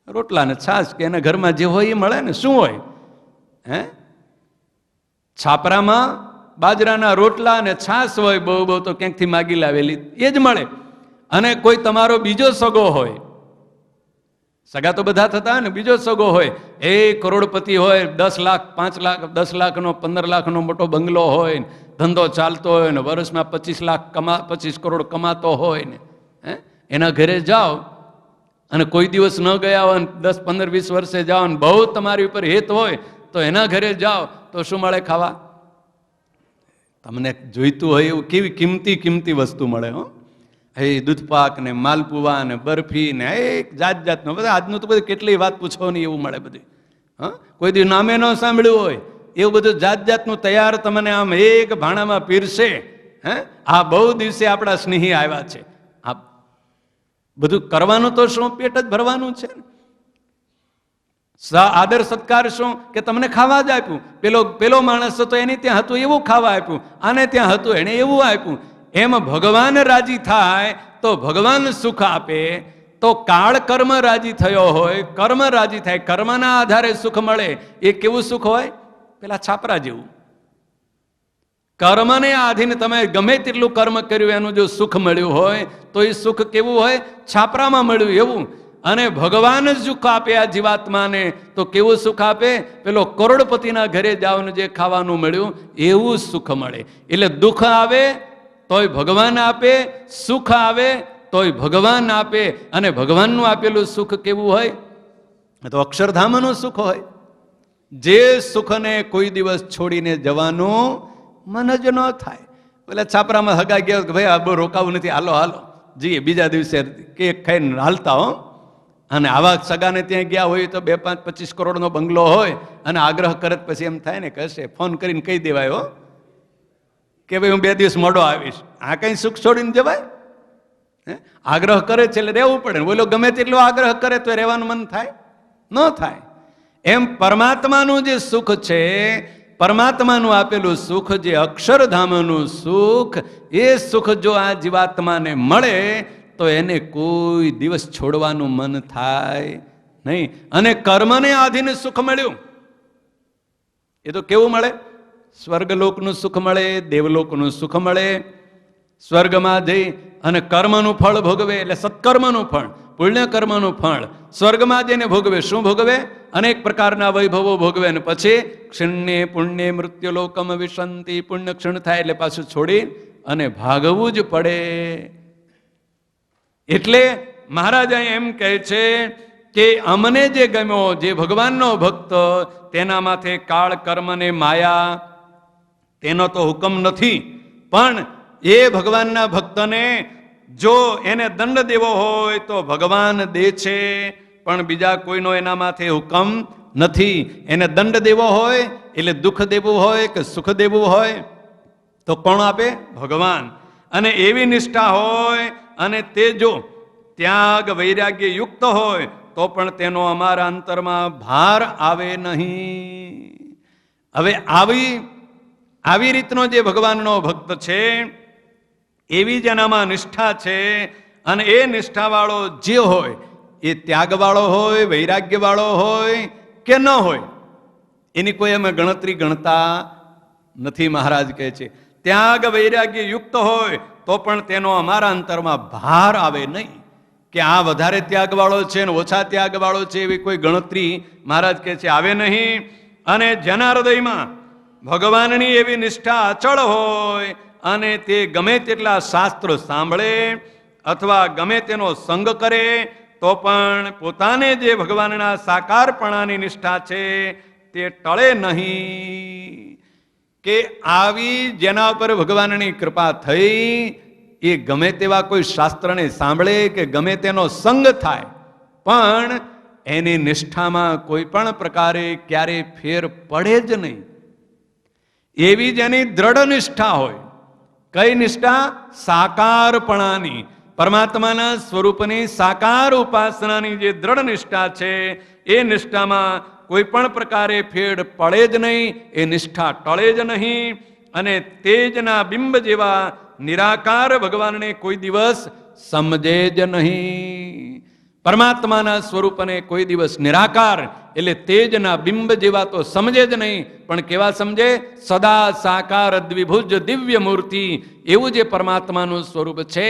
રોટલા ને છાશ, કે એના ઘરમાં જે હોય એ મળે ને. શું હોય? છાપરામાં બાજરાના રોટલા અને છાશ હોય, બહુ બહુ તો ક્યાંકથી માગી લાવેલી, એ જ મળે. અને કોઈ તમારો બીજો સગો હોય, સગા તો બધા થતા ને, બીજો સગો હોય, એ કરોડપતિ હોય, 10 લાખ 5 લાખ 10 લાખનો 15 લાખનો મોટો બંગલો હોય, ધંધો ચાલતો હોય ને, વર્ષમાં 25 કરોડ કમાતો હોય ને, એના ઘરે જાઓ અને કોઈ દિવસ ન ગયા હોય, 10 15 20 વર્ષે જાઓ ને બહુ તમારી ઉપર હેત હોય તો એના ઘરે જાઓ તો શું મળે ખાવા? તમને જોઈતું હોય એવું કેવી કિંમતી વસ્તુ મળે. એ દૂધપાક ને માલપુવા ને બરફી ને એક જાતનો, બધા આજનું તો બધું કેટલી વાત પૂછો નહીં એવું મળે બધું. કોઈ દિવસ નામે ન સાંભળ્યું હોય એવું બધું જાતનું તૈયાર તમને આમ એક ભાણામાં પીરસે. આ બહુ દિવસે આપણા સ્નેહી આવ્યા છે. આ બધું કરવાનું તો શું, પેટ જ ભરવાનું છે. આદર સત્કાર શું, કે તમને ખાવા જ આપ્યું. પેલો માણસ હતો એની ત્યાં હતું એવું ખાવા આપ્યું, આને ત્યાં હતું એને એવું આપ્યું. એમ ભગવાન રાજી થાય તો ભગવાન સુખ આપે. તો કાળ કર્મ રાજી થયો હોય, કર્મ રાજી થાય, કર્મના આધારે સુખ મળે. એ કેવું સુખ હોય? પેલા છાપરા જેવું. કર્મને આધીન તમે ગમે તેટલું કર્મ કર્યું એનું જો સુખ મળ્યું હોય તો એ સુખ કેવું હોય? છાપરામાં મળ્યું એવું. અને ભગવાન જ સુખ આપે આ જીવાત્માને તો કેવું સુખ આપે? પેલો કરોડપતિના ઘરે જાઓને જે ખાવાનું મળ્યું એવું સુખ મળે. એટલે દુઃખ આવે તોય ભગવાન આપે, સુખ આવે તોય ભગવાન આપે. અને ભગવાનનું આપેલું સુખ કેવું હોય? તો અક્ષરધામનું સુખ હોય. જે સુખને કોઈ દિવસ છોડીને જવાનું મન જ ન થાય. એટલે છાપરામાં હગા ગયા કે ભાઈ આ બહુ રોકાવું નથી, હાલો જઈએ. બીજા દિવસે કેક ખાઈને હાલતા હો. અને આવા સગાને ત્યાં ગયા હોય તો 2 5 25 કરોડનો બંગલો હોય અને આગ્રહ કરે પછી એમ થાય ને, કહેશે ફોન કરીને કહી દેવાય કે ભાઈ હું 2 દિવસ મોડો આવીશ. આ કઈ સુખ છોડીને જવાય? આગ્રહ કરે છે એટલે રહેવું પડે. બોલો ગમે તેટલો આગ્રહ કરે તો રહેવાનું મન થાય? ન થાય. એમ પરમાત્માનું જે સુખ છે, પરમાત્માનું આપેલું સુખ, જે અક્ષરધામનું સુખ, એ સુખ જો આ જીવાત્માને મળે તો એને કોઈ દિવસ છોડવાનું મન થાય નહીં. અને કર્મને આધીન સુખ મળ્યું એ તો કેવું મળે? સ્વર્ગલોકનું સુખ મળે, દેવલોકનું સુખ મળે. સ્વર્ગમાં જઈ અને કર્મનું ફળ ભોગવે, એટલે સત્કર્મનું ફળ, પુણ્ય કર્મનું ફળ સ્વર્ગમાં જઈને ભોગવે. શું ભોગવે? અનેક પ્રકારના વૈભવો ભોગવે. અને પછી ક્ષિણ્ય પુણ્ય મૃત્યુલોકમ વિશંતિ, પુણ્ય ક્ષીણ થાય એટલે પાછું છોડી અને ભાગવું જ પડે. એટલે મહારાજ અહીં એમ કહે છે કે અમને જે ગમ્યો, જે ભગવાનનો ભક્ત, તેના માથે કાળ કર્મ ને માયા તેનો તો હુકમ નથી, પણ એ ભગવાનના ભક્તને જો એને દંડ દેવો હોય તો ભગવાન દે છે, પણ બીજા કોઈનો એના માથે હુકમ નથી. એને દંડ દેવો હોય એટલે દુઃખ દેવું હોય કે સુખ દેવું હોય તો કોણ આપે? ભગવાન. અને એવી નિષ્ઠા હોય અને તે જો ત્યાગ વૈરાગ્ય યુક્ત હોય તો પણ તેનો અમારા અંતરમાં ભાર આવે નહીં. હવે આવી રીતનો જે ભગવાનનો ભક્ત છે એવી જ એનામાં નિષ્ઠા છે, અને એ નિષ્ઠાવાળો જે હોય એ ત્યાગવાળો હોય, વૈરાગ્યવાળો હોય કે ન હોય, એની કોઈ અમે ગણતરી ગણતા નથી. મહારાજ કહે છે ત્યાગ વૈરાગ્ય યુક્ત હોય તો પણ તેનો અમારા અંતરમાં ભાર આવે નહીં, કે આ વધારે ત્યાગવાળો છે ને ઓછા ત્યાગવાળો છે, એવી કોઈ ગણતરી મહારાજ કહે છે આવે નહીં. અને જેના હૃદયમાં ભગવાનની એવી નિષ્ઠા અચળ હોય અને તે ગમે તેટલા શાસ્ત્રો સાંભળે અથવા ગમે તેનો સંગ કરે તો પણ પોતાને જે ભગવાનના સાકારપણાની નિષ્ઠા છે તે ટળે નહીં. કે આવી જેના ઉપર ભગવાનની કૃપા થઈ એ ગમે તેવા કોઈ શાસ્ત્રને સાંભળે કે ગમે તેનો સંગ થાય પણ એની નિષ્ઠામાં કોઈ પણ પ્રકારે ક્યારે ફેર પડે જ નહીં. એવી જેની દ્રઢ નિષ્ઠા હોય. કઈ નિષ્ઠા? સાકારપણાની, પરમાત્માના સ્વરૂપની સાકાર ઉપાસનાની જે દ્રઢ નિષ્ઠા છે એ નિષ્ઠામાં કોઈ પણ પ્રકારે ફેર પડે જ નહીં, એ નિષ્ઠા ટળે જ નહીં. અને તેજના બિંબ જેવા નિરાકાર ભગવાનને કોઈ દિવસ સમજે જ નહીં. પરમાત્માના સ્વરૂપને કોઈ દિવસ નિરાકાર એટલે તેજના બિંબ જેવા તો સમજે જ નહીં, પણ કેવા સમજે? સદા સાકાર દ્વિભુજ દિવ્ય મૂર્તિ, એવું જે પરમાત્માનું સ્વરૂપ છે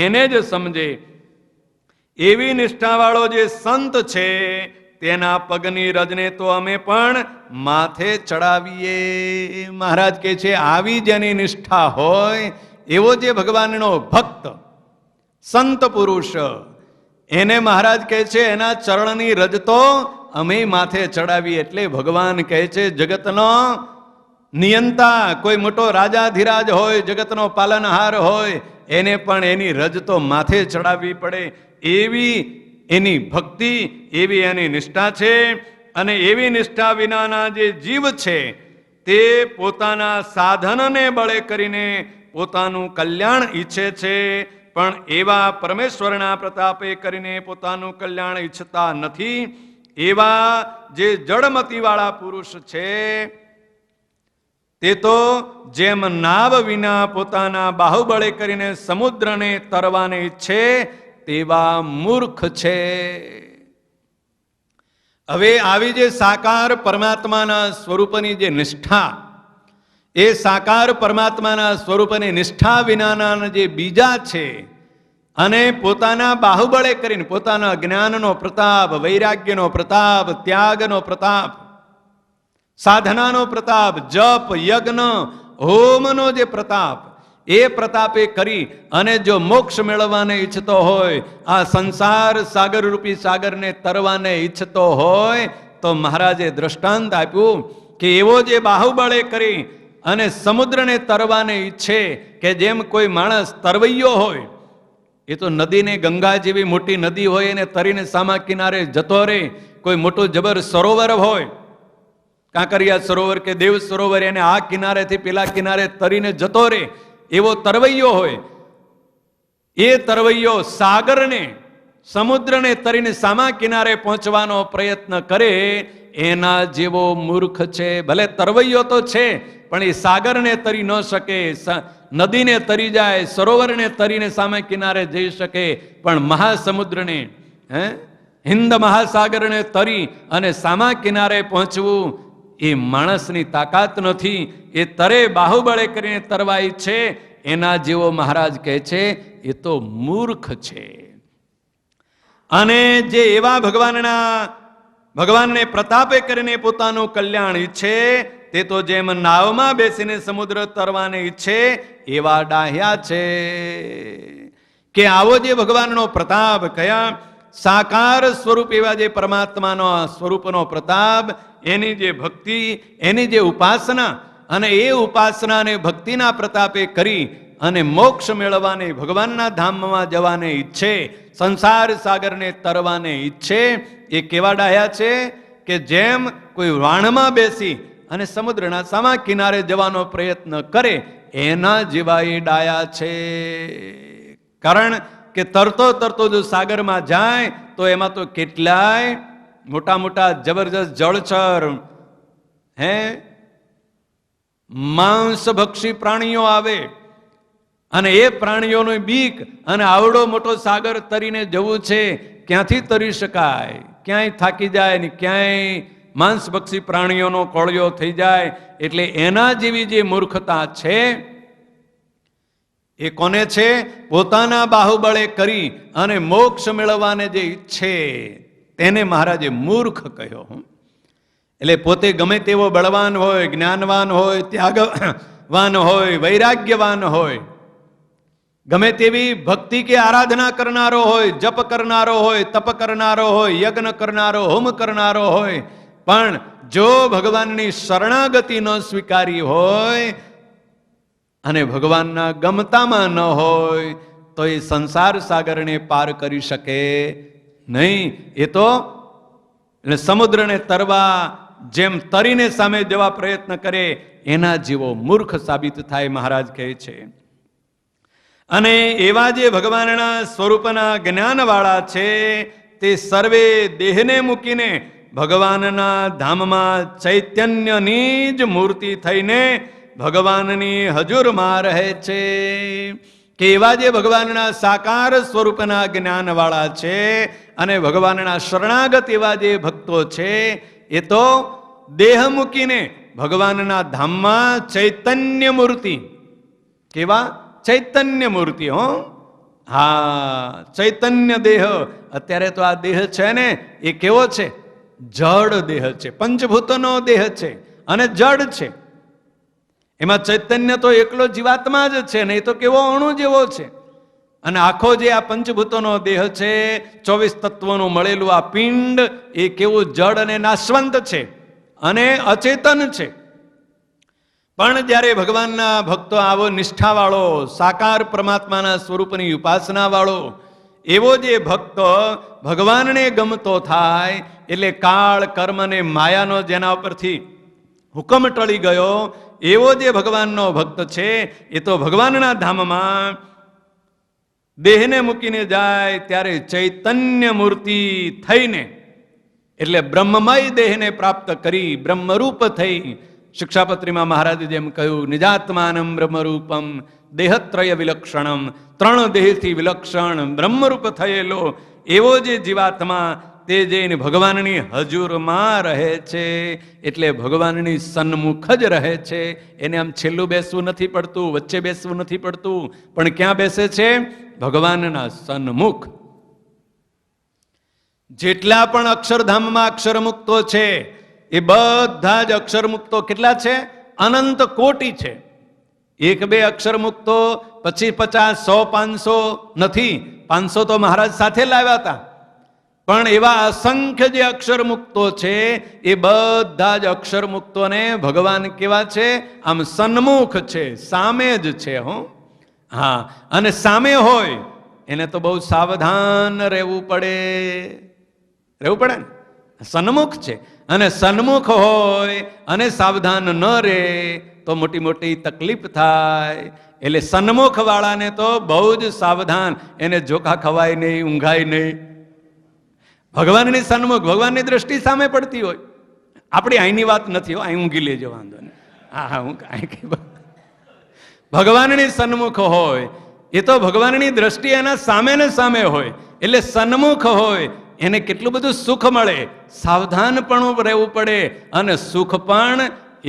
એને જ સમજે. એવી નિષ્ઠાવાળો જે સંત છે તેના પગની રજને તો અમે પણ માથે ચડાવીએ. મહારાજ કહે છે આવી જેની નિષ્ઠા હોય એવો જે ભગવાનનો ભક્ત સંત પુરુષ, એને મહારાજ કહે છે એના ચરણની રજ તો અમે માથે ચડાવીએ. એટલે ભગવાન કહે છે જગતનો નિયંતા, કોઈ મોટો રાજાધિરાજ હોય, જગતનો પાલનહાર હોય, એને પણ એની રજ તો માથે ચડાવવી પડે. એવી એની ભક્તિ, એવી એની નિષ્ઠા છે. અને એવી નિષ્ઠા વિનાના જે જીવ છે તે પોતાના સાધનને બળે કરીને પોતાનું કલ્યાણ ઈચ્છે છે, પણ એવા પરમેશ્વરના પ્રતાપે કરીને પોતાનું કલ્યાણ ઈચ્છતા નથી. એવા જે જડમતીવાળા પુરુષ છે તે તો જેમ નાવ વિના પોતાના બાહુબળે કરીને સમુદ્રને તરવાને ઈચ્છે તેવા મૂર્ખ છે. હવે આવી જે સાકાર પરમાત્માના સ્વરૂપની જે નિષ્ઠા, એ સાકાર પરમાત્માના સ્વરૂપની નિષ્ઠા વિનાના જે બીજા છે અને પોતાના બાહુબળે કરીને પોતાના જ્ઞાનનો પ્રતાપ, વૈરાગ્યનો પ્રતાપ, ત્યાગનો પ્રતાપ, સાધનાનો પ્રતાપ, જપ યજ્ઞ હોમનો જે પ્રતાપ, એ પ્રતાપે કરી અને જો મોક્ષ મેળવવાને ઈચ્છતો હોય, આ સંસાર સાગર રૂપી સાગરને તરવાને ઈચ્છતો હોય, તો મહારાજે દ્રષ્ટાંત આપ્યું કે એવો જે બાહુબળે કરી અને સમુદ્રને તરવાને ઈચ્છે, કે જેમ કોઈ માણસ તરવૈયો હોય, એ તો નદીને ગંગા જેવી મોટી નદી હોય એને તરીને સામા કિનારે જતો રહે. કોઈ મોટું જબર સરોવર હોય, કાંકરિયા સરોવર કે દેવ સરોવર, એને આ કિનારેથી પેલા કિનારે તરીને જતો રહે, એવો તરવૈયો હોય. એ તરવૈયો સાગરને, સમુદ્રને તરીને સામા કિનારે પહોંચવાનો પ્રયત્ન કરે એના જેવો મૂર્ખ છે. ભલે તરવૈયો તો છે પણ એ સાગરને તરી ન શકે, નદીને તરી જાય, સરોવરને તરીને સામે કિનારે જઈ શકે, પણ મહાસમુદ્રને, હિન્દ મહાસાગરને તરી અને સામા કિનારે પહોંચવું એ માણસની તાકાત નથી. એ તરે બાહુબળે કરીને તરવાય છે, એના જેવો મહારાજ કહે છે એ તો મૂર્ખ છે. અને જે એવા ભગવાનને પ્રતાપે કરીને પોતાનું કલ્યાણ ઈચ્છે, તે તો જેમ નાવમાં બેસીને સમુદ્ર તરવાને ઈચ્છે એવા ડાહ્યા છે. કે આવો જે ભગવાનનો પ્રતાપ, કયા સાકાર સ્વરૂપ એવા જે પરમાત્માનો સ્વરૂપનો પ્રતાપ, એની જે ભક્તિ, એની જે ઉપાસના, અને એ ઉપાસના અને ભક્તિના પ્રતાપે કરી અને મોક્ષ મેળવવાને, ભગવાનના ધામમાં જવાને ઈચ્છે, સંસાર સાગરને તરવાને ઈચ્છે, એ કેવા ડાહ્યા છે કે જેમ કોઈ વાણમાં બેસી અને સમુદ્રના સામા કિનારે જવાનો પ્રયત્ન કરે એના જેવા એ ડાયા છે. કારણ કે તરતો તરતો જો સાગરમાં જાય તો એમાં તો કેટલાય મોટા મોટા જબરજસ્ત જળચર, માંસભક્ષી પ્રાણીઓ આવે, અને એ પ્રાણીઓનો બીક, અને આવડો મોટો સાગર તરીને જવું છે, ક્યાંથી તરી શકાય? ક્યાંય થાકી જાય ને ક્યાંય માંસભક્ષી પ્રાણીઓનો કોળિયો થઈ જાય. એટલે એના જેવી જે મૂર્ખતા છે એ કોને છે? પોતાના બાહુબળે કરી અને મોક્ષ મેળવવાને જે ઈચ્છે તેને મહારાજે મૂર્ખ કહ્યો. એટલે પોતે ગમે તેવો બળવાન હોય, જ્ઞાનવાન હોય, ત્યાગવાન હોય, વૈરાગ્યવાન હોય, ગમે તેવી ભક્તિ કે આરાધના કરનારો હોય, જપ કરનારો હોય, તપ કરનારો હોય, યજ્ઞ કરનારો, હોમ કરનારો હોય, પણ જો ભગવાનની શરણાગતિ ન સ્વીકારી હોય અને ભગવાનના ગમતામાં ન હોય તો એ સંસાર સાગરને પાર કરી શકે નહીં. એ તો સમુદ્રને તરવા જેમ તરીને સામે જવા પ્રયત્ન કરે એના જેવો મૂર્ખ સાબિત થાય, મહારાજ કહે છે. અને એવા જે ભગવાનના સ્વરૂપના જ્ઞાનવાળા છે તે સર્વે દેહને મૂકીને ભગવાનના ધામમાં ચૈતન્યની જ મૂર્તિ થઈને ભગવાનની હજુરમાં રહે છે. કે એવા જે ભગવાનના સાકાર સ્વરૂપના જ્ઞાનવાળા છે અને ભગવાનના શરણાગત એવા જે ભક્તો છે એ તો દેહ મૂકીને ભગવાનના ધામમાં ચૈતન્ય મૂર્તિ, કેવા? ચૈતન્ય મૂર્તિ. હા, ચૈતન્ય દેહ. અત્યારે તો આ દેહ છે ને એ કેવો છે? જડ દેહ છે, પંચભૂતનો દેહ છે અને જડ છે. એમાં ચૈતન્ય તો એકલો જીવાત્મા જ છે ને, એ તો કેવો અણુ જેવો છે. અને આખો જે આ પંચભૂતોનો દેહ છે, 24 તત્વોનું મળેલું આ પિંડ, એ કેવું જડ અને નાશવંત છે અને અચેતન છે. પણ જ્યારે ભગવાનના ભક્તો આવો નિષ્ઠાવાળો, સાકાર પરમાત્માના સ્વરૂપની ઉપાસના વાળો એવો જે ભક્તો ભગવાનને ગમતો થાય, એટલે કાળ, કર્મ અને માયાનો જેના ઉપરથી હુકમ ટળી ગયો એવો જે ભગવાનનો ભક્ત છે એ તો ભગવાનના ધામમાં દેહને મૂકીને જાય ત્યારે ચૈતન્ય મૂર્તિ થઈને, એટલે બ્રહ્મમય દેહને પ્રાપ્ત કરી બ્રહ્મરૂપ થઈ. શિક્ષાપત્રીમાં મહારાજે જેમ કહ્યું, નિજાત્માનમ બ્રહ્મરૂપમ દેહત્રય વિલક્ષણમ, 3 દેહથી વિલક્ષણ બ્રહ્મરૂપ થયેલો એવો જે જીવાત્મા તે જઈને ભગવાનની હજુરમાં રહે છે. એટલે ભગવાનની સન્મુખ જ રહે છે. એને આમ છેલ્લું બેસવું નથી પડતું, વચ્ચે બેસવું નથી પડતું, પણ ક્યાં બેસે છે? ભગવાનના સન્મુખ. જેટલા પણ અક્ષરધામમાં અક્ષરમુક્તો છે એ બધા જ અક્ષરમુક્તો કેટલા છે? અનંત કોટી છે. 1-2 અક્ષરમુક્તો, પછી 50, 100, 500 નથી. 500 તો મહારાજ સાથે લાવ્યા હતા. પણ એવા અસંખ્ય જે અક્ષરમુક્તો છે એ બધા જ અક્ષરમુક્તોને ભગવાન કેવા છે? આમ સન્મુખ છે, સામે જ છે. હા, અને સામે હોય એને તો બહુ સાવધાન રહેવું પડે ને. સન્મુખ છે, અને સન્મુખ હોય અને સાવધાન ન રહે તો મોટી મોટી તકલીફ થાય. એટલે સન્મુખ વાળાને તો બહુ જ સાવધાન, એને જોખા ખવાય નહીં, ઊંઘાય નહીં. ભગવાનની સન્મુખ, ભગવાનની દ્રષ્ટિ સામે પડતી હોય. આપણી અહીંની વાત નથી, અહીં ઊંઘી લેજો, વાંધો નહીં. હા, હું કાંઈ ભગવાનની સન્મુખ હોય એ તો ભગવાનની દ્રષ્ટિ એના સામે ને સામે હોય. એટલે સન્મુખ હોય એને કેટલું બધું સુખ મળે, સાવધાન પણ રહેવું પડે, અને સુખ પણ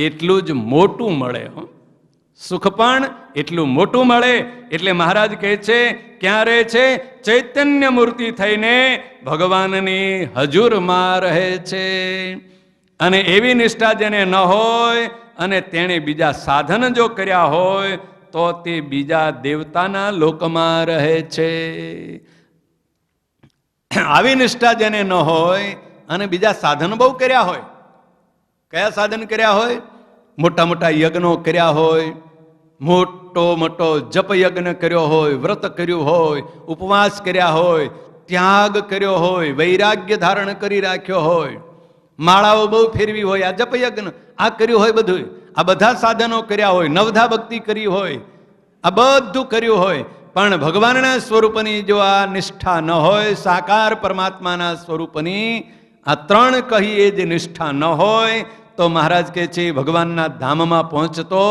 એટલું જ મોટું મળે. સુખ પણ એટલું મોટું મળે. એટલે મહારાજ કહે છે, ક્યાં રહે છે? ચૈતન્ય મૂર્તિ થઈને ભગવાનની હજુરમાં રહે છે. અને એવી નિષ્ઠા જેને ન હોય અને તેણે બીજા સાધન જો કર્યા હોય તો તે બીજા દેવતાના લોકમાં રહે છે. આવી નિષ્ઠા જેને ન હોય અને બીજા સાધન બહુ કર્યા હોય, કયા સાધન કર્યા હોય? મોટા મોટા યજ્ઞો કર્યા હોય, મોટો જપ યજ્ઞ કર્યો હોય, વ્રત કર્યું હોય, ઉપવાસ કર્યા હોય, ત્યાગ કર્યો હોય, વૈરાગ્ય ધારણ કરી રાખ્યો હોય, માળાઓ બહુ ફેરવી હોય, આ જપ યજ્ઞ આ કર્યું હોય, બધું આ બધા સાધનો કર્યા હોય, નવધા ભક્તિ કરી હોય, આ બધું કર્યું હોય, પણ ભગવાનના સ્વરૂપની જો આ નિષ્ઠા ન હોય, સાકાર પરમાત્માના સ્વરૂપની આ ત્રણ કહીએ જે નિષ્ઠા ન હોય, તો મહારાજ કહે છે ભગવાનના ધામમાં પહોંચતો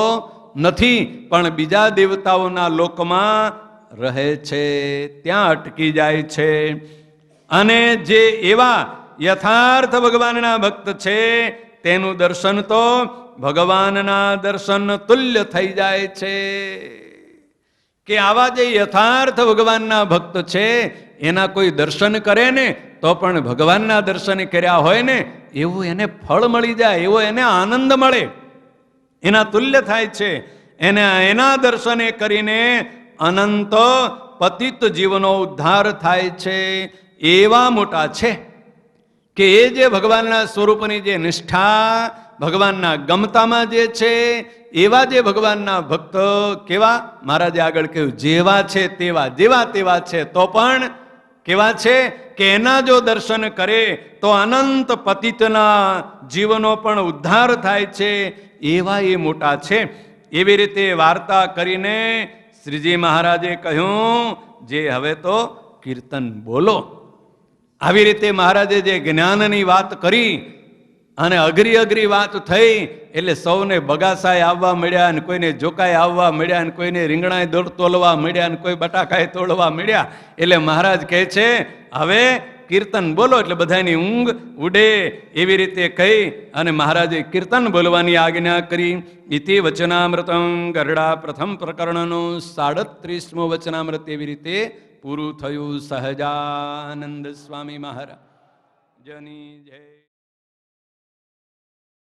નથી, પણ બીજા દેવતાઓના લોકમાં રહે છે, ત્યાં અટકી જાય છે. અને જે એવા યથાર્થ ભગવાનના ભક્ત છે તેનું દર્શન તો ભગવાનના દર્શન તુલ્ય થઈ જાય છે. કે આવા જે યથાર્થ ભગવાનના ભક્ત છે એના કોઈ દર્શન કરે ને તો પણ ભગવાનના દર્શન કર્યા હોય ને એવું એને ફળ મળી જાય, એવો એને આનંદ મળે, એના તુલ્ય થાય છે. એના દર્શને કરીને અનંત પતિત જીવનો ઉદ્ધાર થાય છે. એવા મોટા છે કે એ જે ભગવાનના સ્વરૂપની જે નિષ્ઠા, ભગવાનના ગમતામાં જે છે, એવા જે ભગવાનના ભક્ત કેવા? મહારાજે આગળ કહ્યું જેવા છે તેવા, જેવા તેવા છે તો પણ કેવા છે કે એના જો દર્શન કરે તો અનંત પતિતના જીવનો પણ ઉદ્ધાર થાય છે. એવા એ મોટા છે. એવી રીતે વાર્તા કરીને શ્રીજી મહારાજે કહ્યું જે હવે તો કીર્તન બોલો. આવી રીતે મહારાજે જે જ્ઞાનની વાત કરી અને અઘરી વાત થઈ એટલે સૌને બગાસાએ આવવા મળ્યા, અને કોઈને જોકાએ આવવા મળ્યા, અને કોઈને રીંગણાએ તોલવા મળ્યા, અને કોઈ બટાકાએ તોડવા મળ્યા. એટલે મહારાજ કહે છે હવે કીર્તન બોલો, એટલે બધાની ઊંઘ ઉડે. એવી રીતે કહી અને મહારાજે કીર્તન બોલવાની આજ્ઞા કરી. ઇતિ વચનામૃતમ ગરડા પ્રથમ પ્રકરણનું 37મું વચનામૃત એવી રીતે પૂરું થયું. સહજાનંદ સ્વામી મહારાજ જની જય.